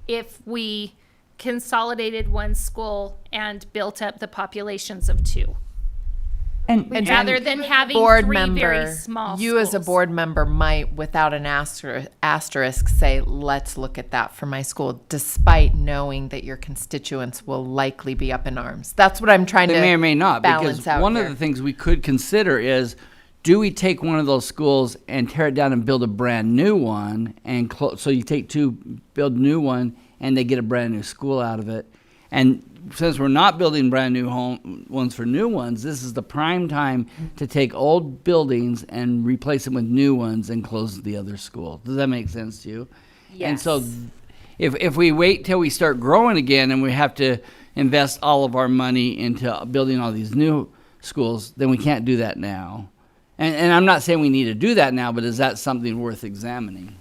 if we consolidated one school and built up the populations of two? And Rather than having Board three member, very small you as a schools. board member might, without an asterisk, say, let's look at that for my school, despite knowing that your constituents will likely be up in arms. That's what I'm trying They to may or may not, balance because out one here. of the things we could consider is, do we take one of those schools and tear it down and build a brand new one, and so you take two, build a new one, and they get a brand new school out of it. And since we're not building brand new ones for new ones, this is the prime time to take old buildings and replace them with new ones and close the other school. Does that make sense to you? And so Yes. if we wait till we start growing again and we have to invest all of our money into building all these new schools, then we can't do that now. And I'm not saying we need to do that now, but is that something worth examining?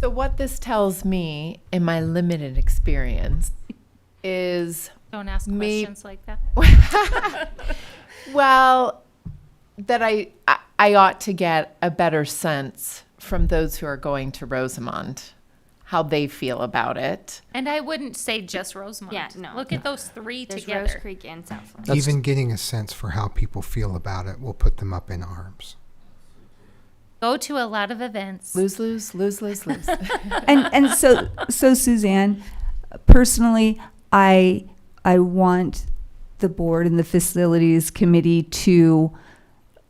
So what this tells me, in my limited experience, is Don't ask Me- questions like that. well, that I ought to get a better sense from those who are going to Rosamond, how they feel about it. And I wouldn't say just Rosemont. Yeah, no. Look at those three There's together. Rose Creek and Southland. Even getting a sense for how people feel about it will put them up in arms. Go to a lot of events. Lose, lose, lose, lose, lose. and so Suzanne, personally, I want the board and the facilities committee to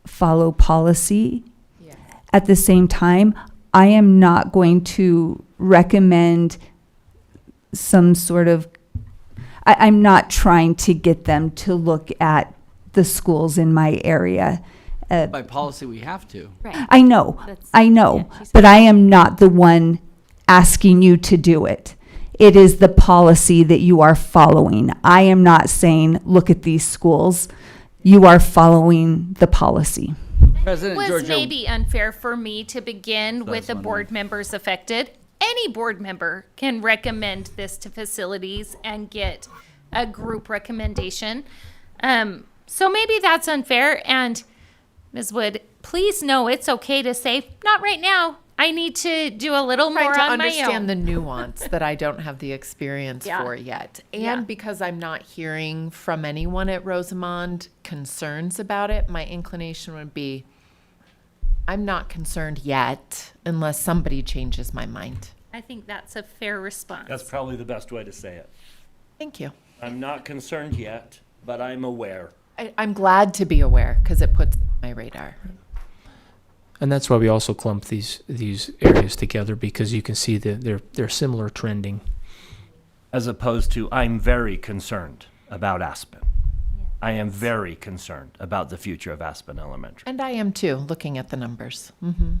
follow policy. Yeah. At the same time, I am not going to recommend some sort of, I'm not trying to get them to look at the schools in my area. By policy, we have to. Right. I know, That's- I know, yeah, she's- but I am not the one asking you to do it. It is the policy that you are following. I am not saying, look at these schools. You are following the policy. President was Georgia. maybe unfair for me to begin with the wondering. board members affected. Any board member can recommend this to facilities and get a group recommendation. So maybe that's unfair. And Ms. Wood, please know it's okay to say, not right now. I need to do a little more Trying to on my understand own. the nuance that I don't have the experience Yeah. for yet. And Yeah. because I'm not hearing from anyone at Rosamond concerns about it, my inclination would be I'm not concerned yet unless somebody changes my mind. I think that's a fair response. That's probably the best way to say it. Thank you. I'm not concerned yet, but I'm aware. I'm glad to be aware because it puts it on my radar. And that's why we also clump these areas together, because you can see that they're similar trending. As opposed to, I'm very concerned about Aspen. I am very concerned about the future of Aspen Elementary. And I am too, looking at the numbers. Mm-hmm.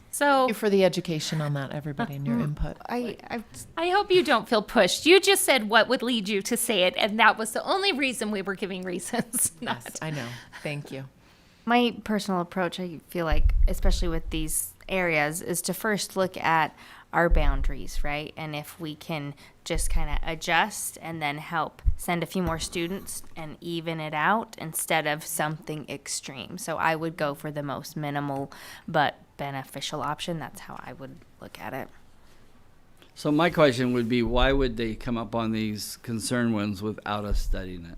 So Thank you for the education on that, everybody, and your input. I hope you don't feel pushed. You just said what would lead you to say it, and that was the only reason we were giving reasons. Not. Yes, I know. Thank you. My personal approach, I feel like, especially with these areas, is to first look at our boundaries, right? And if we can just kind of adjust and then help send a few more students and even it out instead of something extreme. So I would go for the most minimal but beneficial option. That's how I would look at it. So my question would be, why would they come up on these concern ones without us studying it?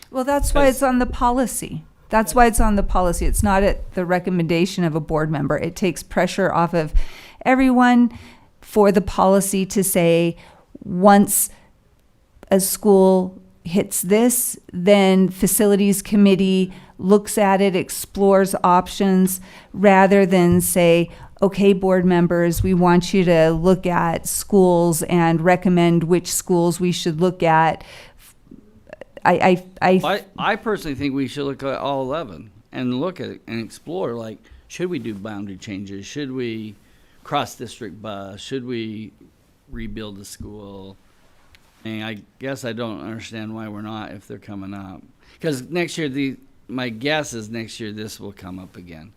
Well, that's why it's on the policy. That's why it's on the policy. It's not at the recommendation of a board member. It takes pressure off of everyone for the policy to say, once a school hits this, then facilities committee looks at it, explores options, rather than say, okay, board members, we want you to look at schools and recommend which schools we should look at. I personally think we should look at all 11 and look at it and explore, like, should we do boundary changes? Should we cross-district bus? Should we rebuild the school? And I guess I don't understand why we're not if they're coming up. Because next year, my guess is next year this will come up again.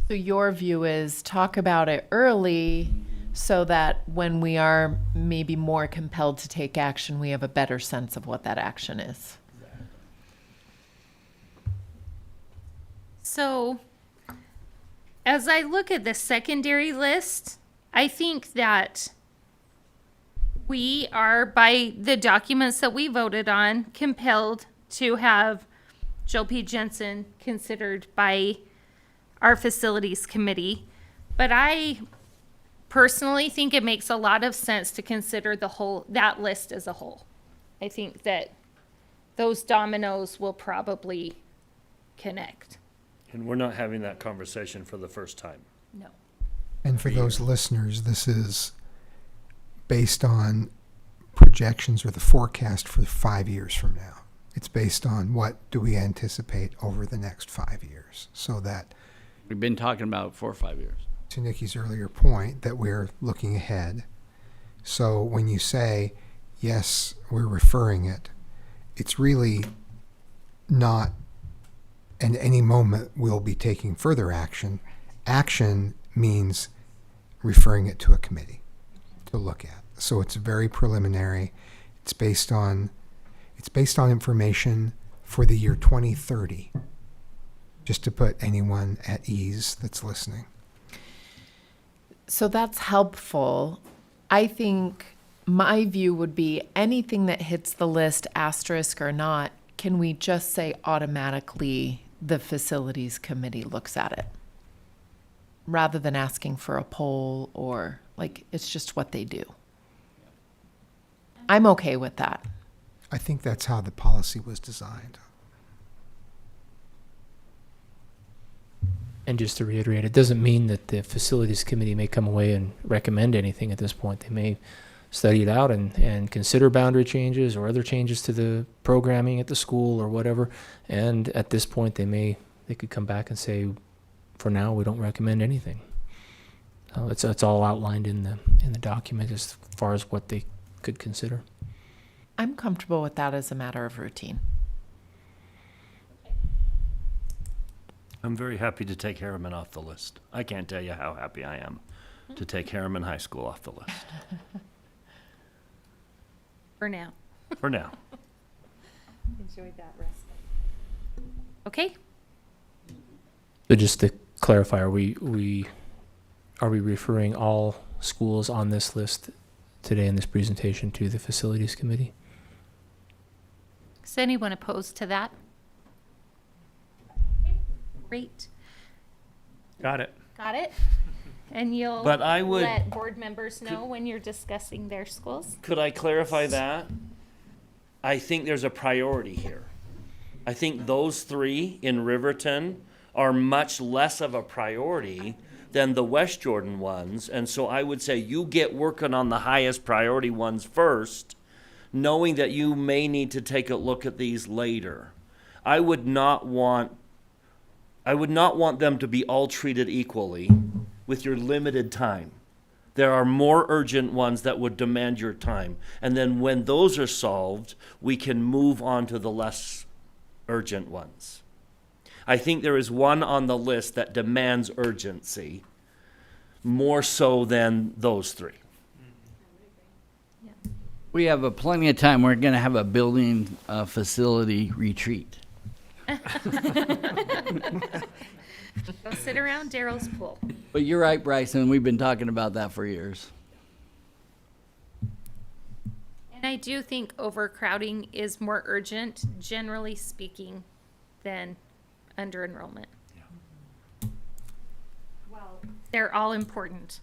So your view is talk about it early so that when we are maybe more compelled to take action, we have a better sense of what that action is. So, as I look at the secondary list, I think that we are, by the documents that we voted on, compelled to have Joe P. Jensen considered by our facilities committee. But I personally think it makes a lot of sense to consider that list as a whole. I think that those dominoes will probably connect. And we're not having that conversation for the first time. No. And for those listeners, this is based on projections or the forecast for 5 years from now. It's based on what do we anticipate over the next 5 years, so that, We've been talking about it for 5 years. to Nikki's earlier point, that we're looking ahead. So when you say, yes, we're referring it, it's really not, and any moment we'll be taking further action. Action means referring it to a committee to look at. So it's very preliminary. It's based on information for the year 2030, just to put anyone at ease that's listening. So that's helpful. I think my view would be anything that hits the list, asterisk or not, can we just say automatically the facilities committee looks at it? Rather than asking for a poll or like, it's just what they do. I'm okay with that. I think that's how the policy was designed. And just to reiterate, it doesn't mean that the facilities committee may come away and recommend anything at this point. They may study it out and consider boundary changes or other changes to the programming at the school or whatever. And at this point, they could come back and say, for now, we don't recommend anything. So it's all outlined in the document as far as what they could consider. I'm comfortable with that as a matter of routine. I'm very happy to take Harriman off the list. I can't tell you how happy I am to take Harriman High School off the list. For now. For now. Enjoy that rest. Okay. So just to clarify, are we referring all schools on this list today in this presentation to the facilities committee? Is anyone opposed to that? Great. Got it. Got it? And you'll But I would- let board members know when you're discussing their schools? Could I clarify that? I think there's a priority here. I think those three in Riverton are much less of a priority than the West Jordan ones. And so I would say you get working on the highest priority ones first, knowing that you may need to take a look at these later. I would not want them to be all treated equally with your limited time. There are more urgent ones that would demand your time. And then when those are solved, we can move on to the less urgent ones. I think there is one on the list that demands urgency more so than those three. We have plenty of time. We're going to have a building facility retreat. Go sit around Daryl's pool. But you're right, Bryson. We've been talking about that for years. And I do think overcrowding is more urgent, generally speaking, than under enrollment. Well, they're all important.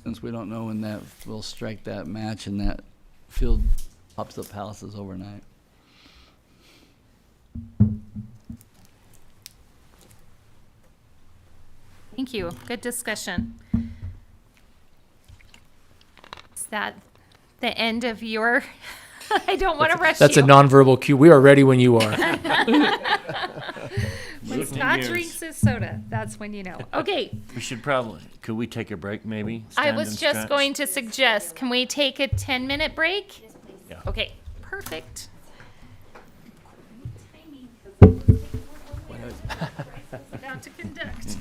Since we don't know when that will strike that match and that field pops up houses overnight. Thank you. Good discussion. Is that the end of your, I don't want to rush That's a you. nonverbal cue. We are ready when you are. When Scott drinks his soda, that's when you know. Okay, We should probably, could we take a break maybe? I Stand was and just stretch? going to suggest, can we take a 10-minute break? Yeah. Okay, perfect. About to conduct.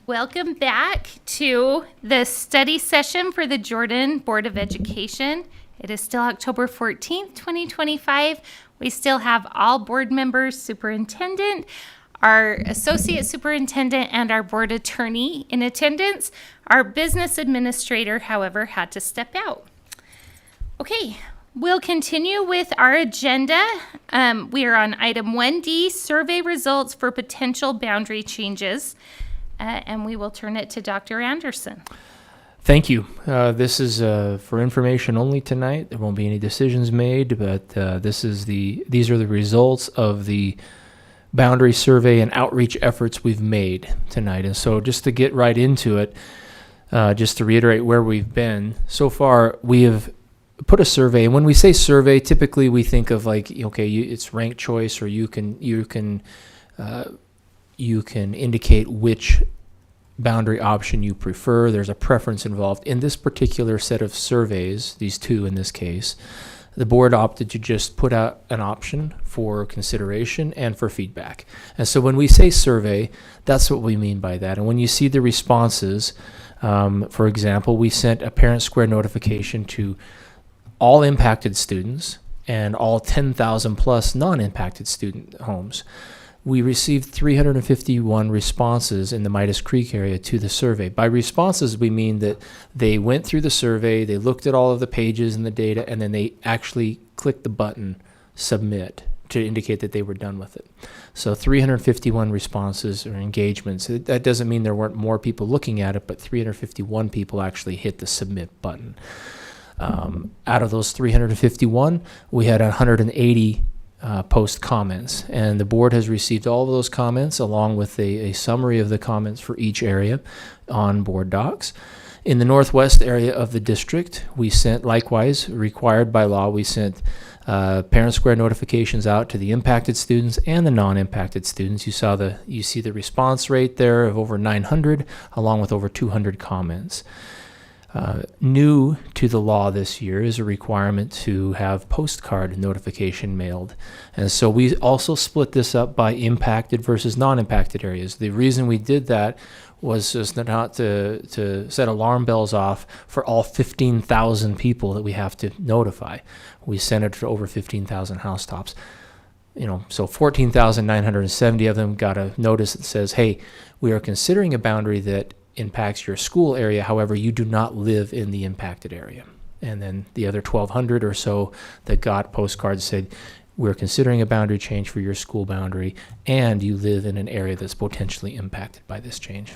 Welcome back to the study session for the Jordan Board of Education. It is still October 14th, 2025. We still have all board members, superintendent, our associate superintendent, and our board attorney in attendance. Our business administrator, however, had to step out. Okay, we'll continue with our agenda. We are on item 1D, survey results for potential boundary changes. And we will turn it to Dr. Anderson. Thank you. This is for information only tonight. There won't be any decisions made, but these are the results of the boundary survey and outreach efforts we've made tonight. And so just to get right into it, just to reiterate where we've been, so far we have put a survey. And when we say survey, typically we think of like, okay, it's ranked choice, or you can indicate which boundary option you prefer. There's a preference involved. In this particular set of surveys, these two in this case, the board opted to just put out an option for consideration and for feedback. And so when we say survey, that's what we mean by that. And when you see the responses, for example, we sent a Parent Square notification to all impacted students and all 10,000 plus non-impacted student homes. We received 351 responses in the Midas Creek area to the survey. By responses, we mean that they went through the survey, they looked at all of the pages and the data, and then they actually clicked the button submit to indicate that they were done with it. So 351 responses or engagements. That doesn't mean there weren't more people looking at it, but 351 people actually hit the submit button. Out of those 351, we had 180 post comments, and the board has received all of those comments along with a summary of the comments for each area on board docs. In the northwest area of the district, we sent, likewise, required by law, we sent Parent Square notifications out to the impacted students and the non-impacted students. You see the response rate there of over 900, along with over 200 comments. New to the law this year is a requirement to have postcard notification mailed. And so we also split this up by impacted versus non-impacted areas. The reason we did that was just not to set alarm bells off for all 15,000 people that we have to notify. We sent it to over 15,000 housetops. So 14,970 of them got a notice that says, hey, we are considering a boundary that impacts your school area, however, you do not live in the impacted area. And then the other 1,200 or so that got postcards said, we're considering a boundary change for your school boundary, and you live in an area that's potentially impacted by this change.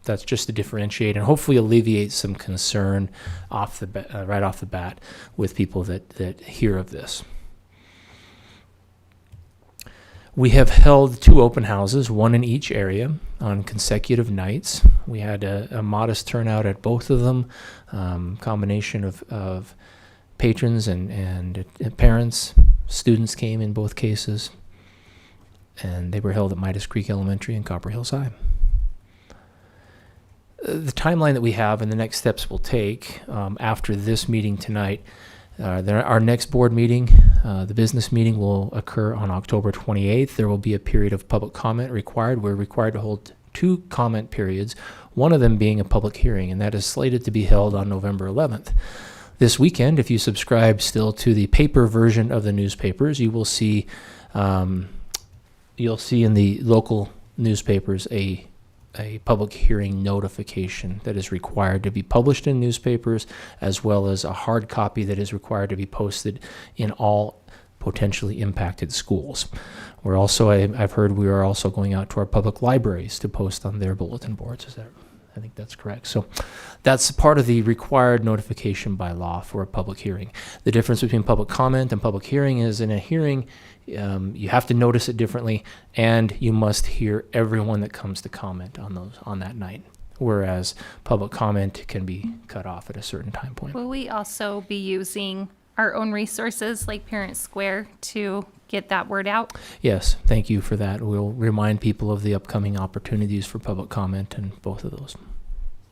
That's just to differentiate and hopefully alleviate some concern right off the bat with people that hear of this. We have held 2 open houses, one in each area, on consecutive nights. We had a modest turnout at both of them, combination of patrons and parents. Students came in both cases, and they were held at Midas Creek Elementary and Copper Hills High. The timeline that we have and the next steps we'll take after this meeting tonight, our next board meeting, the business meeting, will occur on October 28th. There will be a period of public comment required. We're required to hold 2 comment periods, one of them being a public hearing, and that is slated to be held on November 11th. This weekend, if you subscribe still to the paper version of the newspapers, you will see in the local newspapers a public hearing notification that is required to be published in newspapers, as well as a hard copy that is required to be posted in all potentially impacted schools. We're also, I've heard we are also going out to our public libraries to post on their bulletin boards. I think that's correct. So that's part of the required notification by law for a public hearing. The difference between public comment and public hearing is in a hearing, you have to notice it differently, and you must hear everyone that comes to comment on that night. Whereas public comment can be cut off at a certain time point. Will we also be using our own resources like Parent Square to get that word out? Yes, thank you for that. We'll remind people of the upcoming opportunities for public comment in both of those.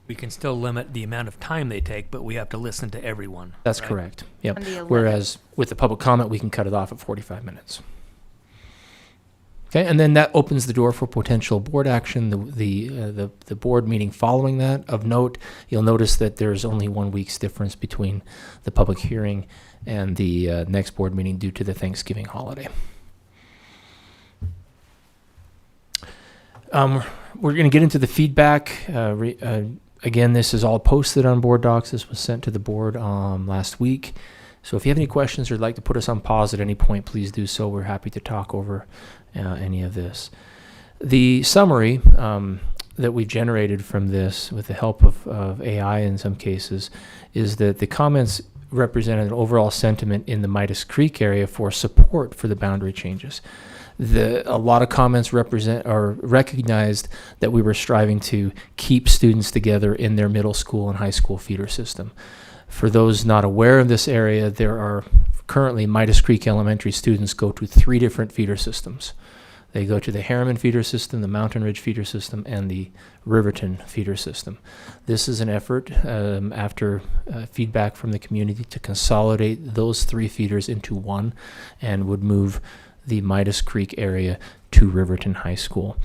We can still limit the amount of time they take, but we have to listen to everyone. That's right? correct. Yep. On the 11th. Whereas with the public comment, we can cut it off at 45 minutes. Okay, and then that opens the door for potential board action. The board meeting following that. Of note, you'll notice that there's only 1 week's difference between the public hearing and the next board meeting due to the Thanksgiving holiday. We're going to get into the feedback. Again, this is all posted on Board Docs. This was sent to the board last week. So if you have any questions or would like to put us on pause at any point, please do so. We're happy to talk over any of this. The summary that we've generated from this with the help of AI in some cases is that the comments represented an overall sentiment in the Midas Creek area for support for the boundary changes. A lot of comments recognized that we were striving to keep students together in their middle school and high school feeder system. For those not aware of this area, there are currently Midas Creek Elementary students go to 3 different feeder systems. They go to the Harriman feeder system, the Mountain Ridge feeder system, and the Riverton feeder system. This is an effort after feedback from the community to consolidate those 3 feeders into one and would move the Midas Creek area to Riverton High School.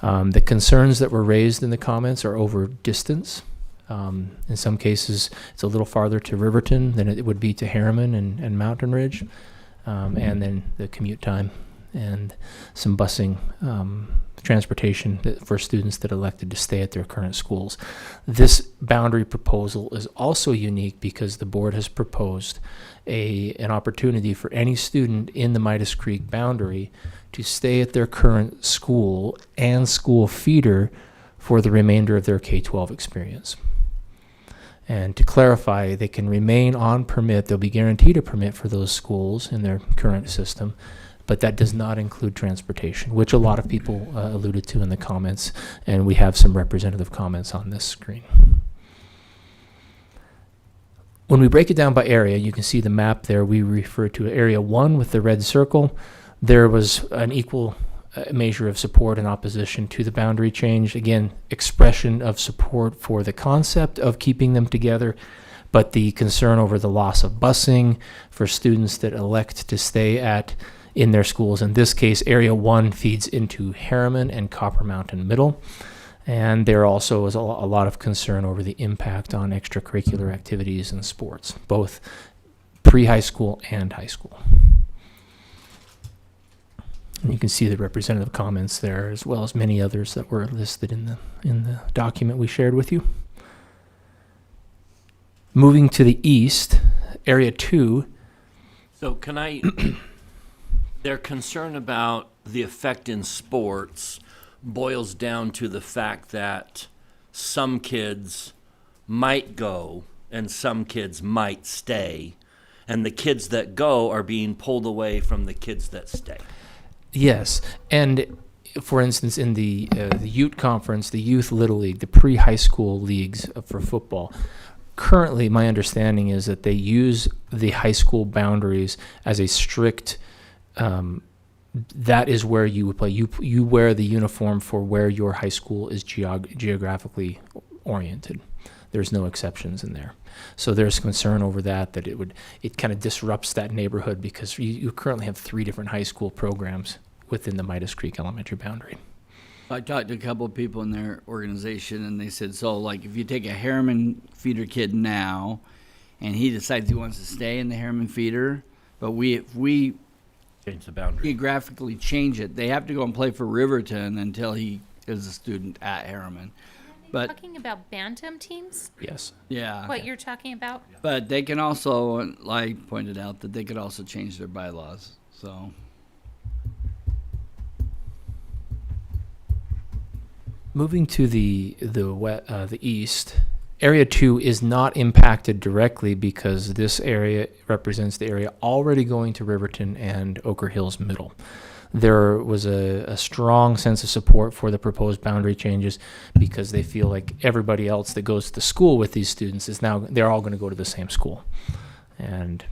The concerns that were raised in the comments are over distance. In some cases, it's a little farther to Riverton than it would be to Harriman and Mountain Ridge, and then the commute time and some busing transportation for students that elected to stay at their current schools. This boundary proposal is also unique because the board has proposed an opportunity for any student in the Midas Creek boundary to stay at their current school and school feeder for the remainder of their K-12 experience. And to clarify, they can remain on permit. They'll be guaranteed a permit for those schools in their current system, but that does not include transportation, which a lot of people alluded to in the comments, and we have some representative comments on this screen. When we break it down by area, you can see the map there. We refer to Area 1 with the red circle. There was an equal measure of support and opposition to the boundary change. Again, expression of support for the concept of keeping them together, but the concern over the loss of busing for students that elect to stay in their schools. In this case, Area 1 feeds into Harriman and Copper Mountain Middle. And there also is a lot of concern over the impact on extracurricular activities and sports, both pre-high school and high school. And you can see the representative comments there, as well as many others that were listed in the document we shared with you. Moving to the east, Area 2. So can I, their concern about the effect in sports boils down to the fact that some kids might go and some kids might stay, and the kids that go are being pulled away from the kids that stay. Yes, and for instance, in the Ute Conference, the Youth Little League, the pre-high school leagues for football, currently my understanding is that they use the high school boundaries as a strict that is where you would play. You wear the uniform for where your high school is geographically oriented. There's no exceptions in there. So there's concern over that it kind of disrupts that neighborhood because you currently have 3 different high school programs within the Midas Creek Elementary boundary. I talked to a couple of people in their organization, and they said, so like if you take a Harriman feeder kid now, and he decides he wants to stay in the Harriman feeder, but if we change the boundary, geographically change it, they have to go and play for Riverton until he is a student at Harriman. But Talking about bantam teams? Yes. yeah, What you're talking about? but they can also, like pointed out, that they could also change their bylaws. So Moving to the east, Area 2 is not impacted directly because this area represents the area already going to Riverton and Oker Hills Middle. There was a strong sense of support for the proposed boundary changes because they feel like everybody else that goes to school with these students they're all going to go to the same school. And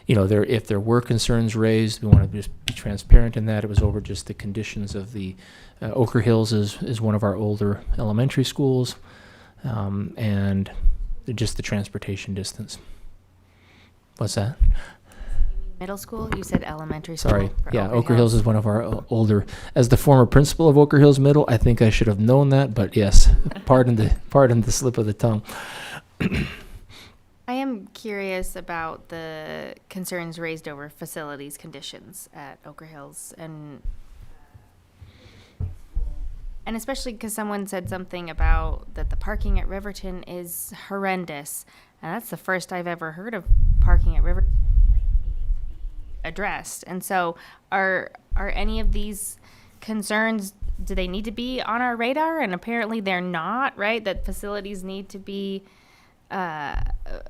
if there were concerns raised, we want to just be transparent in that. It was over just the conditions of the Oker Hills is one of our older elementary schools, and just the transportation distance. What's that? Middle school? You said elementary school. Sorry. for Yeah, Ochre Hills is one of our older. As the former principal of Ochre Hills Middle, I think I should have known that, but yes, pardon the slip of the tongue. I am curious about the concerns raised over facilities conditions at Ochre Hills, and especially because someone said something about that the parking at Riverton is horrendous, and that's the first I've ever heard of parking at Riverton addressed. And so, are any of these concerns, do they need to be on our radar? And apparently they're not, right? That facilities need to be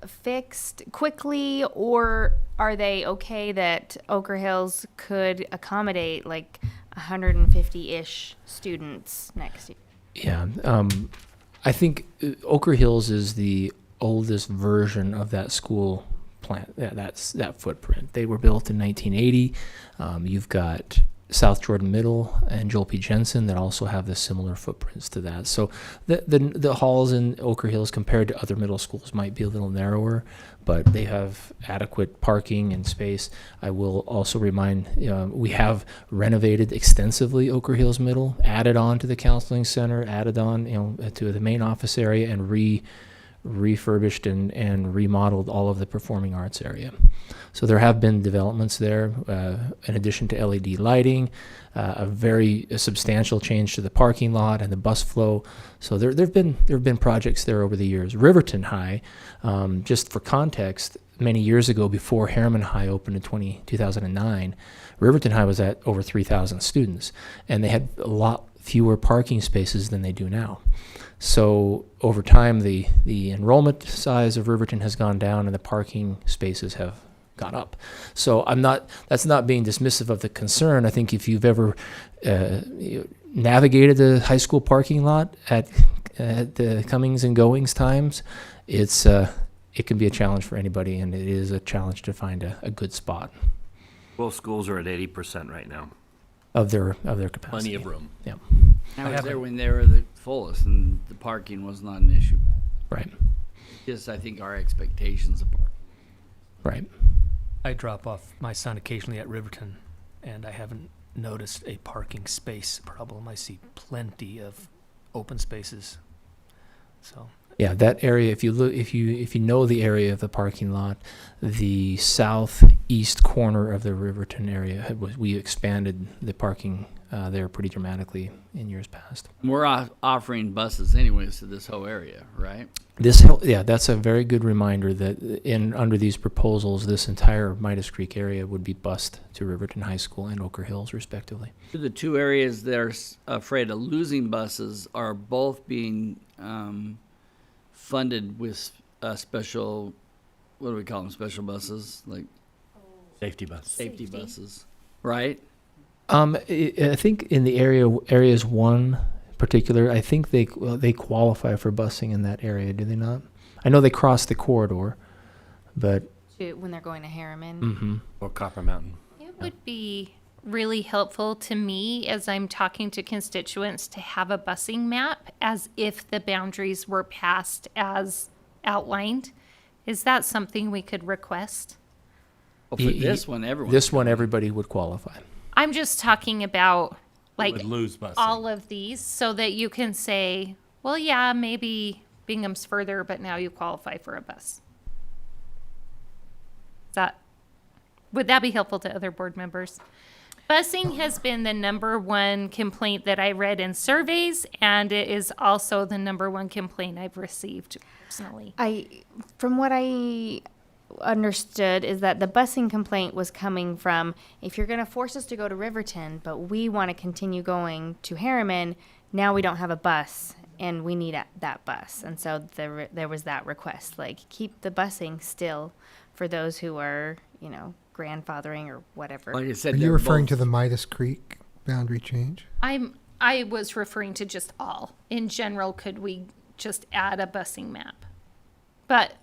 fixed quickly, or are they okay that Ochre Hills could accommodate like 150-ish students next year? Yeah, I think Ochre Hills is the oldest version of that school plant. That's that footprint. They were built in 1980. You've got South Jordan Middle and Joel P. Jensen that also have the similar footprints to that. So the halls in Ochre Hills compared to other middle schools might be a little narrower, but they have adequate parking and space. I will also remind, we have renovated extensively Ochre Hills Middle, added on to the counseling center, added on to the main office area, and refurbished and remodeled all of the performing arts area. So there have been developments there, in addition to LED lighting, a substantial change to the parking lot and the bus flow. So there have been projects there over the years. Riverton High, just for context, many years ago, before Harriman High opened in 2009, Riverton High was at over 3,000 students, and they had a lot fewer parking spaces than they do now. So over time, the enrollment size of Riverton has gone down, and the parking spaces have gone up. So that's not being dismissive of the concern. I think if you've ever navigated the high school parking lot at the comings and goings times, it can be a challenge for anybody, and it is a challenge to find a good spot. Both schools are at 80% right now. Of their capacity. Plenty of room. Yeah. I was there when they were the fullest, and the parking was not an issue. Right. Just, I think, our expectations of parking. Right. I drop off my son occasionally at Riverton, and I haven't noticed a parking space problem. I see plenty of open spaces. So Yeah, that area. If you know the area of the parking lot, the southeast corner of the Riverton area, we expanded the parking there pretty dramatically in years past. We're offering buses anyways to this whole area, right? That's a very good reminder that under these proposals, this entire Midas Creek area would be bused to Riverton High School and Ochre Hills, respectively. The two areas that are afraid of losing buses are both being funded with special, what do we call them, special buses? Like Safety bus. safety buses, right? I think in the areas 1 particular, I think they qualify for busing in that area, do they not? I know they cross the corridor, but When they're going to Harriman. mm-hmm. Or Copper Mountain. It would be really helpful to me as I'm talking to constituents to have a busing map as if the boundaries were passed as outlined. Is that something we could request? Well, for this one, everyone. This one, everybody would qualify. I'm just talking about like Would lose busing. all of these so that you can say, well, yeah, maybe Bingham's further, but now you qualify for a bus. Would that be helpful to other board members? Busing has been the number one complaint that I read in surveys, and it is also the number one complaint I've received personally. From what I understood is that the busing complaint was coming from, if you're going to force us to go to Riverton, but we want to continue going to Harriman, now we don't have a bus and we need that bus. And so there was that request, like keep the busing still for those who are, grandfathering or whatever. Like I said, Are you they're referring both- to the Midas Creek boundary change? I was referring to just all. In general, could we just add a busing map? But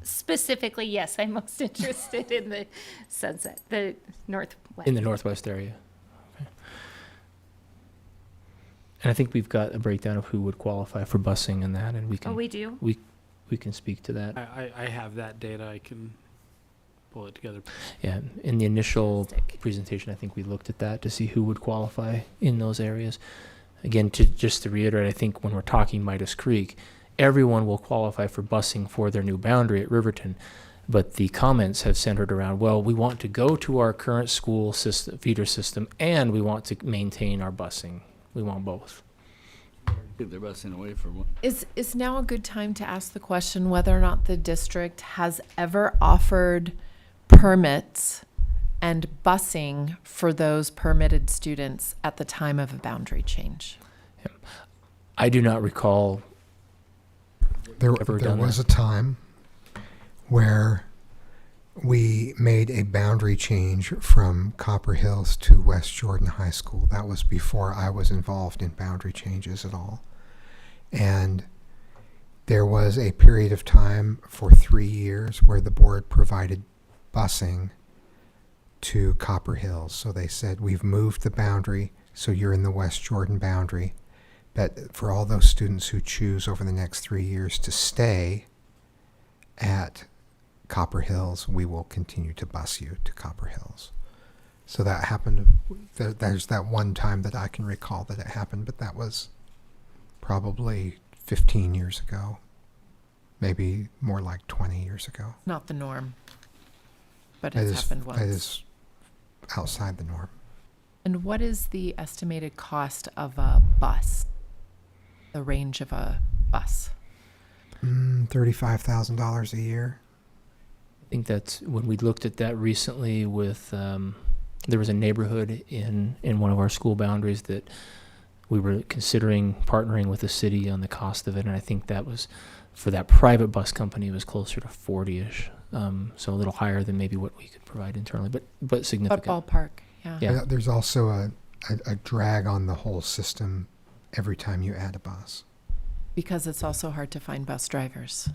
specifically, yes, I'm most interested in the Sunset, the Northwest. In the Northwest area. Okay. And I think we've got a breakdown of who would qualify for busing and that, and we can Oh, we do? we can speak to that. I have that data I can pull it together. Yeah, in the initial presentation, I think we looked at that to see who would qualify in those areas. Again, just to reiterate, I think when we're talking Midas Creek, everyone will qualify for busing for their new boundary at Riverton. But the comments have centered around, well, we want to go to our current school system, feeder system, and we want to maintain our busing. We want both. They're busing away from one. Is now a good time to ask the question whether or not the district has ever offered permits and busing for those permitted students at the time of a boundary change? I do not recall There ever there done was that. a time where we made a boundary change from Copper Hills to West Jordan High School. That was before I was involved in boundary changes at all. And there was a period of time for 3 years where the board provided busing to Copper Hills. So they said, we've moved the boundary, so you're in the West Jordan boundary. But for all those students who choose over the next 3 years to stay at Copper Hills, we will continue to bus you to Copper Hills. So that happened. There's that one time that I can recall that it happened, but that was probably 15 years ago, maybe more like 20 years ago. Not the norm, but That it's happened once. That is outside the norm. And what is the estimated cost of a bus? The range of a bus? $35,000 a year. I think that's when we looked at that recently with, there was a neighborhood in one of our school boundaries that we were considering partnering with the city on the cost of it. And I think that was, for that private bus company, was closer to 40-ish. So a little higher than maybe what we could provide internally, but But significant. ballpark, yeah. Yeah. There's also a drag on the whole system every time you add a bus, Because it's also hard to find bus drivers.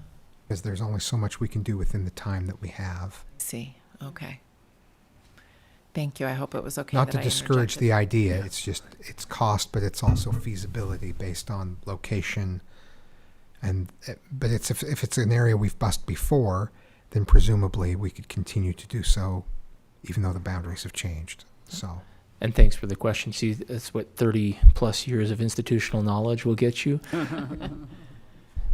because there's only so much we can do within the time that we have. See, okay. Thank you. I hope it was okay. Not that to I discourage interjected. the idea, it's just, it's cost, but it's also feasibility based on location. And, but it's, if it's an area we've bused before, then presumably we could continue to do so, even though the boundaries have changed, so. And thanks for the question. See, that's what 30 plus years of institutional knowledge will get you.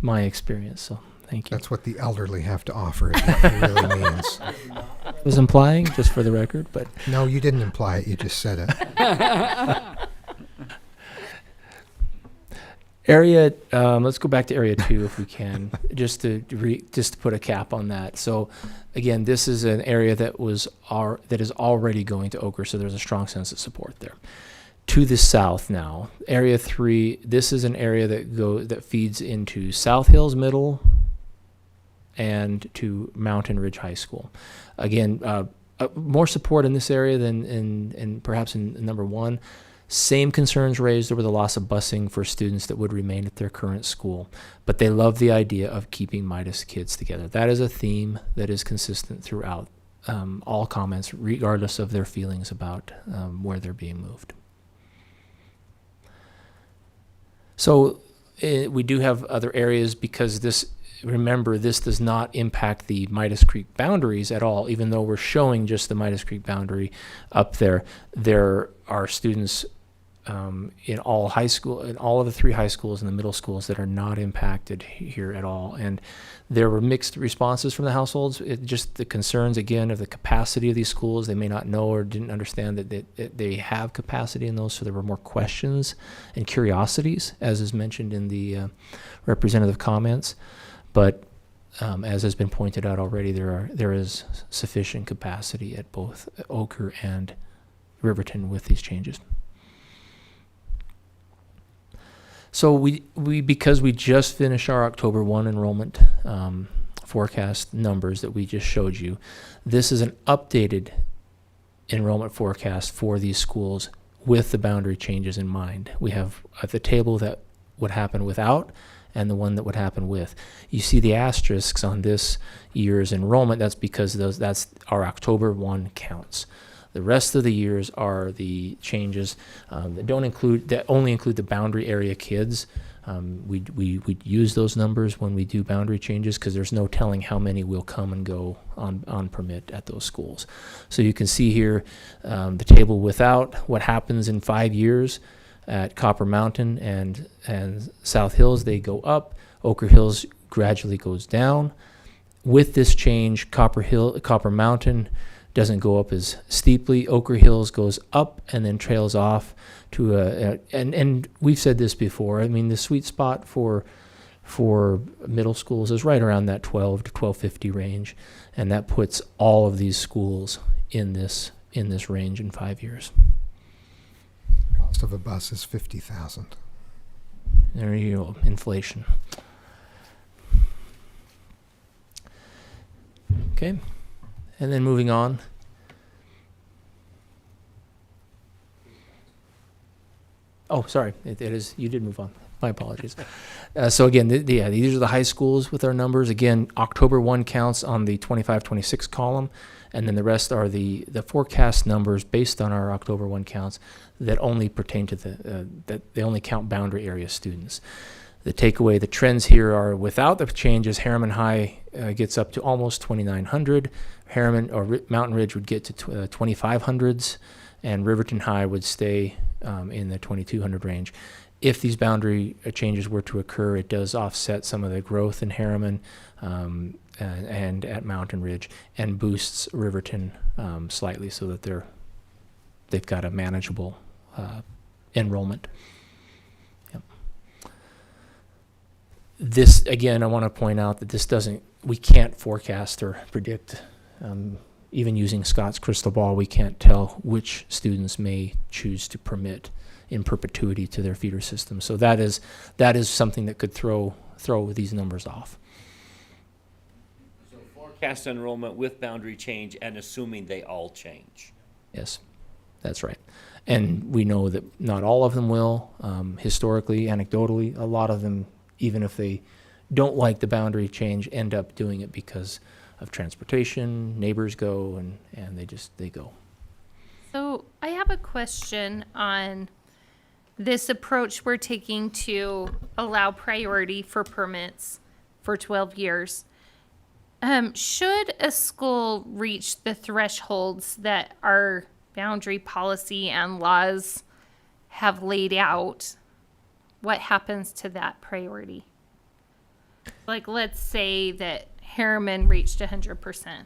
My experience, so thank you. That's what the elderly have to offer, is what it really means. I was implying, just for the record, but No, you didn't imply it, you just said it. area, let's go back to area 2 if we can, just to put a cap on that. So again, this is an area that is already going to Ochre, so there's a strong sense of support there. To the south now, area 3, this is an area that feeds into South Hills Middle and to Mountain Ridge High School. Again, more support in this area than in perhaps in number 1. Same concerns raised over the loss of busing for students that would remain at their current school, but they love the idea of keeping Midas kids together. That is a theme that is consistent throughout all comments, regardless of their feelings about where they're being moved. So we do have other areas because remember, this does not impact the Midas Creek boundaries at all, even though we're showing just the Midas Creek boundary up there. There are students in all of the 3 high schools and the middle schools that are not impacted here at all. And there were mixed responses from the households. Just the concerns, again, of the capacity of these schools. They may not know or didn't understand that they have capacity in those, so there were more questions and curiosities, as is mentioned in the representative comments. But as has been pointed out already, there is sufficient capacity at both Ochre and Riverton with these changes. So because we just finished our October 1 enrollment forecast numbers that we just showed you, this is an updated enrollment forecast for these schools with the boundary changes in mind. We have at the table that would happen without and the one that would happen with. You see the asterisks on this year's enrollment. That's because that's our October 1 counts. The rest of the years are the changes that only include the boundary area kids. We'd use those numbers when we do boundary changes because there's no telling how many will come and go on permit at those schools. So you can see here the table without what happens in 5 years at Copper Mountain and South Hills. They go up. Ochre Hills gradually goes down. With this change, Copper Mountain doesn't go up as steeply. Ochre Hills goes up and then trails off to and we've said this before. I mean, the sweet spot for middle schools is right around that 12 to 1250 range, and that puts all of these schools in this range in 5 years. Cost of a bus is $50,000. There you go, inflation. Okay, and then moving on. Oh, sorry, it is, you did move on. My apologies. So again, these are the high schools with our numbers. Again, October 1 counts on the 25-26 column, and then the rest are the forecast numbers based on our October 1 counts that only pertain to that they only count boundary area students. The takeaway, the trends here are without the changes, Harriman High gets up to almost 2,900. Harriman or Mountain Ridge would get to 2,500s, and Riverton High would stay in the 2,200 range. If these boundary changes were to occur, it does offset some of the growth in Harriman and at Mountain Ridge, and boosts Riverton slightly so that they've got a manageable enrollment. Yep. This, again, I want to point out that we can't forecast or predict, even using Scott's crystal ball, we can't tell which students may choose to permit in perpetuity to their feeder system. So that is something that could throw these numbers off. So forecast enrollment with boundary change and assuming they all change. Yes, that's right. And we know that not all of them will. Historically, anecdotally, a lot of them, even if they don't like the boundary change, end up doing it because of transportation, neighbors go, and they go. So I have a question on this approach we're taking to allow priority for permits for 12 years. Should a school reach the thresholds that our boundary policy and laws have laid out, what happens to that priority? Like, let's say that Harriman reached 100%.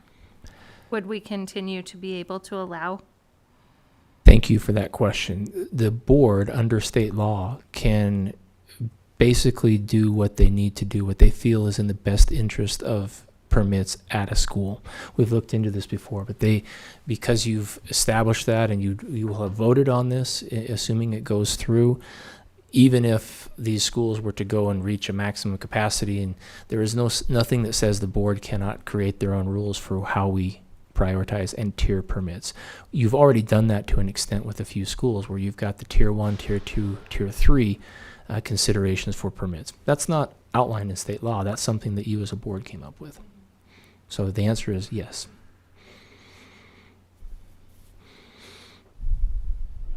Would we continue to be able to allow? Thank you for that question. The board, under state law, can basically do what they need to do, what they feel is in the best interest of permits at a school. We've looked into this before, but because you've established that and you will have voted on this, assuming it goes through, even if these schools were to go and reach a maximum capacity, and there is nothing that says the board cannot create their own rules for how we prioritize and tier permits. You've already done that to an extent with a few schools where you've got the tier 1, tier 2, tier 3 considerations for permits. That's not outlined in state law. That's something that you as a board came up with. So the answer is yes.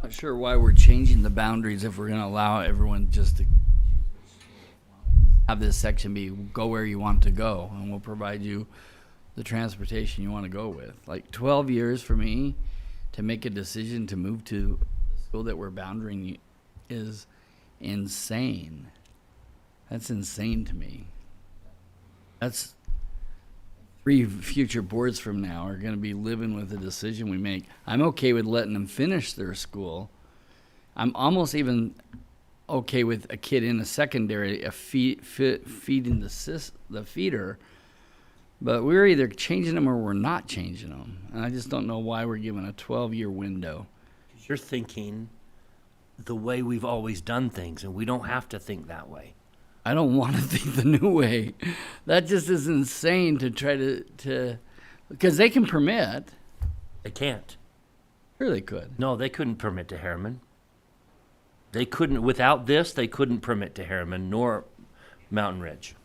Not sure why we're changing the boundaries if we're going to allow everyone just to have this section be go where you want to go, and we'll provide you the transportation you want to go with. Like 12 years for me to make a decision to move to the school that we're boundarying is insane. That's insane to me. That's 3 future boards from now are going to be living with the decision we make. I'm okay with letting them finish their school. I'm almost even okay with a kid in a secondary feeding the feeder. But we're either changing them or we're not changing them. And I just don't know why we're given a 12-year window. You're thinking the way we've always done things, and we don't have to think that way. I don't want to think the new way. That just is insane to try to because they can permit. They can't. Sure they could. No, they couldn't permit to Harriman. They couldn't, without this, they couldn't permit to Harriman nor Mountain Ridge.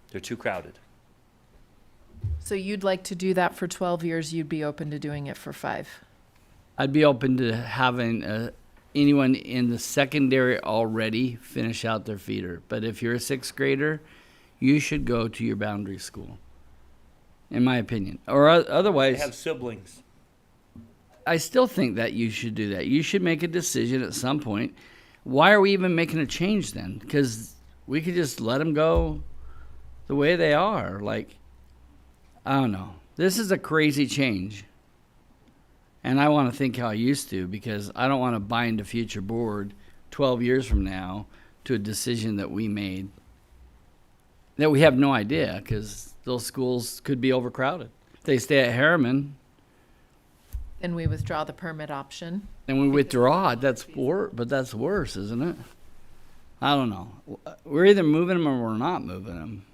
They're too crowded. So you'd like to do that for 12 years, you'd be open to doing it for 5? I'd be open to having anyone in the secondary already finish out their feeder. But if you're a sixth grader, you should go to your boundary school, in my opinion. Or They otherwise, have siblings. I still think that you should do that. You should make a decision at some point. Why are we even making a change then? Because we could just let them go the way they are. Like, I don't know. This is a crazy change. And I want to think how I used to, because I don't want to bind a future board 12 years from now to a decision that we made that we have no idea, because those schools could be overcrowded. If they stay at Harriman, Then we withdraw the permit option. then we withdraw it. That's but that's worse, isn't it? I don't know. We're either moving them or we're not moving them,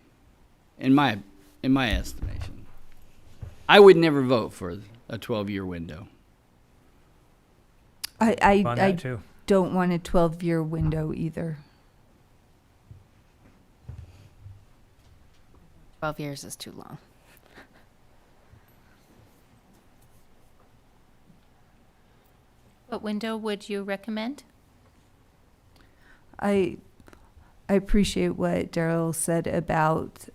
in my estimation. I would never vote for a 12-year window. On I that too. don't want a 12-year window either. 12 years is too long. What window would you recommend? I appreciate what Daryl said about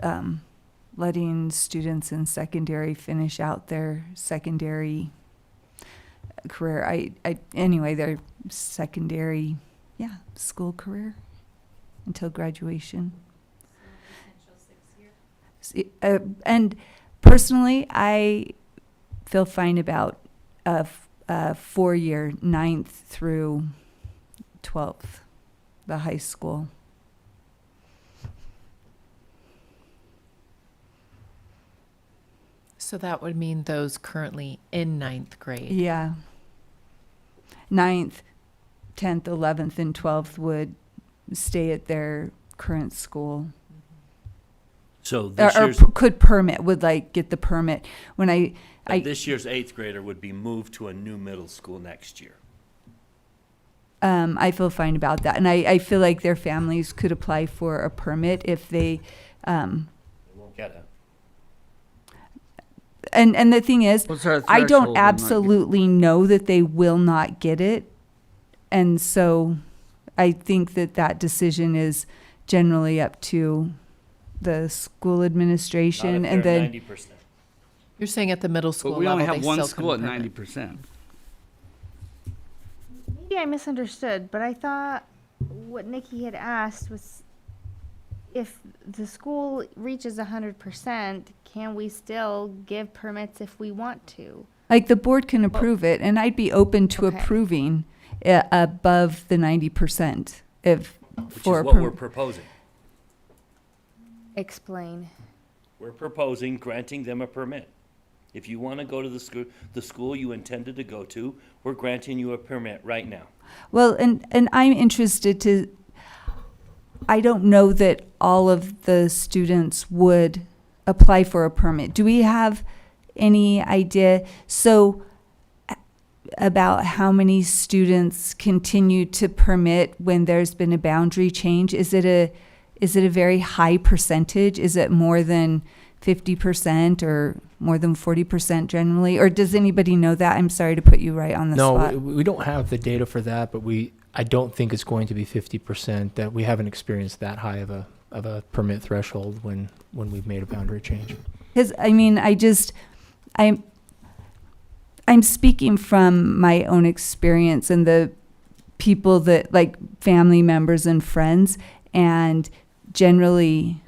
letting students in secondary finish out their secondary career. Anyway, their secondary, school career until graduation. And personally, I feel fine about a 4-year, 9th through 12th, the high school. So that would mean those currently in 9th grade. Yeah. 9th, 10th, 11th, and 12th would stay at their current school. So this Or year's, could permit, would like get the permit. When this year's 8th grader would be moved to a new middle school next year. I feel fine about that. And I feel like their families could apply for a permit if they, They won't get it. and the thing is, What's our I threshold don't on not absolutely know that they will not get it. And so I think that decision is generally up to the school administration. Not And if they're then 90%. You're saying at the middle school But we level, only have they one still school at couldn't permit. 90%. Maybe I misunderstood, but I thought what Nikki had asked was if the school reaches 100%, can we still give permits if we want to? like the board can approve it, and I'd be open to Okay. approving above the 90% if Which for is a what we're permit. proposing. Explain. We're proposing granting them a permit. If you want to go to the school you intended to go to, we're granting you a permit right now. Well, and I'm interested to, I don't know that all of the students would apply for a permit. Do we have any idea? So about how many students continue to permit when there's been a boundary change? Is it a very high percentage? Is it more than 50% or more than 40% generally? Or does anybody know that? I'm sorry to put you right on the No, spot. we don't have the data for that, but I don't think it's going to be 50%. That we haven't experienced that high of a permit threshold when we've made a boundary change. Because I mean, I'm speaking from my own experience and the people that, like, family members and friends, and generally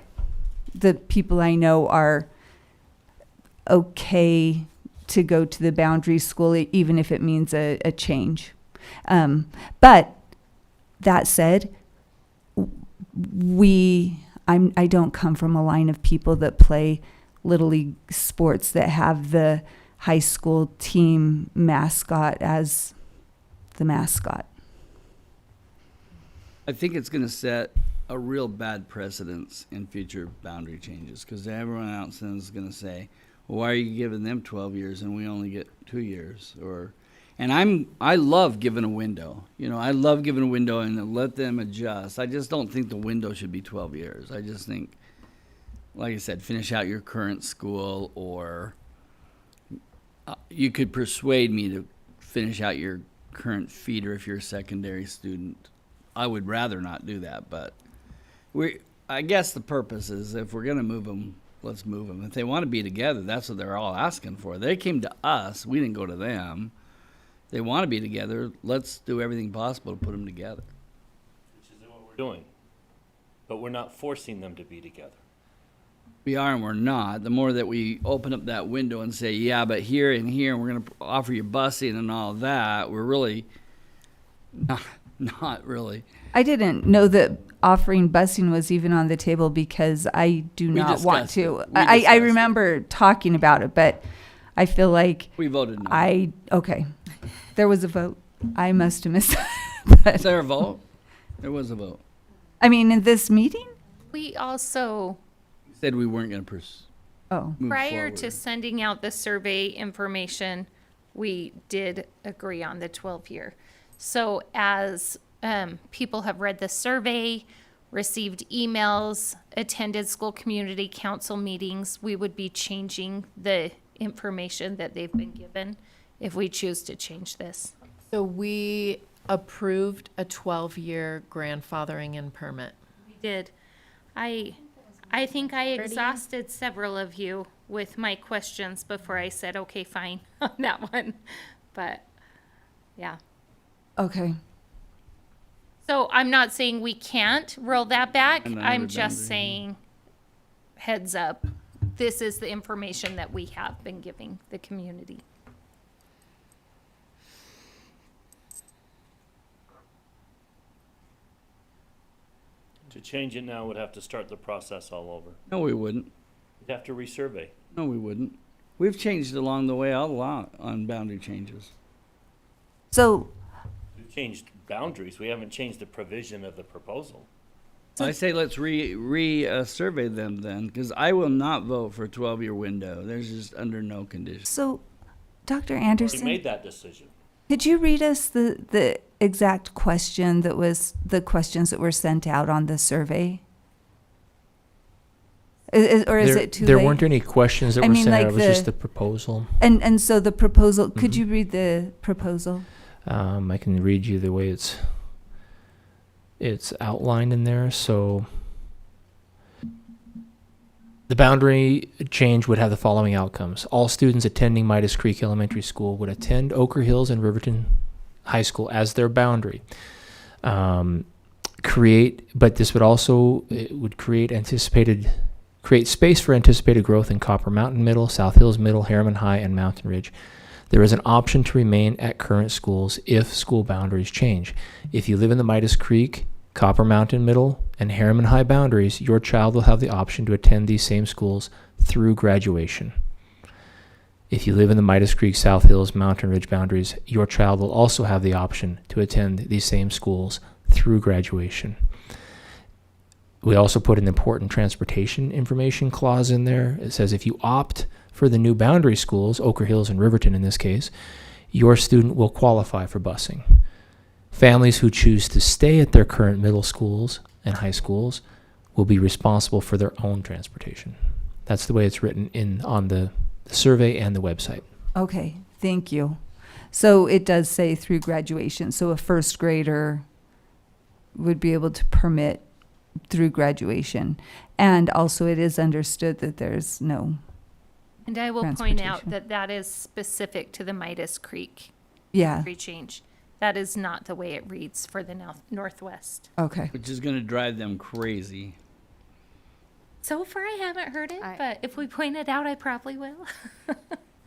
the people I know are okay to go to the boundary school, even if it means a change. But that said, I don't come from a line of people that play Little League sports that have the high school team mascot as the mascot. I think it's going to set a real bad precedence in future boundary changes, because everyone else is going to say, well, why are you giving them 12 years and we only get 2 years? And I love giving a window. You know, I love giving a window and let them adjust. I just don't think the window should be 12 years. I just think, like I said, finish out your current school, or you could persuade me to finish out your current feeder if you're a secondary student. I would rather not do that, but I guess the purpose is if we're gonna move them, let's move them. If they want to be together, that's what they're all asking for. They came to us, we didn't go to them. They want to be together, let's do everything possible to put them together. Which is what we're doing. But we're not forcing them to be together. We are and we're not. The more that we open up that window and say, yeah, but here and here, and we're going to offer you busing and all that, we're really not really. I didn't know that offering busing was even on the table because I do not want discussed to. it. We I discussed it. remember talking about it, but I feel like We voted no. okay. There was a vote. I must have missed that. Is there a vote? There was a vote. I mean, in this meeting? We also, We said we weren't going to Oh. move prior forward. to sending out the survey information, we did agree on the 12-year. So as people have read the survey, received emails, attended school community council meetings, we would be changing the information that they've been given if we choose to change this. So we approved a 12-year grandfathering in permit. We did. I think I exhausted several of you with my questions before I said, okay, fine on that one. But, yeah. Okay. So I'm not saying we can't roll that back. And I'm another just boundary. saying, heads up, this is the information that we have been giving the community. To change it now would have to start the process all over. No, we wouldn't. You'd have to resurvey. No, we wouldn't. We've changed along the way a lot on boundary changes. So, We've changed boundaries. We haven't changed the provision of the proposal. I say let's survey them then, because I will not vote for a 12-year window. There's just under no conditions. so Dr. We Anderson, made that decision. could you read us the exact question that was the questions that were sent out on the survey? Or is it too There late? weren't any questions that I were mean, sent like out. It was just the proposal. And so the proposal, could Mhm. you read the proposal? I can read you the way it's outlined in there. So the boundary change would have the following outcomes. All students attending Midas Creek Elementary School would attend Ochre Hills and Riverton High School as their boundary. But this would also, it would create space for anticipated growth in Copper Mountain Middle, South Hills Middle, Harriman High, and Mountain Ridge. There is an option to remain at current schools if school boundaries change. If you live in the Midas Creek, Copper Mountain Middle, and Harriman High boundaries, your child will have the option to attend these same schools through graduation. If you live in the Midas Creek, South Hills, Mountain Ridge boundaries, your child will also have the option to attend these same schools through graduation. We also put an important transportation information clause in there. It says if you opt for the new boundary schools, Ochre Hills and Riverton in this case, your student will qualify for busing. Families who choose to stay at their current middle schools and high schools will be responsible for their own transportation. That's the way it's written on the survey and the website. Okay, thank you. So it does say through graduation. So a first grader would be able to permit through graduation. And also it is understood that there's no, And I will point out Transportation. that that is specific to the Midas Creek yeah, boundary change. That is not the way it reads for the Northwest. okay. Which is going to drive them crazy. So far, I haven't heard it, but if we point it out, I probably will.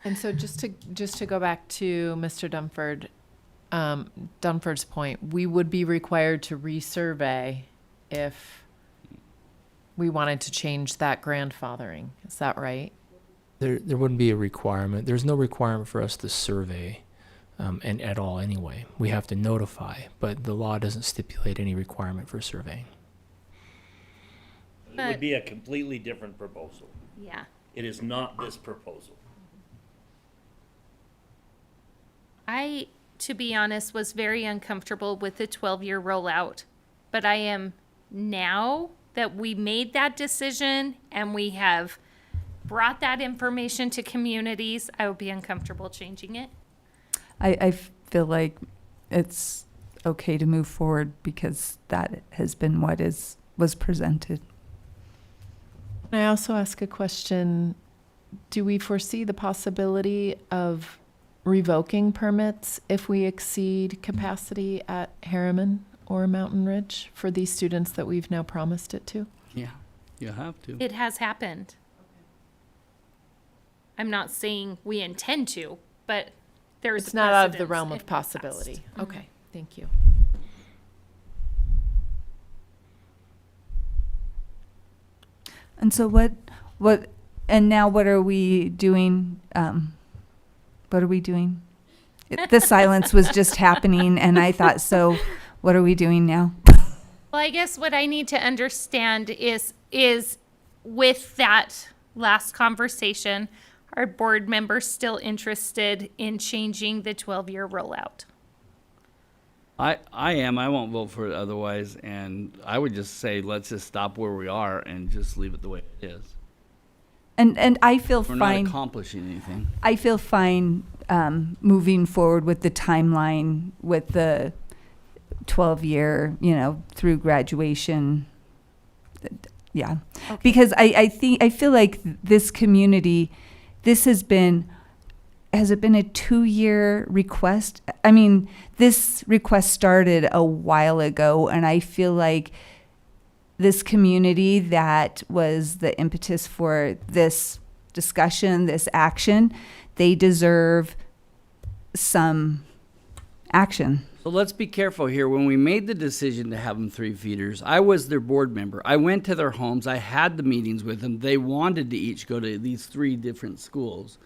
And so just to go back to Mr. Dunford's point, we would be required to resurvey if we wanted to change that grandfathering. Is that right? There wouldn't be a requirement. There's no requirement for us to survey, and at all anyway. We have to notify, but the law doesn't stipulate any requirement for surveying. It But- would be a completely different proposal. Yeah. It is not this proposal. I, to be honest, was very uncomfortable with the 12-year rollout. But I am now that we made that decision and we have brought that information to communities, I would be uncomfortable changing it. I feel like it's okay to move forward because that has been what was presented. Can I also ask a question? Do we foresee the possibility of revoking permits if we exceed capacity at Harriman or Mountain Ridge for these students that we've now promised it to? Yeah, you have to. It has happened. I'm not saying we intend to, but there's It's not out of the precedence realm in of the past. possibility. Okay, thank you. And so and now what are we doing? What are we doing? The silence was just happening and I thought, so what are we doing now? Well, I guess what I need to understand is with that last conversation, are board members still interested in changing the 12-year rollout? I am. I won't vote for it otherwise, and I would just say let's just stop where we are and just leave it the way it is. And I feel We're fine. not accomplishing anything. I feel fine moving forward with the timeline with the 12-year, through graduation. Yeah. Okay. Because I feel like this community, has it been a 2-year request? I mean, this request started a while ago, and I feel like this community that was the impetus for this discussion, this action, they deserve some action. So let's be careful here. When we made the decision to have them 3 feeders, I was their board member. I went to their homes. I had the meetings with them. They wanted to each go to these 3 different schools.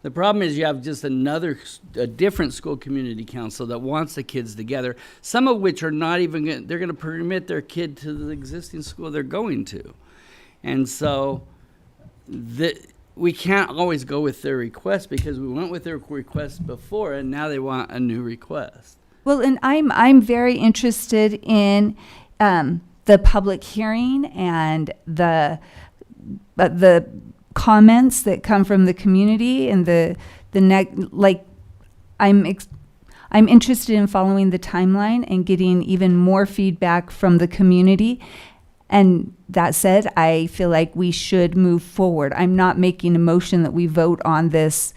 The problem is you have just a different school community council that wants the kids together, some of which are not even they're going to permit their kid to the existing school they're going to. And so we can't always go with their request because we went with their request before and now they want a new request. Well, and I'm very interested in the public hearing and the comments that come from the community and I'm interested in following the timeline and getting even more feedback from the community. And that said, I feel like we should move forward. I'm not making a motion that we vote on this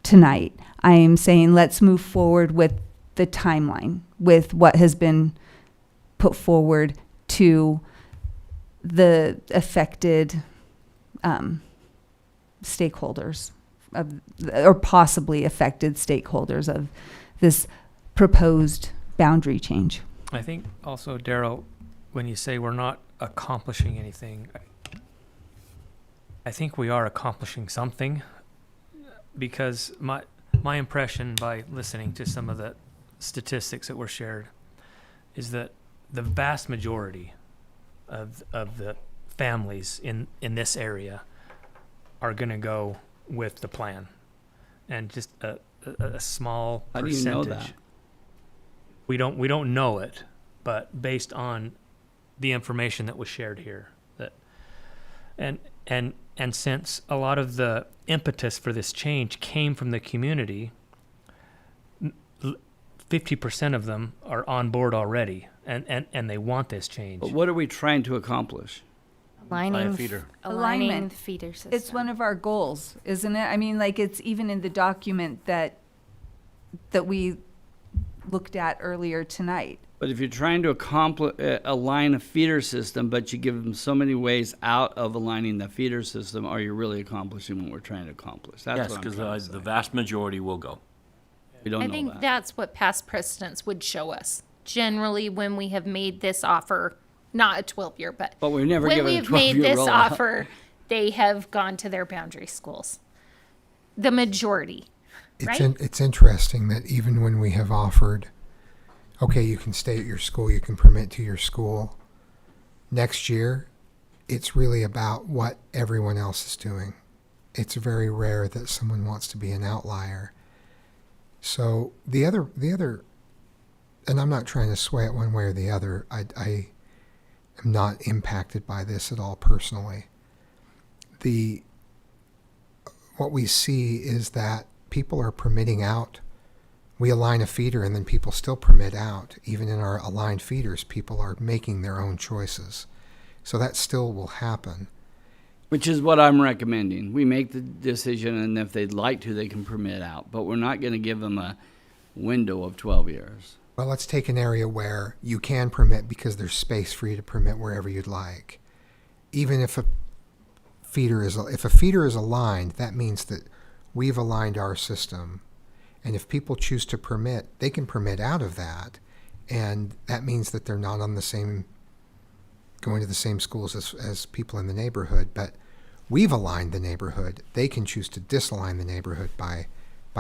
tonight. I am saying let's move forward with the timeline, with what has been put forward to the affected stakeholders or possibly affected stakeholders of this proposed boundary change. I think also, Daryl, when you say we're not accomplishing anything, I think we are accomplishing something, because my impression by listening to some of the statistics that were shared is that the vast majority of the families in this area are going to go with the plan, and just a small How do you percentage. know that? We don't know it, but based on the information that was shared here, and since a lot of the impetus for this change came from the community, 50% of them are on board already, and they want this change. But what are we trying to accomplish? Aligning feeder. Alignment. the feeder system. It's one of our goals, isn't it? I mean, like, it's even in the document that we looked at earlier tonight. But if you're trying to align a feeder system, but you give them so many ways out of aligning the feeder system, are you really accomplishing what we're trying to accomplish? That's Yes, what I'm trying to because say. the vast majority will go. We don't I know think that. that's what past precedents would show us. Generally, when we have made this offer, not a 12-year, but But we're never when given a we've made 12-year this rollout. offer, they have gone to their boundary schools. The majority, right? It's interesting that even when we have offered, okay, you can stay at your school, you can permit to your school, next year, it's really about what everyone else is doing. It's very rare that someone wants to be an outlier. So the other, and I'm not trying to sway it one way or the other. I am not impacted by this at all personally. What we see is that people are permitting out we align a feeder and then people still permit out. Even in our aligned feeders, people are making their own choices. So that still will happen. Which is what I'm recommending. We make the decision, and if they'd like to, they can permit out. But we're not going to give them a window of 12 years. Well, let's take an area where you can permit because there's space for you to permit wherever you'd like. Even if a feeder is aligned, that means that we've aligned our system. And if people choose to permit, they can permit out of that. And that means that they're not on the same, going to the same schools as people in the neighborhood. But we've aligned the neighborhood. They can choose to disalign the neighborhood by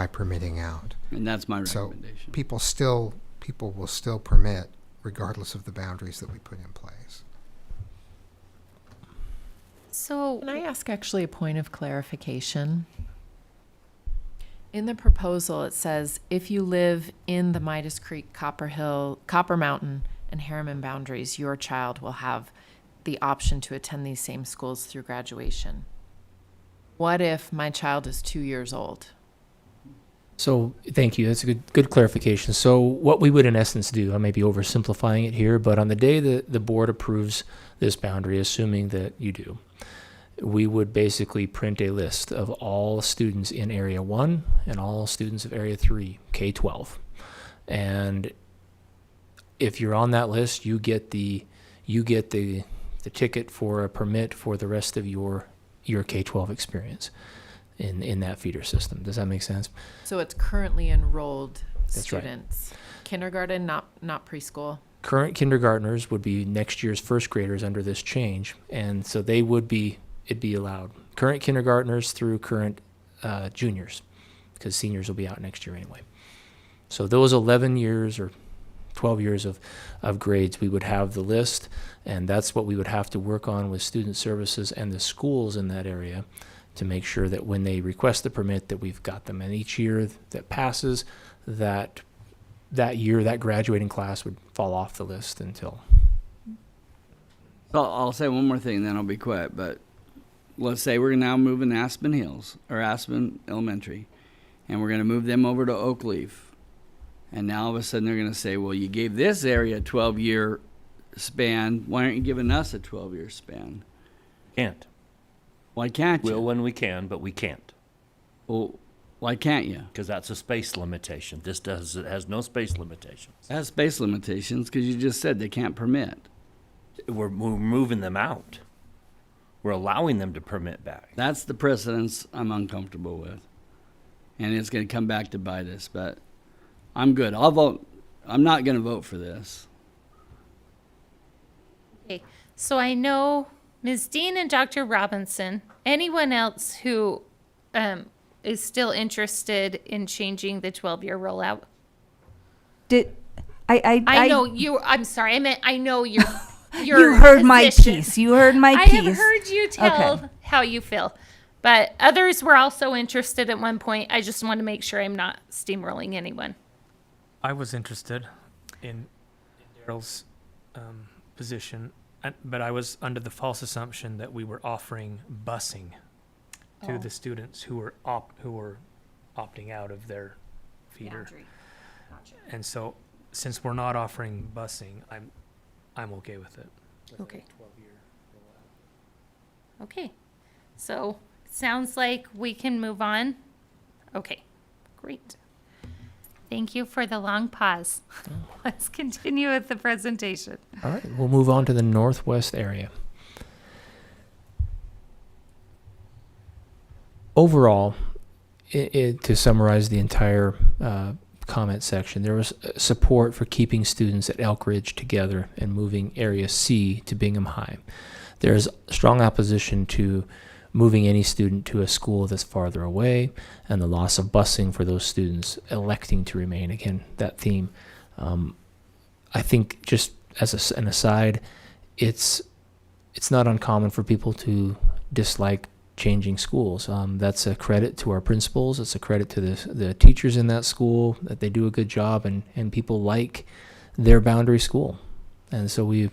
permitting out. And that's my So recommendation. people will still permit regardless of the boundaries that we put in place. So, Can I ask actually a point of clarification? In the proposal, it says if you live in the Midas Creek, Copper Mountain, and Harriman boundaries, your child will have the option to attend these same schools through graduation. What if my child is 2 years old? So thank you. That's a good clarification. So what we would in essence do, I may be oversimplifying it here, but on the day that the board approves this boundary, assuming that you do, we would basically print a list of all students in Area 1 and all students of Area 3, K-12. And if you're on that list, you get the ticket for a permit for the rest of your K-12 experience in that feeder system. Does that make sense? So it's currently enrolled That's right. students. Kindergarten, not preschool. Current kindergartners would be next year's first graders under this change, and so it'd be allowed. Current kindergartners through current juniors, because seniors will be out next year anyway. So those 11 years or 12 years of grades, we would have the list, and that's what we would have to work on with student services and the schools in that area to make sure that when they request the permit that we've got them. And each year that passes, that year, that graduating class would fall off the list until. So I'll say one more thing, and then I'll be quiet. But let's say we're now moving Aspen Hills, or Aspen Elementary, and we're going to move them over to Oak Leaf. And now all of a sudden they're going to say, well, you gave this area a 12-year span. Why aren't you giving us a 12-year span? Can't. Why can't you? Will when we can, but we can't. Well, why can't you? Because that's a space limitation. It has no space limitations. It has space limitations because you just said they can't permit. We're moving them out. We're allowing them to permit back. That's the precedence I'm uncomfortable with. And it's going to come back to bite us, but I'm good. I'll vote. I'm not going to vote for this. okay. So I know Ms. Dean and Dr. Robinson, anyone else who is still interested in changing the 12-year rollout? I know you. I'm sorry. I meant I know you're. You heard my piece. You heard my I piece. have heard you tell how you feel. But others were also interested at one point. I just want to make sure I'm not steamrolling anyone. I was interested in Daryl's position, but I was under the false assumption that we were offering busing to the students who were opting out of their feeder. And so, since we're not offering busing, I'm okay with it. Okay. Okay. So, sounds like we can move on. Okay. Great. Thank you for the long pause. Let's continue with the presentation. All right, we'll move on to the northwest area. Overall, to summarize the entire comment section, there was support for keeping students at Elk Ridge together and moving Area C to Bingham High. There is strong opposition to moving any student to a school that's farther away, and the loss of busing for those students electing to remain. Again, that theme. I think just as an aside, it's not uncommon for people to dislike changing schools. That's a credit to our principals. It's a credit to the teachers in that school that they do a good job, and people like their boundary school. And so we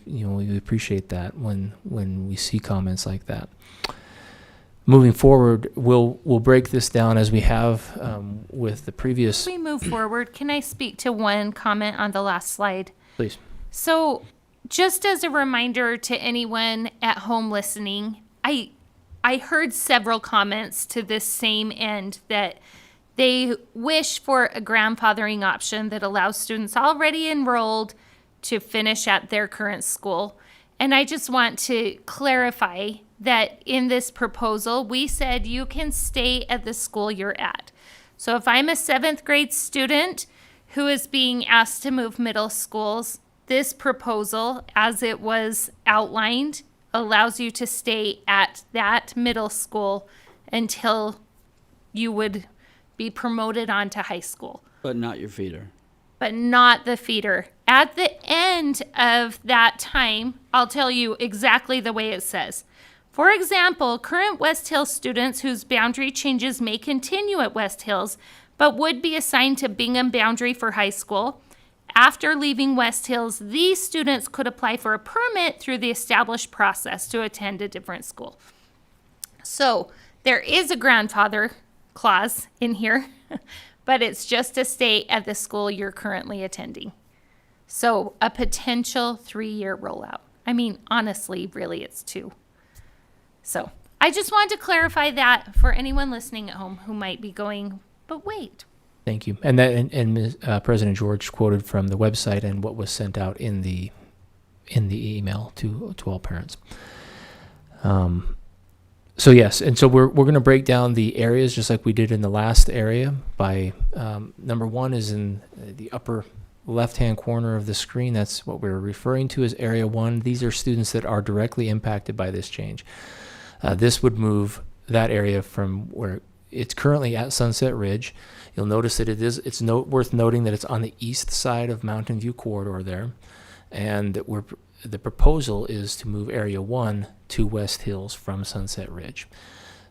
appreciate that when we see comments like that. moving forward, we'll break this down as we have with the previous. As we move forward, can I speak to one comment on the last slide? Please. So, just as a reminder to anyone at home listening, I heard several comments to this same end that they wish for a grandfathering option that allows students already enrolled to finish at their current school. And I just want to clarify that in this proposal, we said you can stay at the school you're at. So if I'm a 7th grade student who is being asked to move middle schools, this proposal, as it was outlined, allows you to stay at that middle school until you would be promoted on to high school. But not your feeder. But not the feeder. At the end of that time, I'll tell you exactly the way it says. For example, current West Hills students whose boundary changes may continue at West Hills, but would be assigned to Bingham boundary for high school. After leaving West Hills, these students could apply for a permit through the established process to attend a different school. So there is a grandfather clause in here, but it's just to stay at the school you're currently attending. So a potential 3-year rollout. I mean, honestly, really, it's 2. So I just wanted to clarify that for anyone listening at home who might be going, but wait. Thank you. And that and President George quoted from the website and what was sent out in the email to all parents. So yes, and so we're going to break down the areas just like we did in the last area by number 1 is in the upper left-hand corner of the screen. That's what we're referring to as Area 1. These are students that are directly impacted by this change. This would move that area from where it's currently at Sunset Ridge. You'll notice that it's worth noting that it's on the east side of Mountain View Corridor there, and that the proposal is to move Area 1 to West Hills from Sunset Ridge.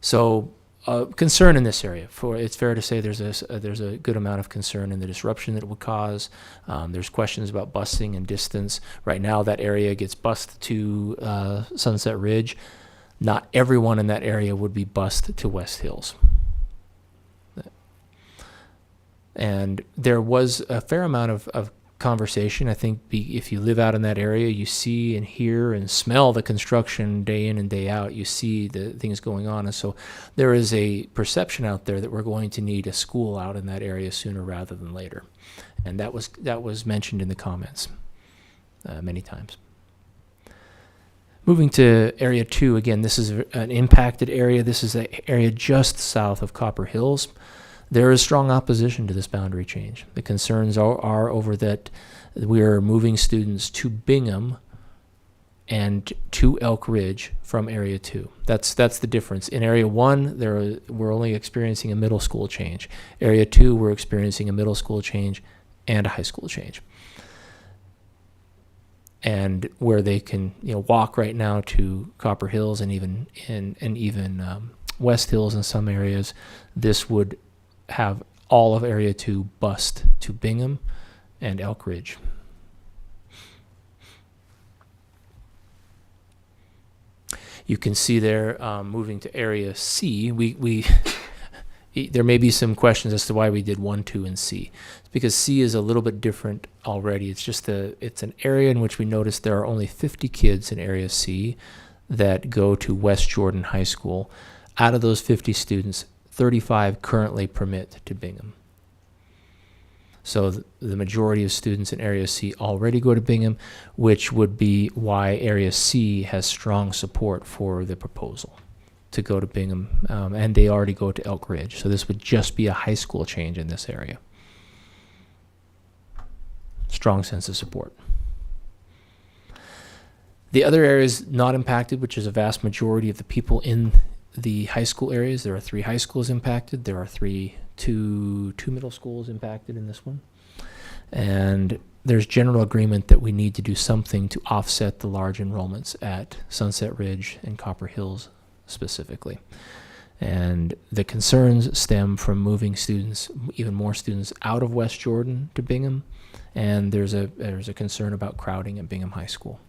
So concern in this area. It's fair to say there's a good amount of concern in the disruption that it would cause. There's questions about busing and distance. Right now, that area gets bused to Sunset Ridge. Not everyone in that area would be bused to West Hills. And there was a fair amount of conversation. I think if you live out in that area, you see and hear and smell the construction day in and day out. You see the things going on. And so there is a perception out there that we're going to need a school out in that area sooner rather than later. And that was mentioned in the comments many times. Moving to Area 2, again, this is an impacted area. This is an area just south of Copper Hills. There is strong opposition to this boundary change. The concerns are over that we are moving students to Bingham and to Elk Ridge from Area 2. That's the difference. In Area 1, we're only experiencing a middle school change. Area 2, we're experiencing a middle school change and a high school change. And where they can walk right now to Copper Hills and even West Hills in some areas, this would have all of Area 2 bused to Bingham and Elk Ridge. You can see there, moving to Area C, we there may be some questions as to why we did 1, 2, and C. It's because C is a little bit different already. It's an area in which we noticed there are only 50 kids in Area C that go to West Jordan High School. Out of those 50 students, 35 currently permit to Bingham. So the majority of students in Area C already go to Bingham, which would be why Area C has strong support for the proposal to go to Bingham, and they already go to Elk Ridge. So this would just be a high school change in this area. Strong sense of support. The other areas not impacted, which is a vast majority of the people in the high school areas. There are 3 high schools impacted. There are two middle schools impacted in this one. And there's general agreement that we need to do something to offset the large enrollments at Sunset Ridge and Copper Hills specifically. And the concerns stem from moving students, even more students, out of West Jordan to Bingham. And there's a concern about crowding at Bingham High School.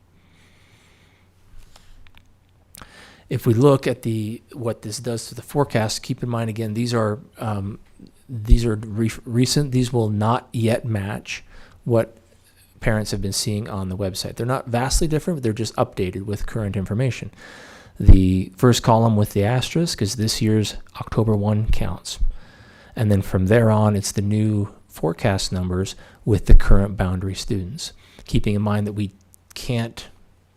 if we look at what this does to the forecast, keep in mind again, these are recent. These will not yet match what parents have been seeing on the website. They're not vastly different, but they're just updated with current information. The first column with the asterisk is this year's October 1 counts. And then from there on, it's the new forecast numbers with the current boundary students, keeping in mind that we can't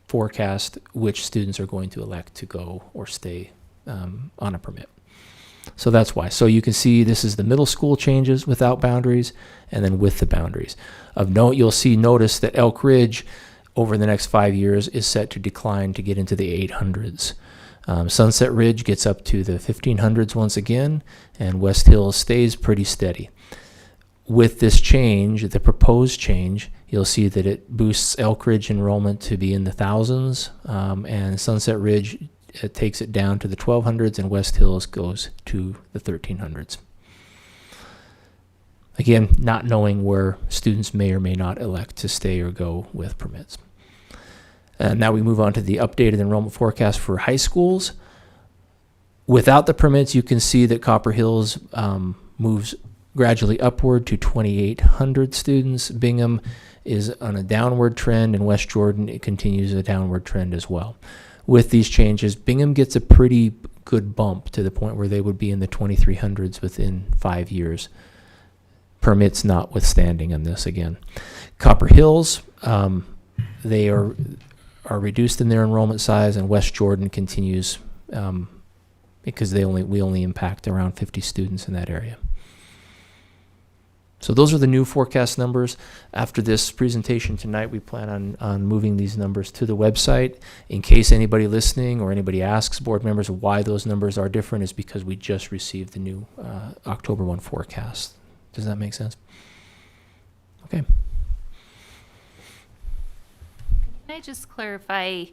forecast which students are going to elect to go or stay on a permit. So that's why. So you can see this is the middle school changes without boundaries and then with the boundaries. Of note, notice that Elk Ridge over the next 5 years is set to decline to get into the 800s. Sunset Ridge gets up to the 1500s once again, and West Hills stays pretty steady. With this change, the proposed change, you'll see that it boosts Elk Ridge enrollment to be in the thousands, and Sunset Ridge it takes it down to the 1200s, and West Hills goes to the 1300s. Again, not knowing where students may or may not elect to stay or go with permits. And now we move on to the updated enrollment forecast for high schools. Without the permits, you can see that Copper Hills moves gradually upward to 2,800 students. Bingham is on a downward trend, and West Jordan, it continues a downward trend as well. With these changes, Bingham gets a pretty good bump to the point where they would be in the 2,300s within 5 years. Permits notwithstanding on this again. Copper Hills, they are reduced in their enrollment size, and West Jordan continues because we only impact around 50 students in that area. So those are the new forecast numbers. After this presentation tonight, we plan on moving these numbers to the website. In case anybody listening or anybody asks board members why those numbers are different, is because we just received the new October 1 forecast. Does that make sense? Okay. Can I just clarify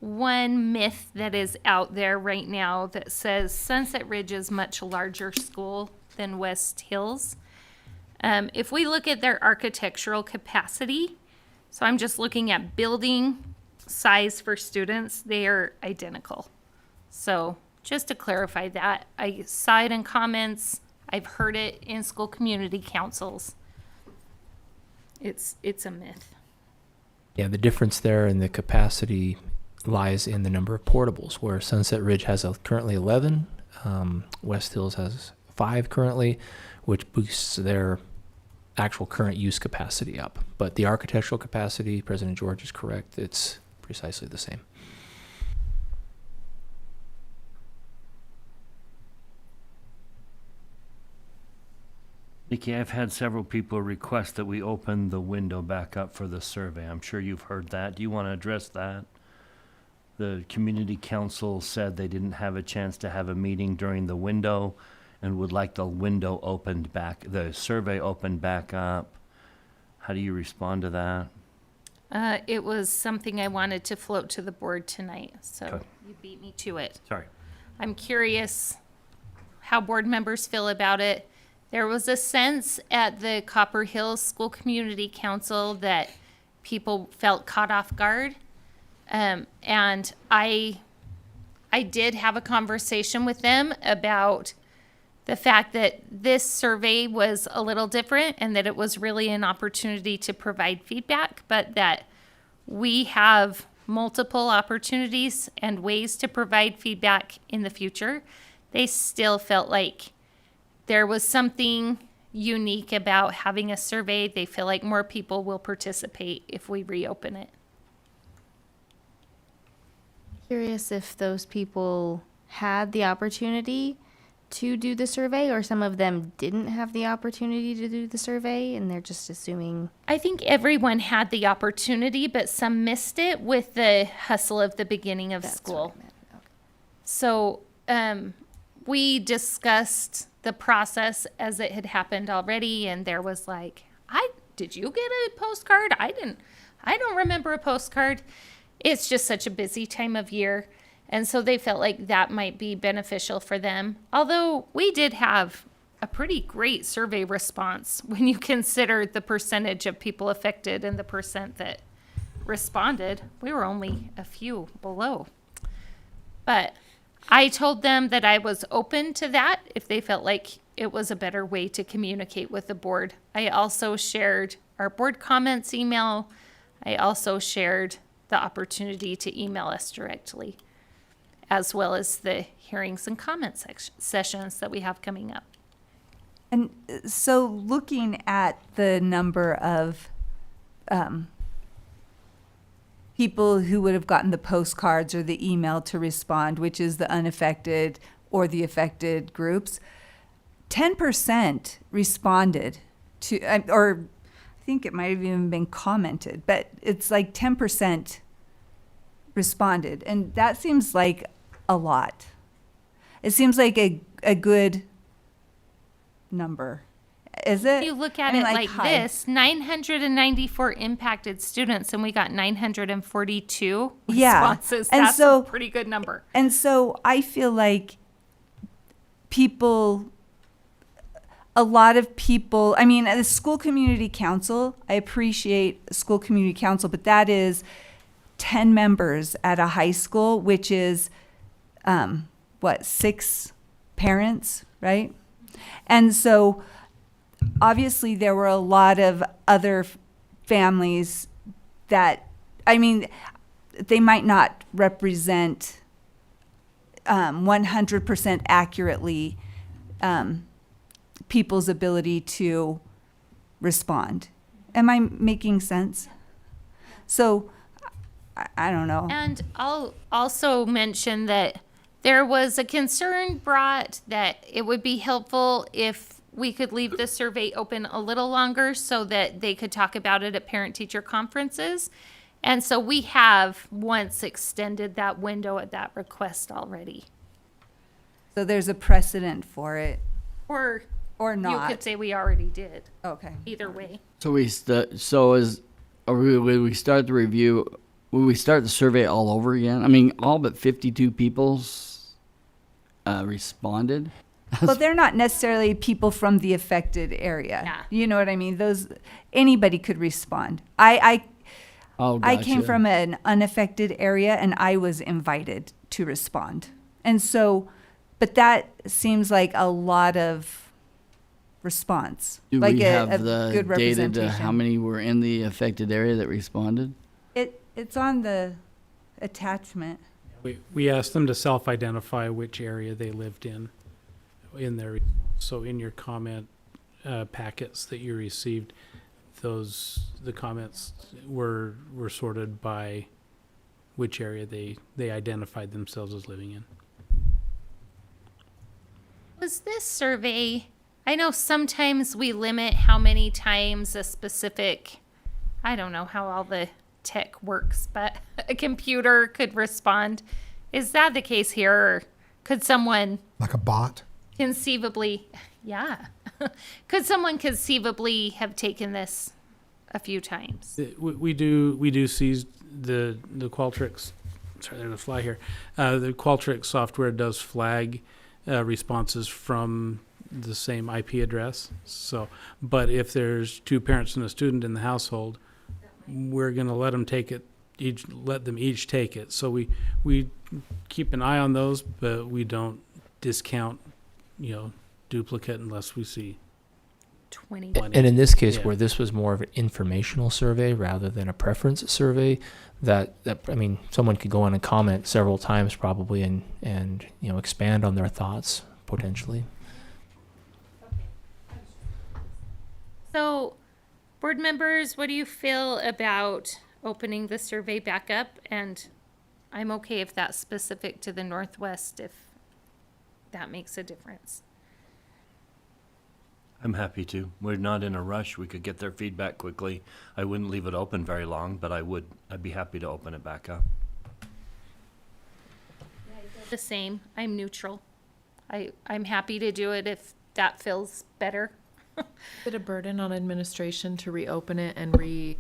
one myth that is out there right now that says Sunset Ridge is much larger school than West Hills? If we look at their architectural capacity, so I'm just looking at building size for students, they are identical. So just to clarify that, I saw it in comments. I've heard it in school community councils. It's a myth. Yeah, the difference there in the capacity lies in the number of portables, where Sunset Ridge has currently 11, West Hills has 5 currently, which boosts their actual current use capacity up. But the architectural capacity, President George is correct, it's precisely the same. Nikki, I've had several people request that we open the window back up for the survey. I'm sure you've heard that. Do you want to address that? The community council said they didn't have a chance to have a meeting during the window and would like the window opened back, the survey opened back up. How do you respond to that? It was something I wanted to float to the board tonight, so Okay. you beat me to it. Sorry. I'm curious how board members feel about it. There was a sense at the Copper Hills School Community Council that people felt caught off guard. And I did have a conversation with them about the fact that this survey was a little different and that it was really an opportunity to provide feedback, but that we have multiple opportunities and ways to provide feedback in the future. They still felt like there was something unique about having a survey. They feel like more people will participate if we reopen it. Curious if those people had the opportunity to do the survey, or some of them didn't have the opportunity to do the survey and they're just assuming. I think everyone had the opportunity, but some missed it with the hustle of the beginning of That's school. what I meant. Okay. So we discussed the process as it had happened already, and there was like, did you get a postcard? I don't remember a postcard. It's just such a busy time of year. And so they felt like that might be beneficial for them. Although we did have a pretty great survey response when you consider the percentage of people affected and the percent that responded. We were only a few below. But I told them that I was open to that if they felt like it was a better way to communicate with the board. I also shared our board comments email. I also shared the opportunity to email us directly, as well as the hearings and comment sessions that we have coming up. And so looking at the number of people who would have gotten the postcards or the email to respond, which is the unaffected or the affected groups, 10% responded to, or I think it might have even been commented, but it's like 10% responded. And that seems like a lot. It seems like a good number. Is it? If you look at I mean, it like high. this, 994 impacted students, and we got 942 Yeah. responses. And That's so- a pretty good number. And so I feel like people, a lot of people, I mean, the school community council, I appreciate school community council, but that is 10 members at a high school, which is, 6 parents, right? And so obviously there were a lot of other families that, I mean, they might not represent 100% accurately people's ability to respond. Am I making sense? So I don't know. And I'll also mention that there was a concern brought that it would be helpful if we could leave the survey open a little longer so that they could talk about it at parent-teacher conferences. And so we have once extended that window at that request already. So there's a precedent for it, Or or you not. could say we already did, Okay. either way. So will we start the review? Will we start the survey all over again? I mean, all but 52 people responded. Well, they're not necessarily people from the affected area. Yeah. You know what I mean? Anybody could respond. I came gotcha. from an unaffected area and I was invited to respond. And so, but that seems like a lot of response. Do like we have the good data to representation. how many were in the affected area that responded? It's on the attachment. We asked them to self-identify which area they lived in their, so in your comment packets that you received, the comments were sorted by which area they identified themselves as living in. Was this survey, I know sometimes we limit how many times a specific, I don't know how all the tech works, but a computer could respond. Is that the case here? Or could someone Like a bot? conceivably, yeah, could someone conceivably have taken this a few times? We do see the Qualtrics. Sorry, there's a fly here. The Qualtrics software does flag responses from the same IP address. So, but if there's 2 parents and a student in the household, we're going to let them take it. Let them each take it. So we keep an eye on those, but we don't discount, duplicate unless we see 20. And in this case, Yeah. where this was more of an informational survey rather than a preference survey, that I mean, someone could go on and comment several times probably and expand on their thoughts potentially. So, board members, what do you feel about opening the survey back up? And I'm okay if that's specific to the Northwest, if that makes a difference. I'm happy to. We're not in a rush. We could get their feedback quickly. I wouldn't leave it open very long, but I'd be happy to open it back up. The same, I'm neutral. I'm happy to do it if that feels better. Is it a burden on administration to reopen it and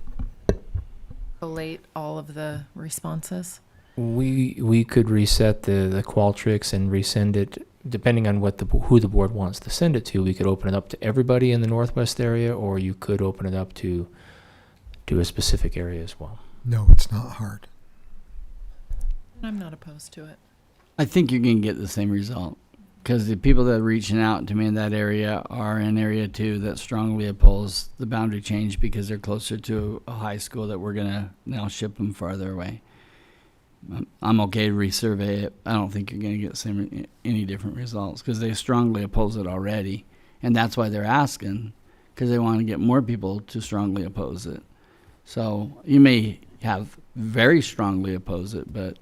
collate all of the responses? We could reset the Qualtrics and resend it, depending on who the board wants to send it to. We could open it up to everybody in the Northwest area, or you could open it up to a specific area as well. No, it's not hard. I'm not opposed to it. I think you're going to get the same result because the people that are reaching out to me in that area are in area 2 that strongly oppose the boundary change because they're closer to a high school that we're going to now ship them farther away. I'm okay to resurvey it. I don't think you're going to get any different results because they strongly oppose it already. And that's why they're asking, because they want to get more people to strongly oppose it. So you may have very strongly oppose it, but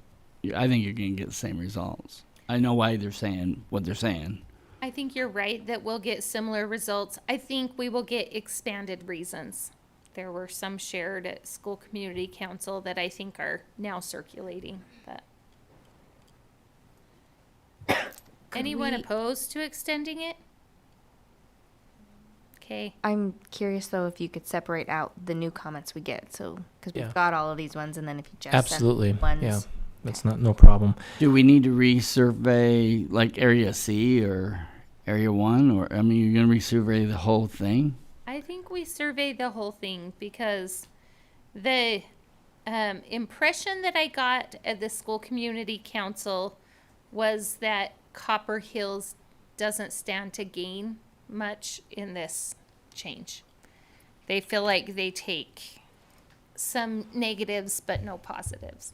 I think you're going to get the same results. I know why they're saying what they're saying. I think you're right that we'll get similar results. I think we will get expanded reasons. There were some shared at school community council that I think are now circulating, but. Anyone opposed to extending it? Okay. I'm curious though if you could separate out the new comments we get. So because Yeah. we've got all of these ones, and then if you just Absolutely. send ones. Yeah. That's no problem. Do we need to resurvey like area C or area 1? Or, I mean, you're going to resurvey the whole thing? I think we surveyed the whole thing because the impression that I got at the school community council was that Copper Hills doesn't stand to gain much in this change. They feel like they take some negatives but no positives.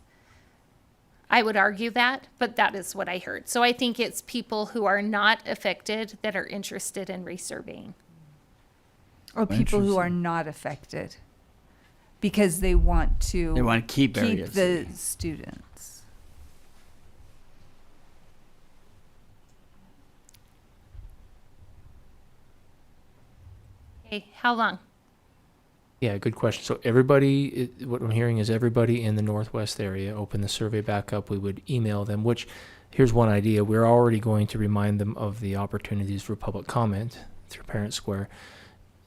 I would argue that, but that is what I heard. So I think it's people who are not affected that are interested in resurveying. Or people who are not affected because they want to They want to keep area the C. students. Okay, how long? Yeah, good question. So everybody, what I'm hearing is everybody in the Northwest area, open the survey back up. We would email them, which here's one idea. We're already going to remind them of the opportunities for public comment through Parent Square.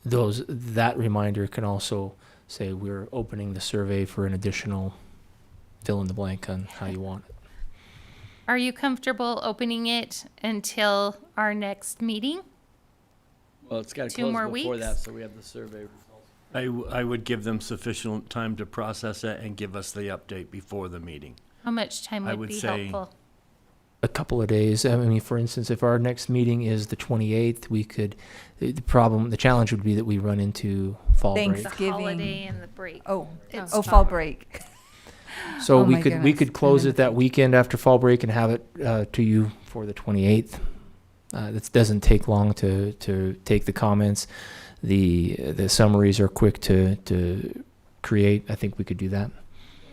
That reminder can also say we're opening the survey for an additional fill in the blank on how you want it. Are you comfortable opening it until our next meeting? Well, it's got to 2 close more before weeks? that, so we have the survey results. I would give them sufficient time to process it and give us the update before the meeting. How much time I would would be say- helpful? A couple of days. I mean, for instance, if our next meeting is the 28th, we could, the challenge would be that we run into fall break. The Thanksgiving. holiday and the break. Oh, It's fall break. So Oh we my could we goodness. could close it that weekend after fall break and have it to you for the 28th. That doesn't take long to take the comments. The summaries are quick to create. I think we could do that.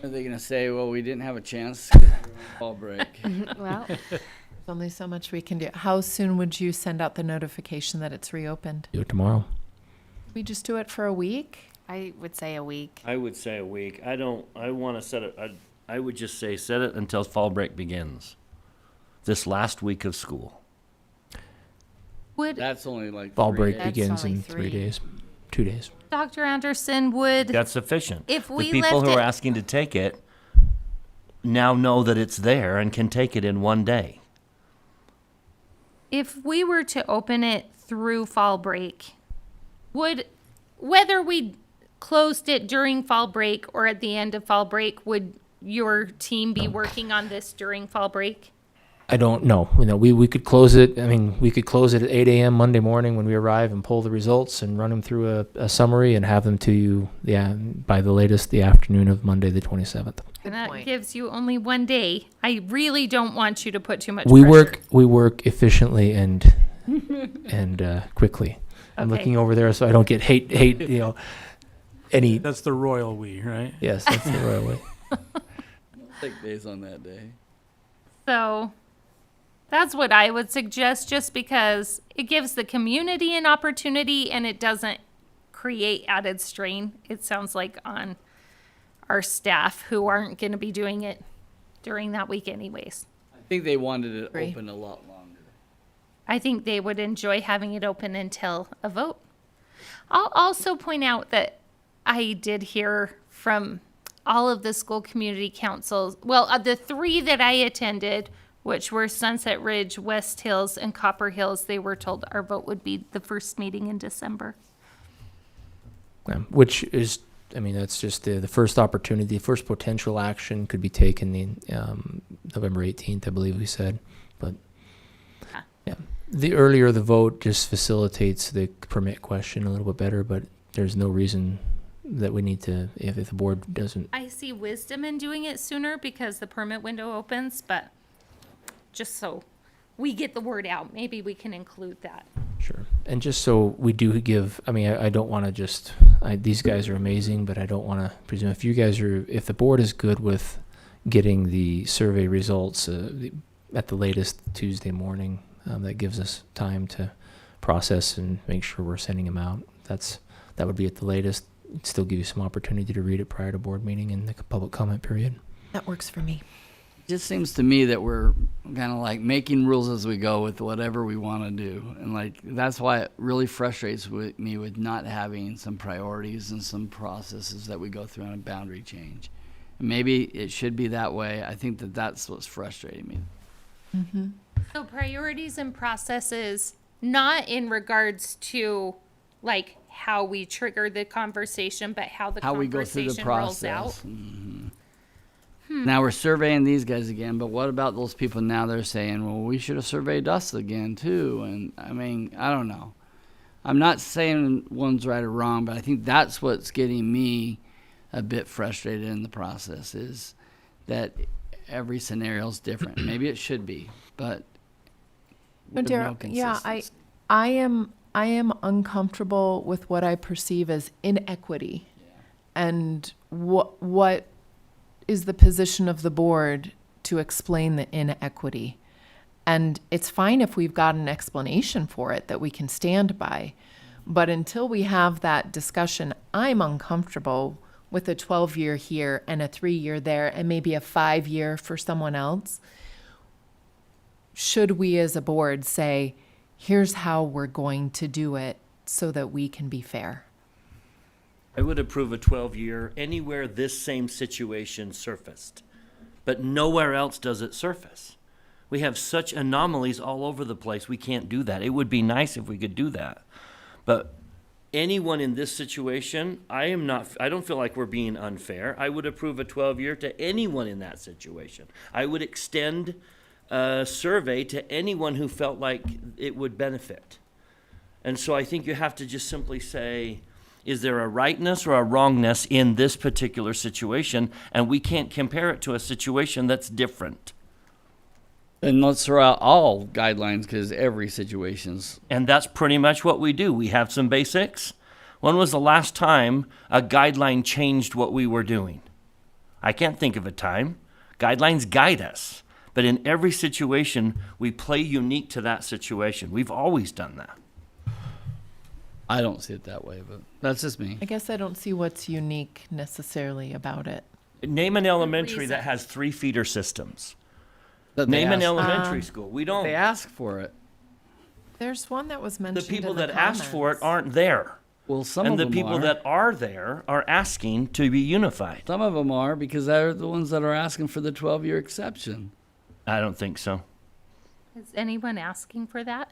Are they going to say, well, we didn't have a chance 'cause we were on fall break? Well, There's only so much we can do. How soon would you send out the notification that it's reopened? Do it tomorrow. We just do it for a week? I would say a week. I would say a week. I want to set it, I would just say set it until fall break begins. This last week of school. Would That's only like Fall 3 break days. That's begins only in 3 3. days, 2 days. Dr. Anderson, would That's sufficient. if we The people left who are it, asking to take it now know that it's there and can take it in one day. if we were to open it through fall break, whether we closed it during fall break or at the end of fall break, would your team be working on this during fall break? I don't know. We could close it. I mean, we could close it at 8 a.m. Monday morning when we arrive and pull the results and run them through a summary and have them to you, by the latest the afternoon of Monday the 27th. And that point. gives you only 1 day. I really don't want you to put too much We pressure. work efficiently and quickly. I'm Okay. looking over there so I don't get hate. Any. That's the royal we, right? Yes, that's the right way. Take days on that day. So that's what I would suggest, just because it gives the community an opportunity and it doesn't create added strain, it sounds like, on our staff who aren't going to be doing it during that week anyways. I think they wanted it Agree. open a lot longer. I think they would enjoy having it open until a vote. I'll also point out that I did hear from all of the school community councils, the 3 that I attended, which were Sunset Ridge, West Hills, and Copper Hills, they were told our vote would be the first meeting in December. Which is I mean, that's just the first opportunity, the first potential action could be taken November 18th, I believe we said. But yeah, the earlier the vote just facilitates the permit question a little bit better, but there's no reason that we need to, if the board doesn't. I see wisdom in doing it sooner because the permit window opens, but just so we get the word out, maybe we can include that. Sure. And just so we do give, I mean, I don't want to just, these guys are amazing, but I don't want to presume if the board is good with getting the survey results at the latest Tuesday morning, that gives us time to process and make sure we're sending them out. That would be at the latest. It'd still give you some opportunity to read it prior to board meeting and the public comment period. That works for me. Just seems to me that we're kind of like making rules as we go with whatever we want to do. And like, that's why it really frustrates me with not having some priorities and some processes that we go through on a boundary change. And maybe it should be that way. I think that that's what's frustrating me. Mm-hmm. So priorities and processes, not in regards to like how we trigger the conversation, but how the How we go through the conversation rolls out. process. Now we're surveying these guys again, but what about those people now they're saying, well, we should have surveyed us again too? And I mean, I don't know. I'm not saying one's right or wrong, but I think that's what's getting me a bit frustrated in the process is that every scenario is different. Maybe it should be, but No, with no Daryl, yeah, consistency. I am uncomfortable with what I perceive as inequity. And what is the position of the board to explain the inequity? And it's fine if we've got an explanation for it that we can stand by. But until we have that discussion, I'm uncomfortable with a 12-year here and a 3-year there and maybe a 5-year for someone else. Should we as a board say, here's how we're going to do it so that we can be fair? I would approve a 12-year anywhere this same situation surfaced, but nowhere else does it surface. We have such anomalies all over the place, we can't do that. It would be nice if we could do that. But anyone in this situation, I don't feel like we're being unfair. I would approve a 12-year to anyone in that situation. I would extend a survey to anyone who felt like it would benefit. And so I think you have to just simply say, is there a rightness or a wrongness in this particular situation? And we can't compare it to a situation that's different. And let's throw out all guidelines because every situation's. And that's pretty much what we do. We have some basics. When was the last time a guideline changed what we were doing? I can't think of a time. Guidelines guide us. But in every situation, we play unique to that situation. We've always done that. I don't see it that way, but that's just me. I guess I don't see what's unique necessarily about it. Name an elementary that has 3 feeder systems. That they Name an ask- elementary school. We don't. They ask for it. There's one that was The mentioned people in the that asked for it comments. aren't there. Well, some And of the them people are. that are there are asking to be unified. Some of them are because they're the ones that are asking for the 12-year exception. I don't think so. Is anyone asking for that?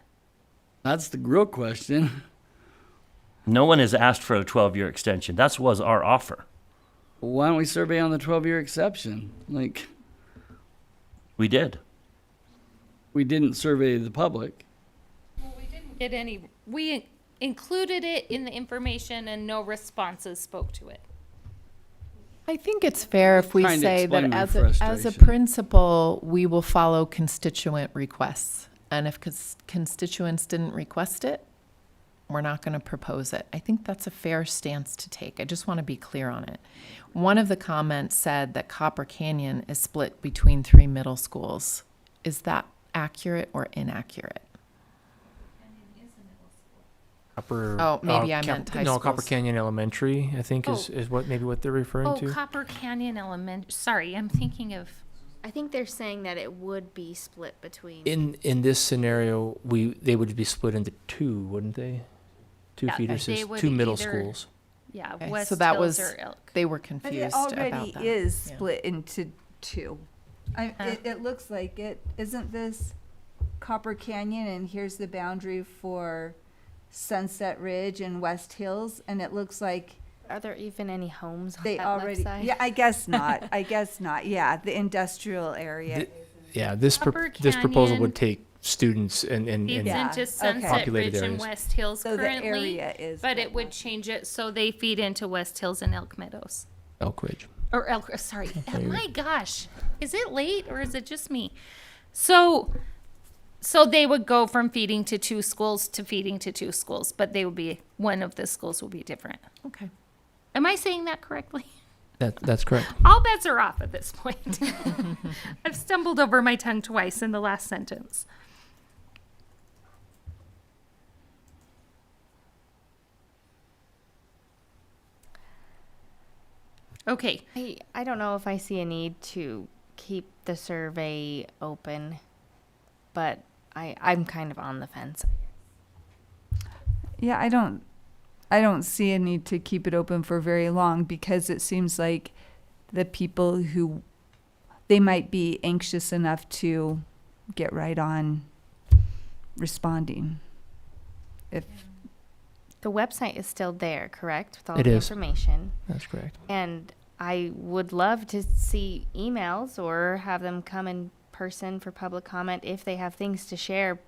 That's the real question. No one has asked for a 12-year extension. That was our offer. Why don't we survey on the 12-year exception? Like, We did. we didn't survey the public. Get any, we included it in the information and no responses spoke to it. I think it's fair if we Trying to say that explain my as a frustration. principle, we will follow constituent requests. And if constituents didn't request it, we're not going to propose it. I think that's a fair stance to take. I just want to be clear on it. One of the comments said that Copper Canyon is split between 3 middle schools. Is that accurate or inaccurate? Copper. Oh, maybe I meant high No, Copper schools. Canyon Elementary, I think is what they're referring Oh, to. Copper Canyon sorry, I'm thinking of, I think they're saying that it would be split between. In this scenario, they would be split into 2, wouldn't they? 2 Yeah, feeder they systems, would 2 middle either- schools. yeah, Okay, West so that Hills was, or Elk. they were But confused it already about that. is Yeah. split into 2. It looks like it. Isn't this Copper Canyon and here's the boundary for Sunset Ridge and West Hills? And it looks like Are there even any homes on They that already, left side? yeah, I guess not. I guess not. Yeah, the industrial area. Yeah, this Upper this proposal Canyon would take students and feeds Yeah, into okay. Sunset Populated Ridge and areas. West Hills So the currently, area is. but it would change it so they feed into West Hills and Elk Meadows. Elk Ridge. Or Elk, sorry. My gosh, is it late or is it just me? So they would go from feeding to 2 schools to feeding to 2 schools, but they would be, one of the schools will be different. Okay. Am I saying that correctly? That's correct. All bets are off at this point. I've stumbled over my tongue twice in the last sentence. Okay, I don't know if I see a need to keep the survey open, but I'm kind of on the fence. Yeah, I don't see a need to keep it open for very long because it seems like the people who, they might be anxious enough to get right on responding. If The website is still there, correct? With all It the is. information. That's correct. And I would love to see emails or have them come in person for public comment if they have things to share.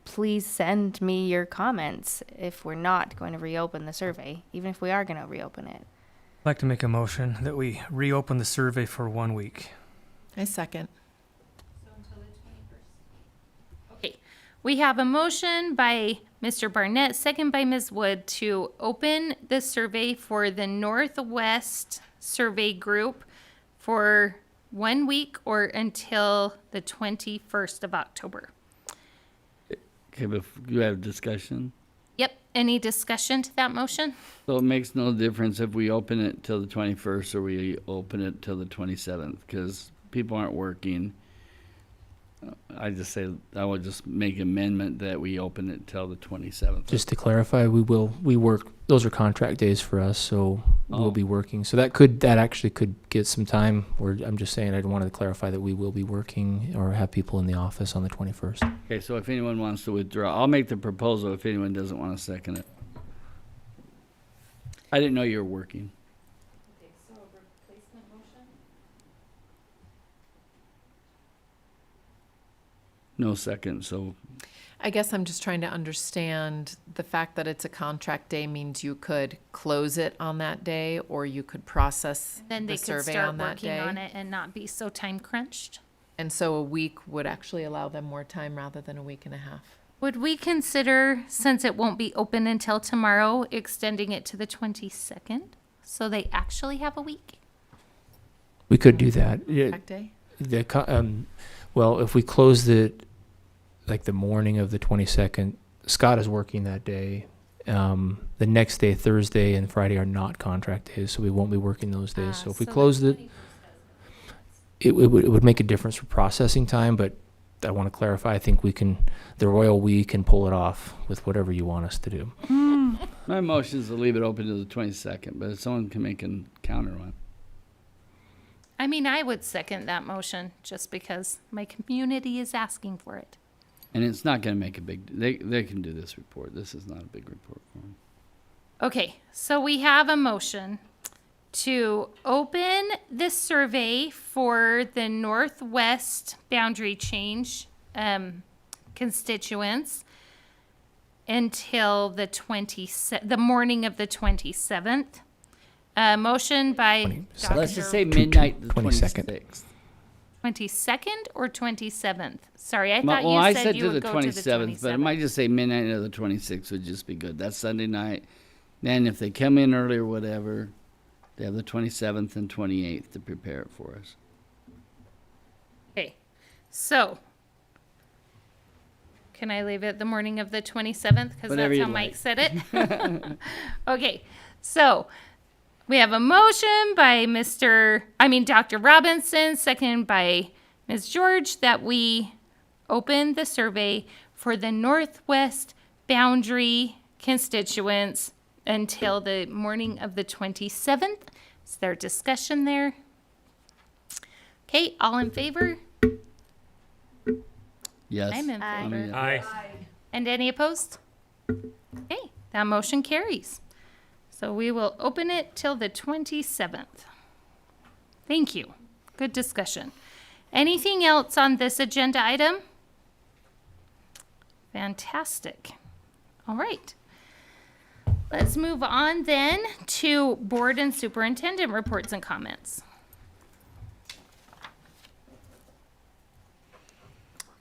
Please send me your comments if we're not going to reopen the survey, even if we are going to reopen it. I'd like to make a motion that we reopen the survey for 1 week. I second. okay. We have a motion by Mr. Barnett, second by Ms. Wood, to open the survey for the Northwest Survey Group for 1 week or until the 21st of October. Okay, but you have discussion? Yep. Any discussion to that motion? So it makes no difference if we open it till the 21st or we open it till the 27th, because people aren't working. I just say, I would just make amendment that we open it till the 27th. Just to clarify, we work, those are contract days for us, so Oh. we'll be working. So that actually could get some time, or I'm just saying, I wanted to clarify that we will be working or have people in the office on the 21st. Okay, so if anyone wants to withdraw, I'll make the proposal if anyone doesn't want to second it. I didn't know you were working. No second, so I guess I'm just trying to understand the fact that it's a contract day means you could close it on that day or you could process Then they the could survey start on that working day. on it and not be so time crunched. And so a week would actually allow them more time rather than a week and a half. Would we consider, since it won't be open until tomorrow, extending it to the 22nd so they actually have a week? We could do that. Yeah, Contract day? well, if we closed it like the morning of the 22nd, Scott is working that day. The next day, Thursday and Friday, are not contract days, so we won't be working those days. So if we closed it, it would make a difference for processing time, but I want to clarify, I think the Royal We can pull it off with whatever you want us to do. my motion is to leave it open to the 22nd, but if someone can make a counter one. I mean, I would second that motion just because my community is asking for it. And it's not going to make a big, they can do this report. This is not a big report for them. Okay, so we have a motion to open the survey for the Northwest boundary change constituents until the morning of the 27th. Motion by Dr. Let's just say midnight the 22nd. 26th. 22nd or 27th? Sorry, I thought Well, you I said said you to would the go to the 27th, but it 27th. might just say midnight of the 26th would just be good. That's Sunday night. Then if they come in early or whatever, they have the 27th and 28th to prepare it for us. Okay, so can I leave it the morning of the 27th? Because Whatever that's you how Mike like. said it. Okay, so we have a motion by Dr. Robinson, second by Ms. George, that we open the survey for the Northwest boundary constituents until the morning of the 27th. Is there discussion there? Okay, all in favor? Yes. I'm in Aye. favor. Yeah. Aye. And any opposed? Okay, that motion carries. So we will open it till the 27th. Thank you. Good discussion. Anything else on this agenda item? Fantastic. All right. Let's move on then to board and superintendent reports and comments.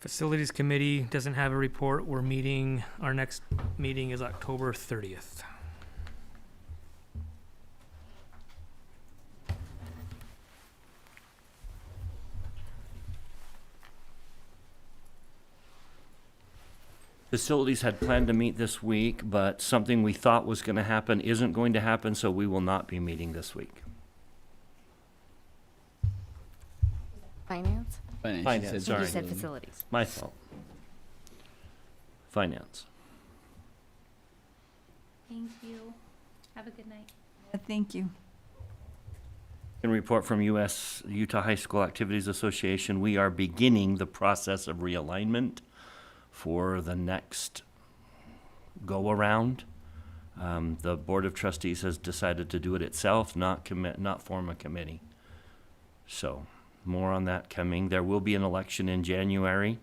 Facilities Committee doesn't have a report. We're meeting, our next meeting is October 30th. Facilities had planned to meet this week, but something we thought was going to happen isn't going to happen, so we will not be meeting this week. Finance? Finance, You sorry. said facilities. My fault. Finance. Thank you. Have a good night. Thank you. In report from Utah High School Activities Association, we are beginning the process of realignment for the next go-around. The Board of Trustees has decided to do it itself, not form a committee. So, more on that coming. There will be an election in January.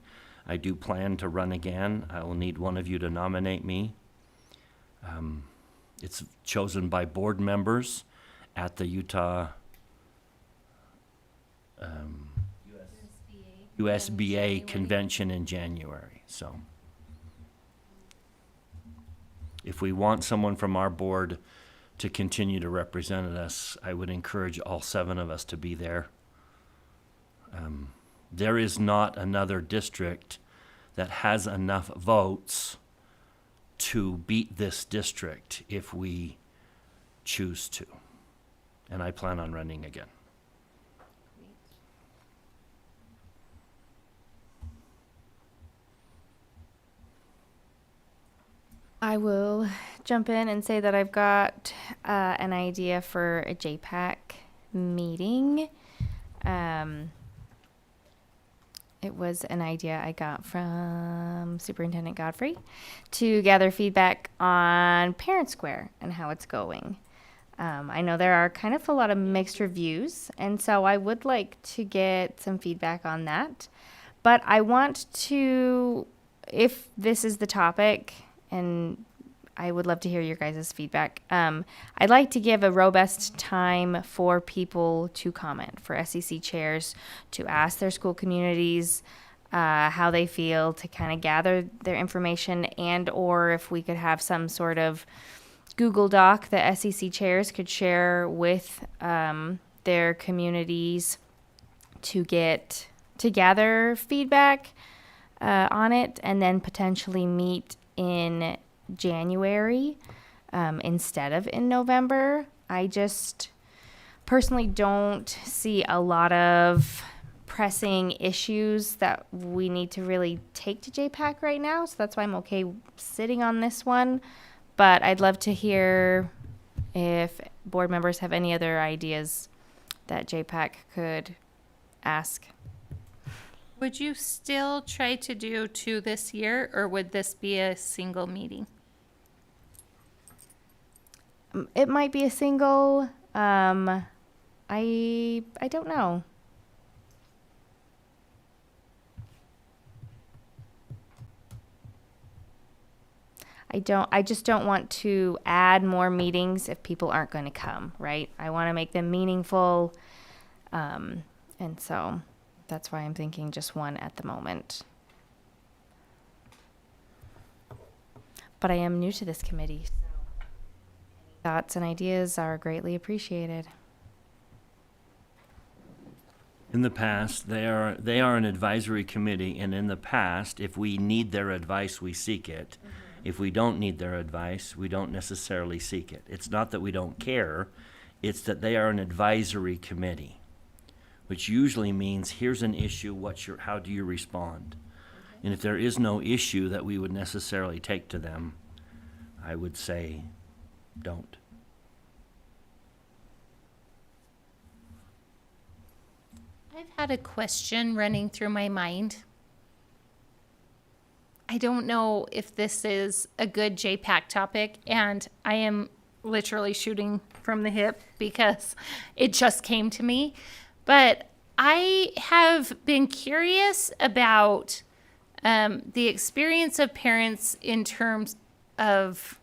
I do plan to run again. I will need one of you to nominate me. It's chosen by board members at the Utah USBA convention in January. So if we want someone from our board to continue to represent us, I would encourage all 7 of us to be there. There is not another district that has enough votes to beat this district if we choose to. And I plan on running again. I will jump in and say that I've got an idea for a JPAC meeting. It was an idea I got from Superintendent Godfrey to gather feedback on Parent Square and how it's going. I know there are kind of a lot of mixed reviews, and so I would like to get some feedback on that. But I want to, if this is the topic, and I would love to hear your guys' feedback. I'd like to give a robust time for people to comment, for SEC chairs to ask their school communities how they feel, to kind of gather their information, and or if we could have some sort of Google Doc that SEC chairs could share with their communities to gather feedback on it, and then potentially meet in January instead of in November. I just personally don't see a lot of pressing issues that we need to really take to JPAC right now, so that's why I'm okay sitting on this one. But I'd love to hear if board members have any other ideas that JPAC could ask. Would you still try to do 2 this year, or would this be a single meeting? It might be a single. I don't know. I just don't want to add more meetings if people aren't going to come, right? I want to make them meaningful. And so that's why I'm thinking just 1 at the moment. But I am new to this committee, so any thoughts and ideas are greatly appreciated. In the past, they are an advisory committee, and in the past, if we need their advice, we seek it. Mm-hmm. If we don't need their advice, we don't necessarily seek it. It's not that we don't care, it's that they are an advisory committee, which usually means here's an issue, how do you respond? Okay. And if there is no issue that we would necessarily take to them, I would say don't. I've had a question running through my mind. I don't know if this is a good JPAC topic, and I am literally shooting from the hip because it just came to me. But I have been curious about the experience of parents in terms of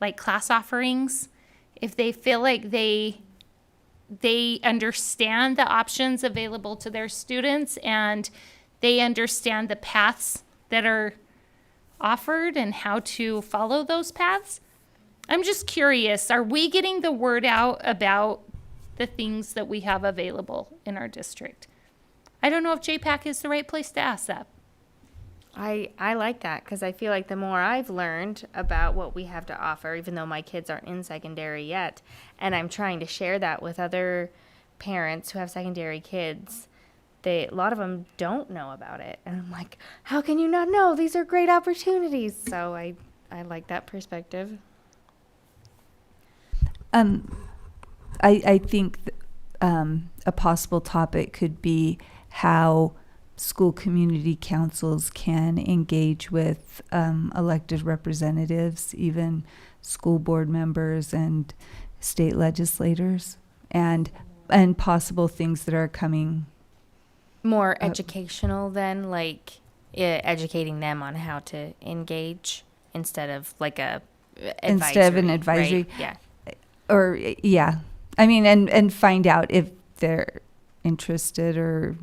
like class offerings. If they feel like they understand the options available to their students and they understand the paths that are offered and how to follow those paths. I'm just curious, are we getting the word out about the things that we have available in our district? I don't know if JPAC is the right place to ask that. I like that because I feel like the more I've learned about what we have to offer, even though my kids aren't in secondary yet, and I'm trying to share that with other parents who have secondary kids, a lot of them don't know about it. And I'm like, how can you not know? These are great opportunities. So I like that perspective. I think a possible topic could be how school community councils can engage with elected representatives, even school board members and state legislators, and possible things that are coming. More educational than like educating them on how to engage instead of like a advisory, instead of an advisory. Right? Yeah. Or, yeah. I mean, and find out if they're interested or,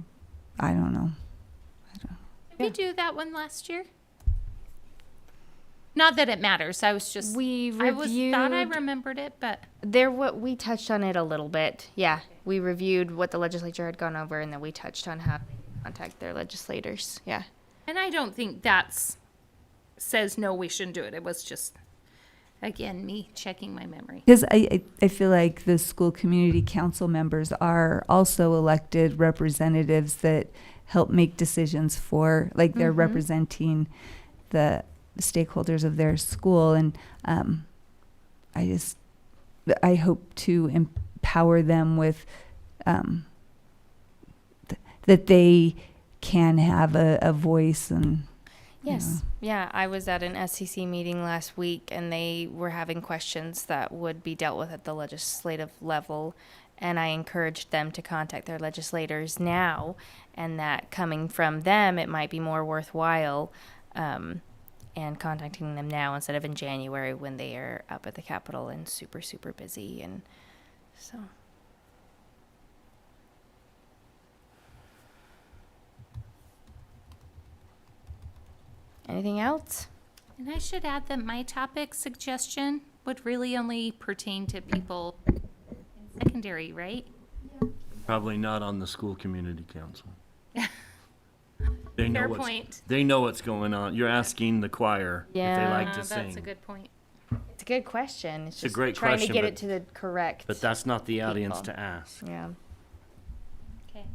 I don't know. Did we do that one last year? Not that it matters. I was just, thought I remembered it, but. We touched on it a little bit. Yeah. We reviewed what the legislature had gone over and then we touched on how to contact their legislators. Yeah. And I don't think that's says no, we shouldn't do it. It was just, again, me checking my memory. Because I feel like the school community council members are also elected representatives that help make decisions for, like they're representing the stakeholders of their school. And I hope to empower them with that they can have a voice and. Yes. Yeah. I was at an SCC meeting last week and they were having questions that would be dealt with at the legislative level. And I encouraged them to contact their legislators now, and that coming from them, it might be more worthwhile and contacting them now instead of in January when they are up at the Capitol and super, super busy. And so. Anything else? And I should add that my topic suggestion would really only pertain to people in secondary, right? Probably not on the school community council. They know Fair what's, point. They know what's going on. You're asking the choir if they like to sing. That's a good point. It's a good question. It's a just great trying question, to get but- it to the correct. But that's not the audience people. to ask. Yeah. Okay.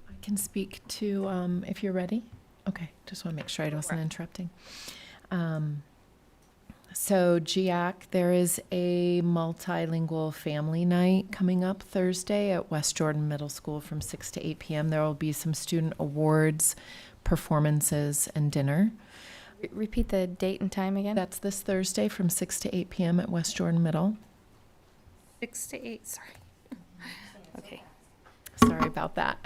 I can speak to, if you're ready. Okay, just want to make sure I wasn't interrupting. So GIAC, there is a multilingual family night coming up Thursday at West Jordan Middle School from 6 to 8 p.m. There will be some student awards, performances, and dinner. Repeat the date and time again. That's this Thursday from 6 to 8 p.m. at West Jordan Middle. 6 to 8, sorry. Okay. Sorry about that.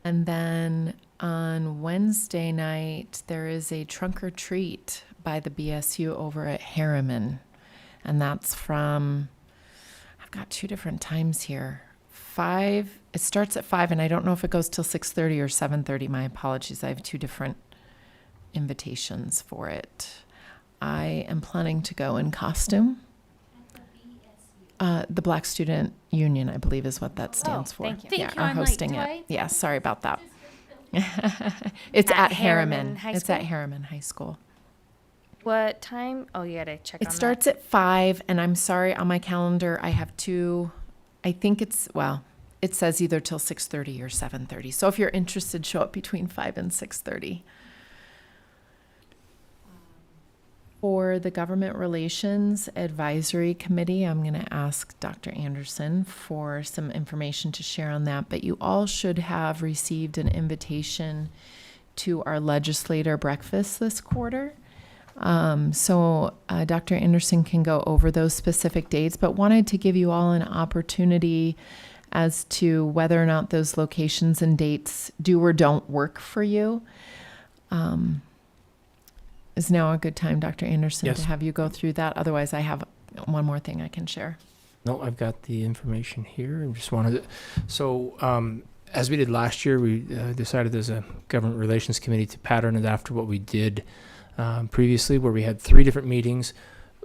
And then on Wednesday night, there is a trunk or treat by the BSU over at Harriman. And that's from, I've got two different times here. 5, it starts at 5, and I don't know if it goes till 6:30 or 7:30. My apologies. I have two different invitations for it. I am planning to go in costume. The Black Student Union, I believe, is what that stands for. thank you. Thank Yeah, you. are I'm like, hosting do it. I- Yeah, sorry about that. It's At at Harriman Harriman. High It's at School? Harriman High School. What time? Oh, you gotta check on It starts at 5, and I'm sorry, on my calendar, I have two, I think it's, well, it says either till 6:30 or 7:30. So if you're interested, show up between 5 and 6:30. For the Government Relations Advisory Committee, I'm going to ask Dr. Anderson for some information to share on that, but you all should have received an invitation to our legislator breakfast this quarter. So Dr. Anderson can go over those specific dates, but wanted to give you all an opportunity as to whether or not those locations and dates do or don't work for you. Is now a good time, Dr. Anderson, Yes. to have you go through that? Otherwise, I have one more thing I can share. No, I've got the information here. I just wanted to, so as we did last year, we decided as a government relations committee to pattern it after what we did previously, where we had 3 different meetings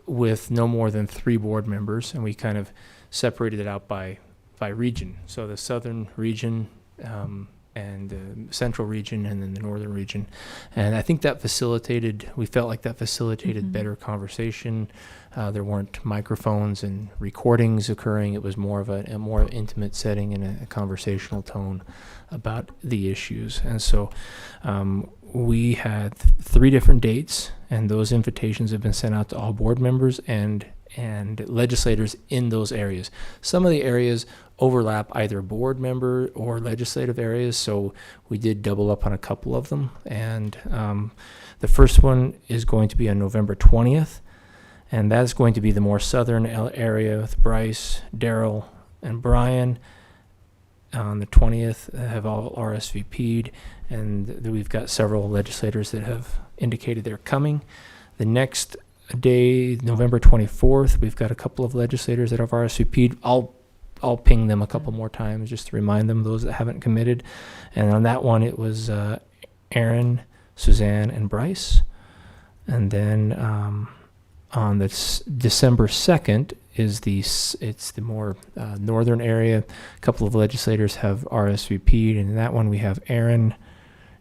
with no more than 3 board members, and we kind of separated it out by region. So the southern region, and the central region, and then the northern region. And I think that we felt like that facilitated better conversation. There weren't microphones and recordings occurring. It was more of a more intimate setting and a conversational tone about the issues. And so we had 3 different dates, and those invitations have been sent out to all board members and legislators in those areas. Some of the areas overlap either board member or legislative areas, so we did double up on a couple of them. And the first one is going to be on November 20th, and that's going to be the more southern area with Bryce, Daryl, and Brian. On the 20th, have all RSVP'd, and we've got several legislators that have indicated they're coming. The next day, November 24th, we've got a couple of legislators that have RSVP'd. I'll ping them a couple more times just to remind them, those that haven't committed. And on that one, it was Aaron, Suzanne, and Bryce. And then on the December 2nd it's the more northern area. A couple of legislators have RSVP'd, and in that one we have Aaron,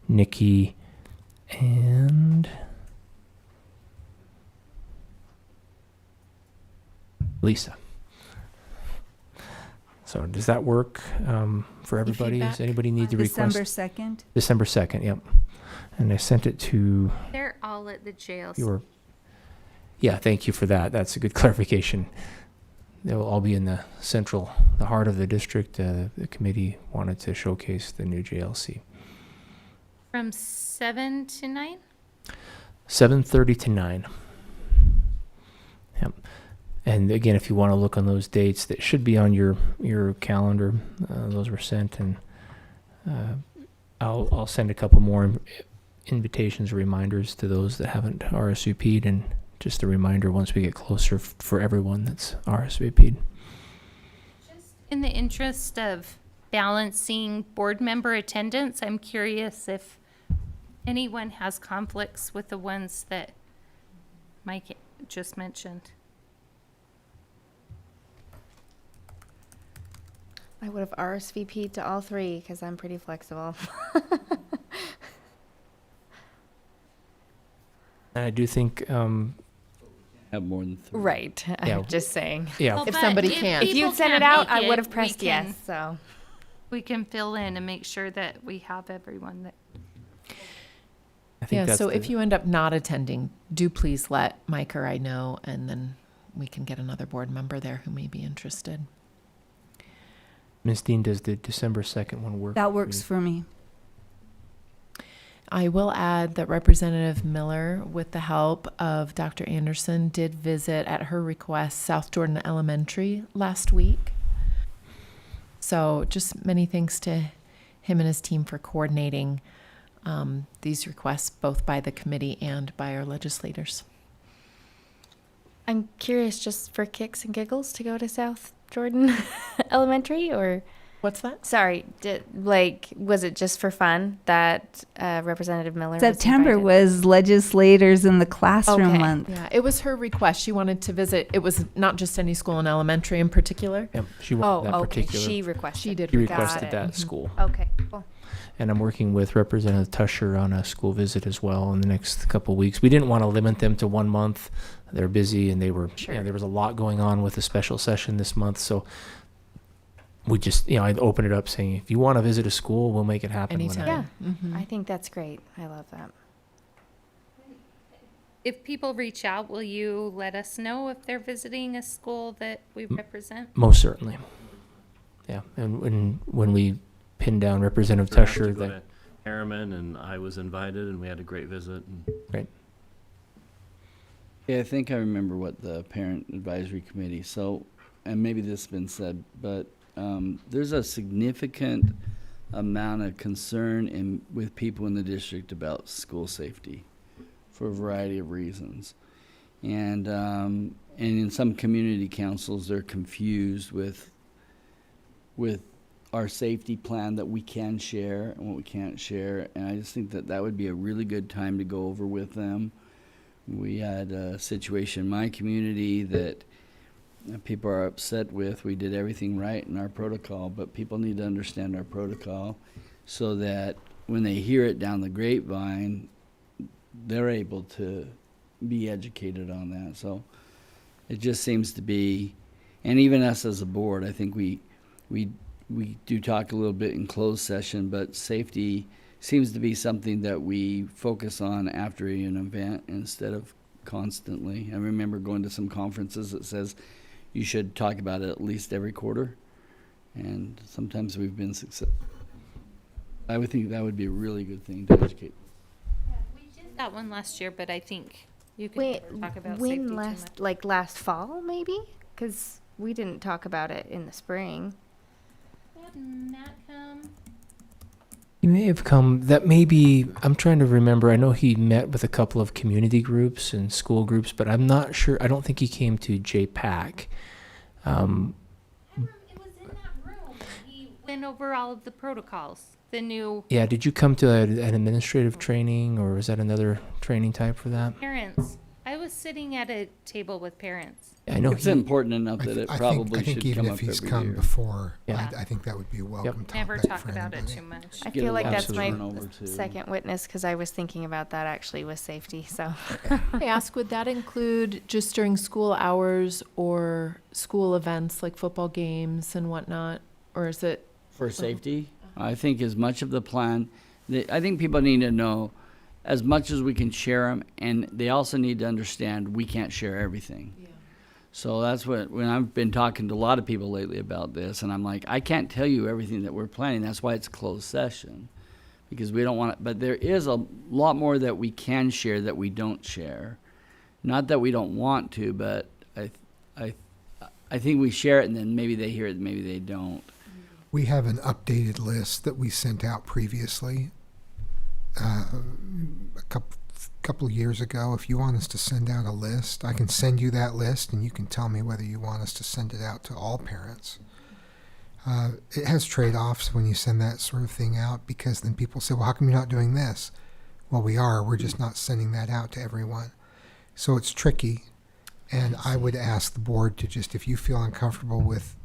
Nikki, and Lisa. So does that work for everybody? Does feedback? anybody need to request? December 2nd? December 2nd, yep. And I sent it to They're all at the jail. yeah, thank you for that. That's a good clarification. They'll all be in the heart of the district. The committee wanted to showcase the new JLC. From 7 to 9? 7:30 to 9. Yep. And again, if you want to look on those dates, that should be on your calendar. Those were sent, and I'll send a couple more invitations or reminders to those that haven't RSVP'd, and just a reminder once we get closer for everyone that's RSVP'd. Just in the interest of balancing board member attendance, I'm curious if anyone has conflicts with the ones that Mike just mentioned. I would have RSVP'd to all 3 because I'm pretty flexible. And I do think, Have more than 3. Right. Yeah. I'm just saying. yeah, Well, If but somebody can't. If people you'd sent can't it out, make I would have we pressed can- yes. So We can fill in and make sure that we have everyone that. I think Yeah, that's so the- if you end up not attending, do please let Mike or I know, and then we can get another board member there who may be interested. Ms. Dean, does the December 2nd one work? That for works you? for me. I will add that Representative Miller, with the help of Dr. Anderson, did visit at her request South Jordan Elementary last week. So just many thanks to him and his team for coordinating these requests, both by the committee and by our legislators. I'm curious, just for kicks and giggles, to go to South Jordan Elementary, or What's that? sorry, was it just for fun that Representative Miller? September was was legislators in the classroom Okay. month. Yeah, it was her request. She wanted to visit. It was not just any school in elementary in particular. Yep, she invited? wanted that Oh, okay. particular. She requested. She did She request requested it. that Mhm. school. Okay, cool. And I'm working with Representative Tusher on a school visit as well in the next couple of weeks. We didn't want to limit them to 1 month. They're busy, and there was a lot going on with the special session this month. So we just, I'd open it up saying, if you want to visit a school, we'll make it happen. Anytime. whenever. Yeah. Mhm. I think that's great. I love that. if people reach out, will you let us know if they're visiting a school that we represent? Most certainly. Yeah, and when we pin down Representative We're happy to Tusher, go that to Harriman, and I was invited, and we had a great visit. And Yeah, I think I remember what the parent advisory committee, so, and maybe this has been said, but there's a significant amount of concern with people in the district about school safety for a variety of reasons. And in some community councils, they're confused with our safety plan that we can share and what we can't share. And I just think that that would be a really good time to go over with them. We had a situation in my community that people are upset with. We did everything right in our protocol, but people need to understand our protocol so that when they hear it down the grapevine, they're able to be educated on that. So it just seems to be, and even us as a board, I think we do talk a little bit in closed session, but safety seems to be something that we focus on after an event instead of constantly. I remember going to some conferences that says you should talk about it at least every quarter, and sometimes we've been successful. I would think that would be a really good thing to educate. We did that one last year, but I think you could never talk about safety When too much. like last fall, maybe? Because we didn't talk about it in the spring. Had Matt come? he may have come. That maybe I'm trying to remember. I know he met with a couple of community groups and school groups, but I'm not sure. I don't think he came to JPAC. It was in that room. He went over all of the protocols. The new Yeah, did you come to an administrative training, or was that another training type for that? parents. I was sitting at a table with parents. I know It's important enough that it probably I think should even come if up he's every come year. before, Yeah. I think that would be a welcome topic Never for talk about it anybody. too much. I Get feel a like lot that's to my run over to. second witness because I was thinking about that actually with safety. So I ask, would that include just during school hours or school events like football games and whatnot? Or is it? For safety, I think as much of the plan, I think people need to know as much as we can share them, and they also need to understand we can't share everything. Yeah. So that's when I've been talking to a lot of people lately about this, and I'm like, I can't tell you everything that we're planning. That's why it's a closed session, because we don't want it. But there is a lot more that we can share that we don't share. Not that we don't want to, but I think we share it, and then maybe they hear it, maybe they don't. We have an updated list that we sent out previously a couple of years ago. If you want us to send out a list, I can send you that list, and you can tell me whether you want us to send it out to all parents. It has trade-offs when you send that sort of thing out, because then people say, well, how come you're not doing this? Well, we are. We're just not sending that out to everyone. So it's tricky, and I would ask the board to just, if you feel uncomfortable with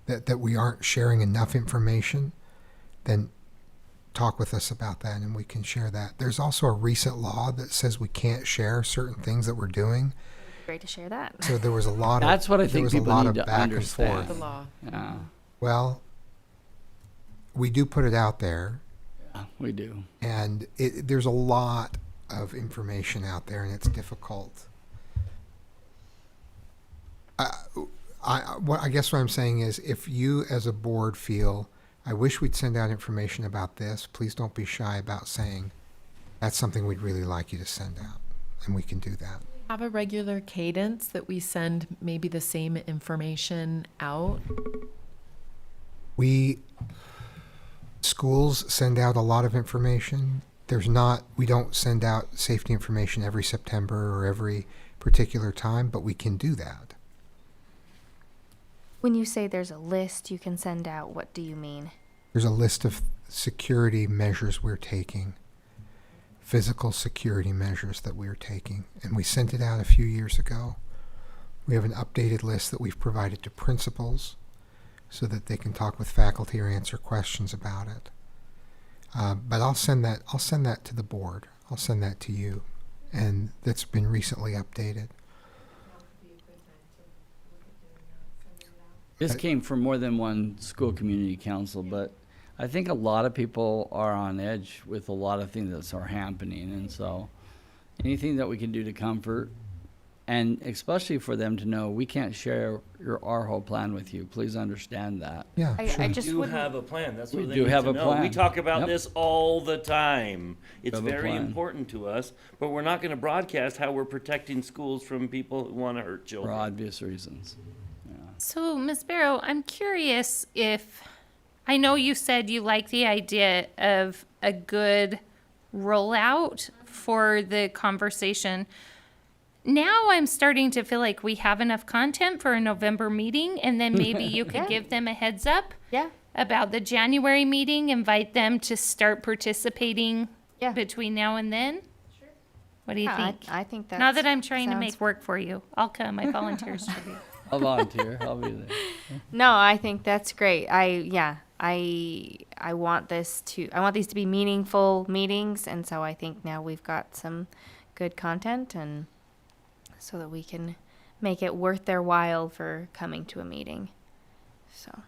that we aren't sharing enough information, then talk with us about that and we can share that. There's also a recent law that says we can't share certain things that we're doing. great to share that. So there was a lot of That's what I there think was a people lot need of to back understand. and The forth. law. Yeah, Well, we do put it out there, we do. and there's a lot of information out there, and it's difficult. I guess what I'm saying is, if you as a board feel, I wish we'd send out information about this, please don't be shy about saying, that's something we'd really like you to send out, and we can do that. Have a regular cadence that we send maybe the same information out? Schools send out a lot of information. We don't send out safety information every September or every particular time, but we can do that. When you say there's a list you can send out, what do you mean? There's a list of security measures we're taking, physical security measures that we're taking, and we sent it out a few years ago. We have an updated list that we've provided to principals so that they can talk with faculty or answer questions about it. But I'll send that to the board. I'll send that to you, and that's been recently updated. This came from more than one school community council, but I think a lot of people are on edge with a lot of things that are happening, and so anything that we can do to comfort, and especially for them to know we can't share our whole plan with you. Please understand that. Yeah, I sure. just do wouldn't. have a plan. That's We what they do need have to a know. We plan. talk about Yep. this all the time. It's have a very plan. important to us, but we're not going to broadcast how we're protecting schools from people who want to hurt For children. obvious reasons. So, Ms. Barrow, I'm curious if, I know you said you like the idea of a good rollout for the conversation. Now I'm starting to feel like we have enough content for a November meeting, and then maybe you could Yeah. give them a heads up Yeah. about the January meeting, invite them to start participating Yeah. between now and then? What do you Yeah, think? I think that. Not that I'm trying to sounds- make work for you. I'll come. I volunteer. I'll volunteer. I'll be there. No, I think that's great. I want these to be meaningful meetings, and so I think now we've got some good content, and so that we can make it worth their while for coming to a meeting. So,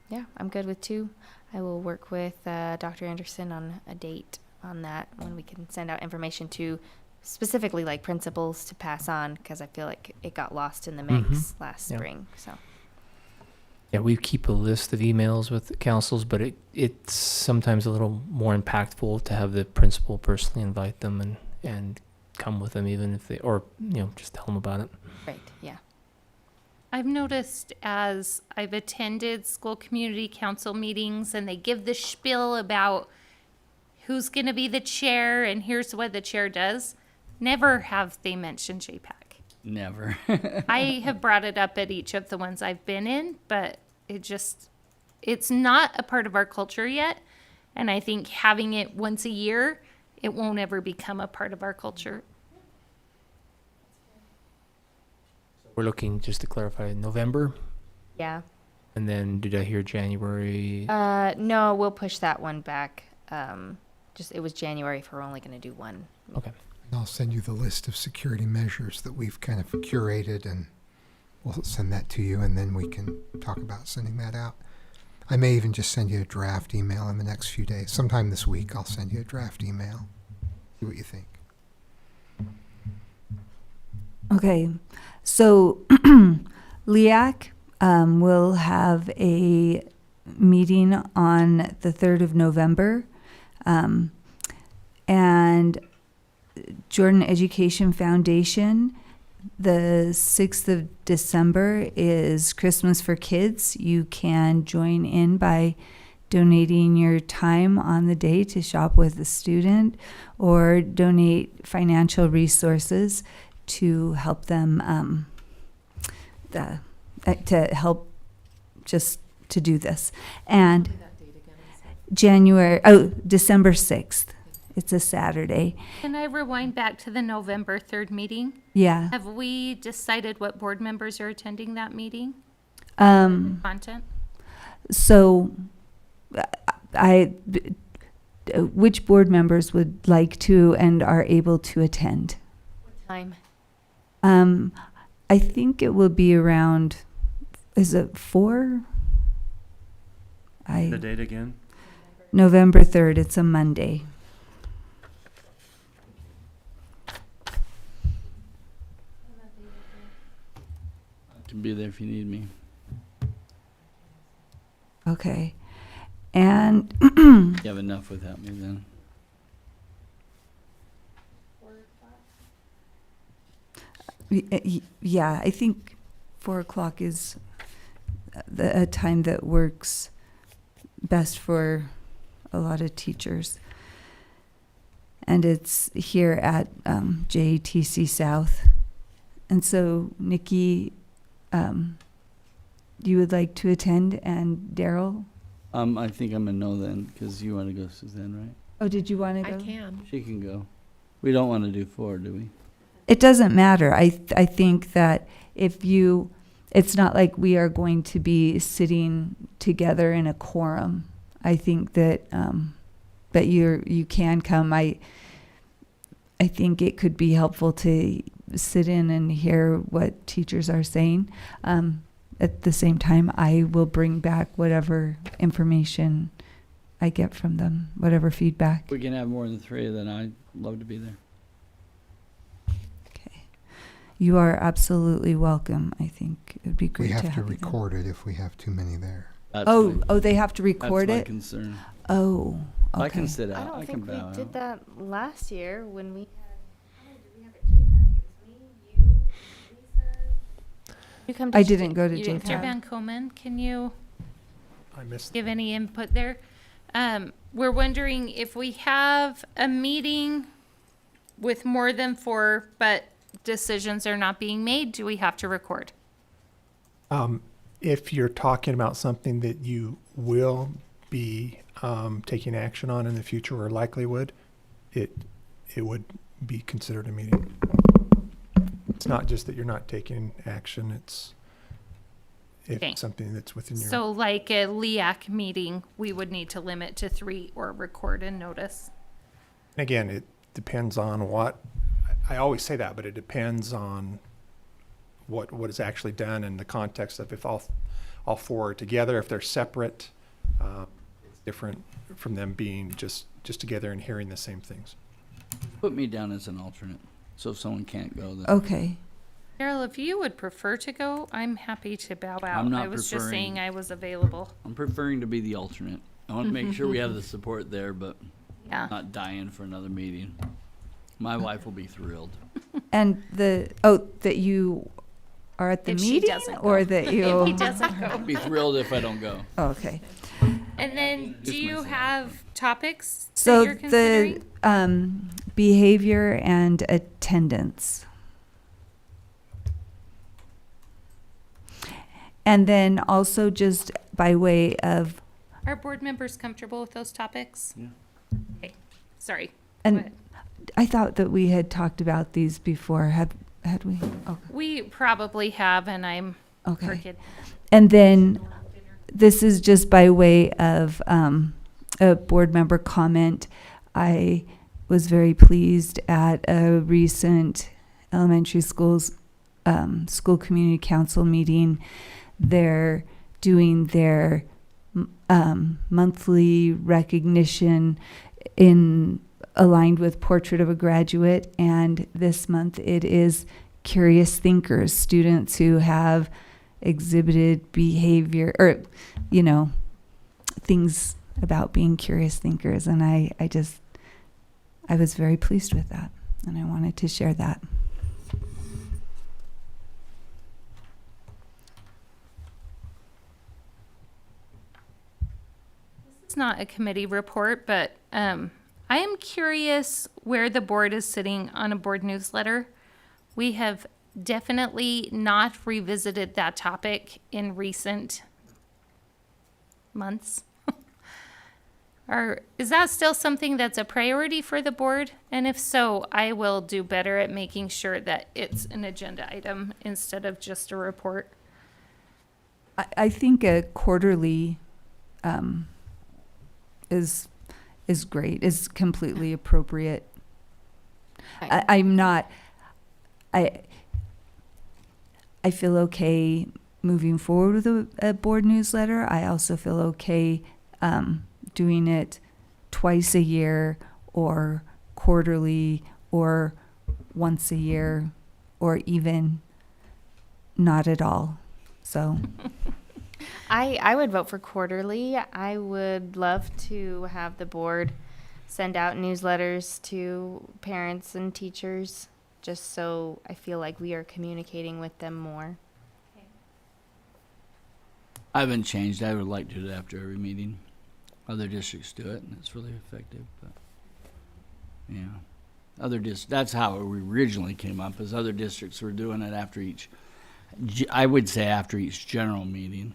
yeah, I'm good with 2. I will work with Dr. Anderson on a date on that when we can send out information to specifically like principals to pass on, because I feel like it got lost in the mix last Yeah. spring. So. Yeah, we keep a list of emails with councils, but it's sometimes a little more impactful to have the principal personally invite them and come with them, even if they, or, just tell them about it. Right, yeah. I've noticed as I've attended school community council meetings and they give the spiel about who's going to be the chair and here's what the chair does, never have they mentioned JPAC. Never. I have brought it up at each of the ones I've been in, but it's not a part of our culture yet. And I think having it once a year, it won't ever become a part of our culture. We're looking, just to clarify, November, Yeah. and then did I hear January? No, we'll push that one back. It was January if we're only going to do one. Okay. I'll send you the list of security measures that we've kind of curated, and we'll send that to you, and then we can talk about sending that out. I may even just send you a draft email in the next few days. Sometime this week, I'll send you a draft email. See what you think. Okay, so LEAC will have a meeting on the 3rd of November. And Jordan Education Foundation, the 6th of December is Christmas for Kids. You can join in by donating your time on the day to shop with a student or donate financial resources to help them to help just to do this. And December 6th. It's a Saturday. Can I rewind back to the November 3rd meeting? Yeah. Have we decided what board members are attending that meeting? Content? So which board members would like to and are able to attend? Time. I think it will be around, is it 4? The date again? November 3rd, it's a Monday. I can be there if you need me. Okay. And You have enough without me then. yeah, I think 4 o'clock is a time that works best for a lot of teachers. And it's here at JTC South. And so, Nikki, you would like to attend, and Daryl? I think I'm a no then, because you want to go, Suzanne, right? Oh, did you want to go? I can. She can go. We don't want to do 4, do we? It doesn't matter. I think that it's not like we are going to be sitting together in a quorum. I think that that you can come. I think it could be helpful to sit in and hear what teachers are saying. At the same time, I will bring back whatever information I get from them, whatever feedback. If we can have more than 3, then I'd love to be there. You are absolutely welcome. I think it would be great We have to to have you there. record it if we have too many there. That's Oh, my, oh, they have to that's record my it? concern. Oh, okay. I can sit I out. don't I can think we bow did out. that last year when we had, how many did we have at JPAC? It was me, you, Lisa. You come to I J- didn't go to you didn't JPAC. Mr. come? Van Komen, can you I missed. give any input there? We're wondering if we have a meeting with more than 4, but decisions are not being made, do we have to record? If you're talking about something that you will be taking action on in the future or likely would, it would be considered a meeting. It's not just that you're not taking action, it's Okay. something that's within your. So like a LEAC meeting, we would need to limit to 3 or record and notice. Again, it depends on what, I always say that, but it depends on what is actually done in the context of if all 4 are together. If they're separate, it's different from them being just together and hearing the same things. Put me down as an alternate. So if someone can't go, then Okay. Carol, if you would prefer to go, I'm happy to bow out. I'm not I was just preferring- saying I was available. I'm preferring to be the alternate. I want to make sure we have the support there, but Yeah. not dying for another meeting. My wife will be thrilled. And that you are at the If she meeting doesn't or go. that If you? he doesn't go. Be thrilled if I don't go. Okay. And then, do Just you myself. have topics that So you're considering? the behavior and attendance. And then also just by way of, Are board members comfortable with those topics? Yeah. Okay, sorry. Go and ahead. I thought that we had talked about these before. Had we? Okay. We probably have, and I'm Okay. crooked. And then this is just by way of a board member comment. I was very pleased at a recent elementary schools school community council meeting. They're doing their monthly recognition aligned with Portrait of a Graduate, and this month it is Curious Thinkers, students who have exhibited behavior or things about being curious thinkers, and I was very pleased with that, and I wanted to share that. It's not a committee report, but I am curious where the board is sitting on a board newsletter. We have definitely not revisited that topic in recent months. Is that still something that's a priority for the board? And if so, I will do better at making sure that it's an agenda item instead of just a report. I think a quarterly is great, is completely appropriate. I'm not. I feel okay moving forward with a board newsletter. I also feel okay doing it twice a year or quarterly or once a year or even not at all. So I would vote for quarterly. I would love to have the board send out newsletters to parents and teachers, just so I feel like we are communicating with them more. I haven't changed. I would like to do it after every meeting. Other districts do it, and it's really effective. But yeah, that's how it originally came up. Is other districts were doing it after each. I would say after each general meeting,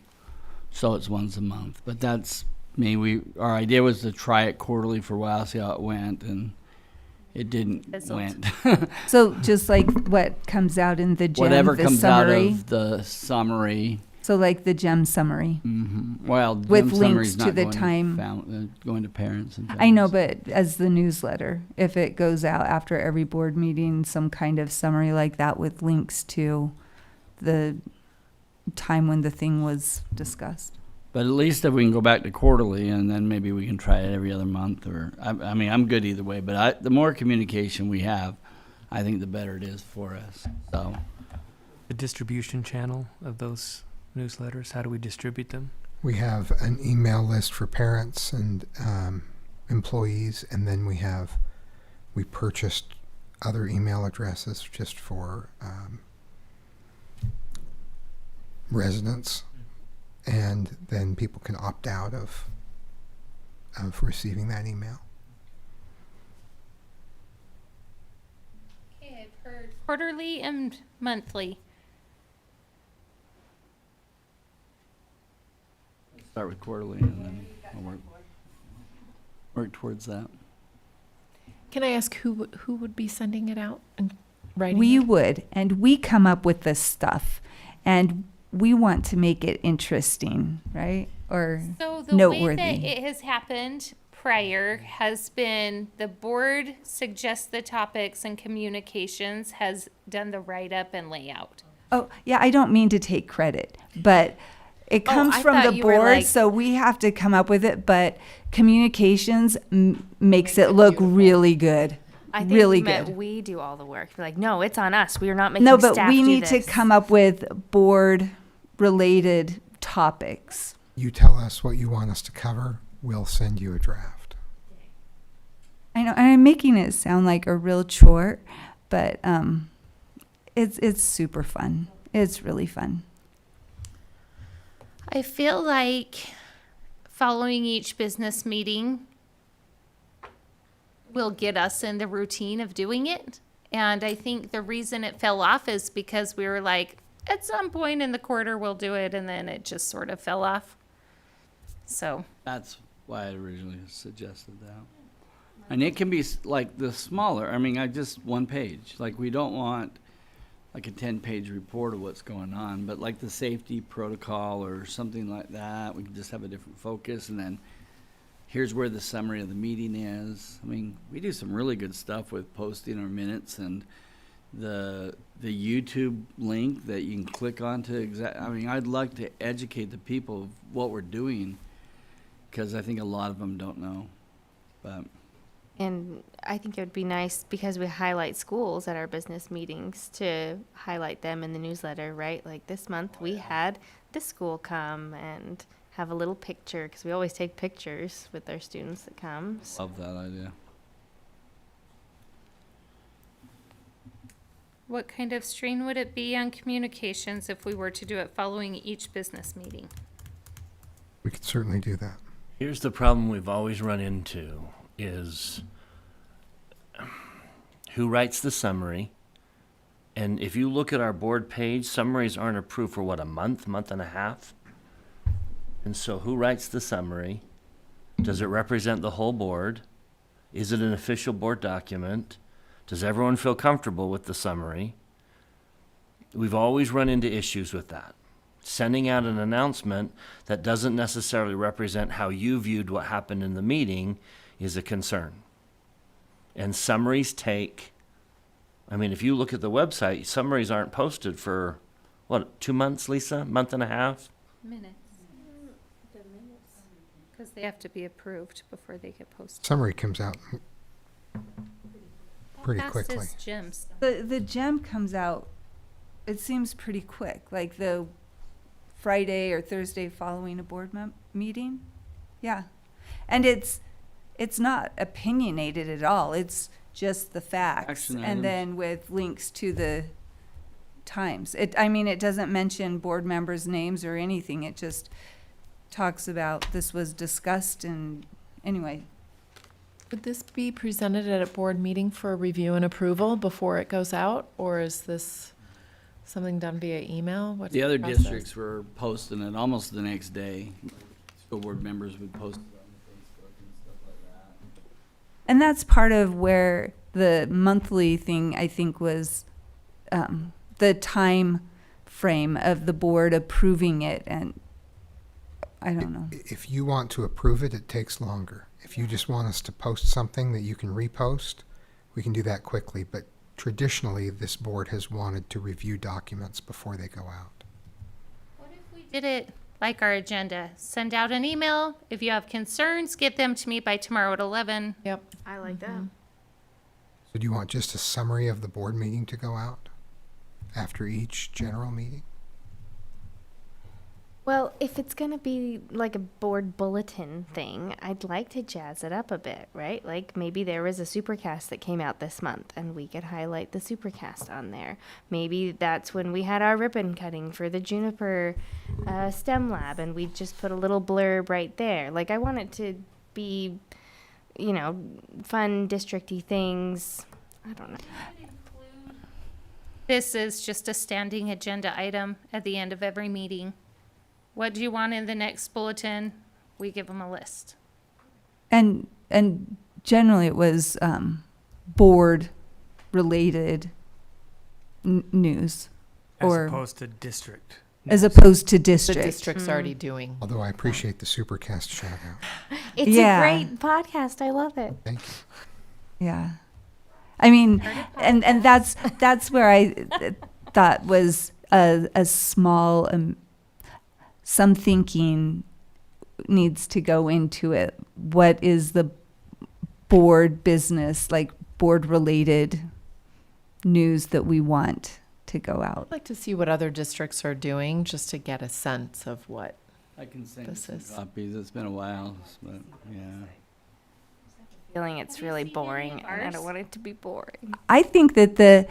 so it's once a month. But that's me. Our idea was to try it quarterly for a while, see how it went, and it didn't went. So just like what comes out in the GEM, Whatever the comes summary. out of the summary. So like the GEM summary. Mm-hmm. Well, With GEM links summary's to not the going time. Going to parents and I know, families. but as the newsletter, if it goes out after every board meeting, some kind of summary like that with links to the time when the thing was discussed. But at least if we can go back to quarterly, and then maybe we can try it every other month, or I mean, I'm good either way. But the more communication we have, I think the better it is for us. So The distribution channel of those newsletters, how do we distribute them? We have an email list for parents and employees, and then we purchased other email addresses just for residents, and then people can opt out of receiving that email. Okay, I've heard quarterly and monthly. start with quarterly and then we'll work towards that. Can I ask who would be sending it out and writing We it? would, and we come up with this stuff, and we want to make it interesting, right? Or So the way noteworthy. that it has happened prior has been the board suggests the topics and communications has done the write-up and layout. Oh, yeah, I don't mean to take credit, but it comes I from thought the you were board, like- so we have to come up with it, but communications makes it it look beautiful. really good. I think really you meant good. we do all the work. Be like, no, it's on us. We are not making No, but staff we do need to this." come up with board-related topics. You tell us what you want us to cover, we'll send you a draft. I know, and I'm making it sound like a real chore, but it's super fun. It's really fun. I feel like following each business meeting will get us in the routine of doing it. And I think the reason it fell off is because we were like, at some point in the quarter, we'll do it. And then it just sort of fell off. So, That's why I originally suggested that. And it can be like the smaller, I mean, I just one page. Like, we don't want like a 10-page report of what's going on, but like the safety protocol or something like that, we can just have a different focus, and then here's where the summary of the meeting is. I mean, we do some really good stuff with posting our minutes and the YouTube link that you can click on to I mean, I'd like to educate the people of what we're doing, because I think a lot of them don't know. But And I think it would be nice because we highlight schools at our business meetings to highlight them in the newsletter, right? Like this month we had this school come and have a little picture because we always take pictures with our students that come. So love that idea. what kind of strain would it be on communications if we were to do it following each business meeting? We could certainly do that. Here's the problem we've always run into is who writes the summary? And if you look at our board page, summaries aren't approved for what, a month and a half? And so who writes the summary? Does it represent the whole board? Is it an official board document? Does everyone feel comfortable with the summary? We've always run into issues with that. Sending out an announcement that doesn't necessarily represent how you viewed what happened in the meeting is a concern. And summaries take, I mean, if you look at the website, summaries aren't posted for, what, 2 months, Lisa? Month and a half? Minutes. Because they have to be approved before they get posted. Summary comes out pretty Fast quickly. is Jim's. The gem comes out, it seems pretty quick, like the Friday or Thursday following a board meeting. Yeah. And it's not opinionated at all. It's just the facts. Action And items. then with links to the times. It doesn't mention board members' names or anything. It just talks about this was discussed and anyway. Would this be presented at a board meeting for review and approval before it goes out? Or is this something done via email? What's The other process? districts were posting it almost the next day. School board members would post it on Facebook and stuff like that. And that's part of where the monthly thing, I think, was the time frame of the board approving it. And I don't know. If you want to approve it, it takes longer. If you just want us to post something that you can repost, we can do that quickly. But traditionally, this board has wanted to review documents before they go out. What if we did it like our agenda? Send out an email. If you have concerns, get them to me by tomorrow at 11. Yep. I like that. So do you want just a summary of the board meeting to go out after each general meeting? Well, if it's going to be like a board bulletin thing, I'd like to jazz it up a bit, right? Like maybe there was a supercast that came out this month and we could highlight the supercast on there. Maybe that's when we had our ribbon cutting for the Juniper STEM lab and we just put a little blurb right there. Like I want it to be, you know, fun district-y things. I don't know. This is just a standing agenda item at the end of every meeting. What do you want in the next bulletin? We give them a list. And generally it was board related news As or opposed to district. as opposed to The district. district's already doing. Although I appreciate the Supercast shout out. It's Yeah. a great podcast. I love it. Thank you. Yeah. I mean, and that's where I thought was a small, some thinking needs to go into it. What is the board business, like board related news that we want to go out? I'd like to see what other districts are doing just to get a sense of what. I can send you This some is- copies. It's been a while, but yeah. Feeling it's really boring and I ours? don't want it to be boring. I think that the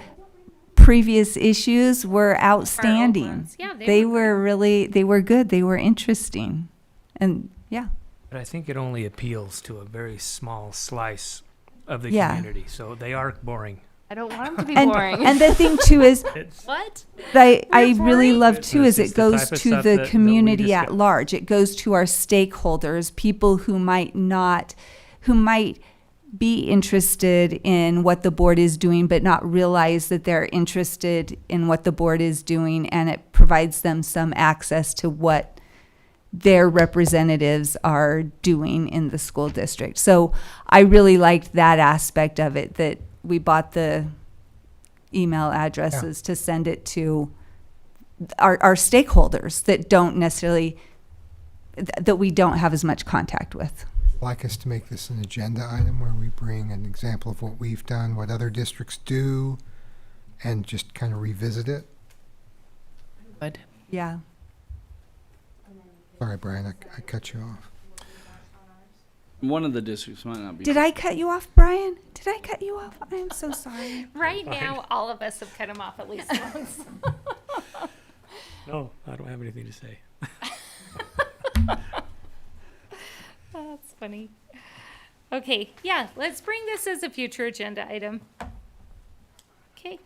previous issues were outstanding. ones. Yeah, they They were were really, they were good. They were interesting. And yeah. But I think it only appeals to a very small slice of the Yeah. community. So they are boring. I don't want them to be And, boring. and the thing too is, It's, What? I really boring? love too It's is it just the goes type of to stuff the that we community at discuss. large. It goes to our stakeholders, people who might be interested in what the board is doing, but not realize that they're interested in what the board is doing, and it provides them some access to what their representatives are doing in the school district. So I really liked that aspect of it, that we bought the email addresses to send it to our stakeholders that don't necessarily, that we don't have as much contact with. Like us to make this an agenda item where we bring an example of what we've done, what other districts do, and just kind of revisit it? Good. Yeah. Sorry, Brian, I cut you off. One of the districts might not be. Did I cut you off, Brian? Did I cut you off? I'm so sorry. Right now, all of us have cut him off at least once. No, I don't have anything to say. Oh, that's funny. Okay, yeah, let's bring this as a future agenda item. Okay.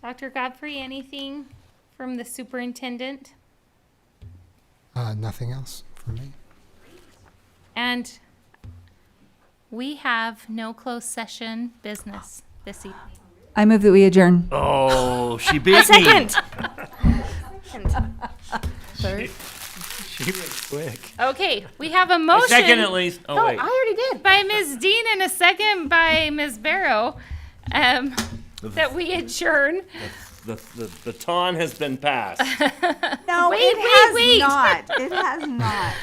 Dr. Godfrey, anything from the superintendent? Nothing else from me? And we have no closed session business this evening. I move that we adjourn. Oh, she beat me. Second. Third. She was quick. Okay, we have a A motion second at least. Oh, Oh, wait. I already did. by Ms. Dean and a second by Ms. Barrow that we adjourn. The baton has been passed. No, wait. not. It has not.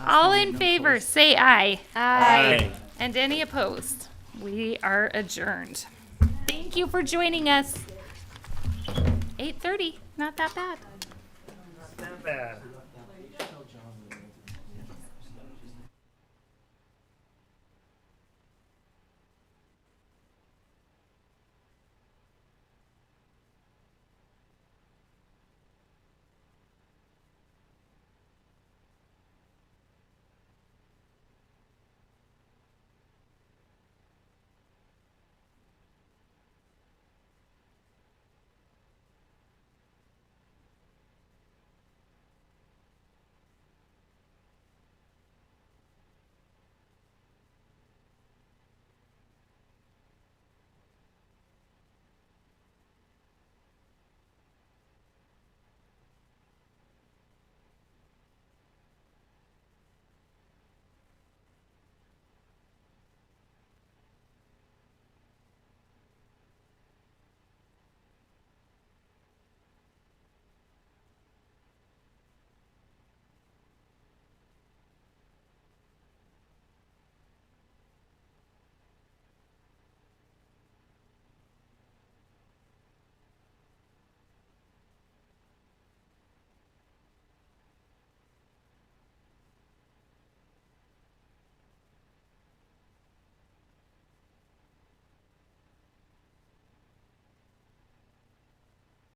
All in favor, say aye. Aye. And any opposed? We are adjourned. Thank you for joining us. 8:30, not that bad. Not bad.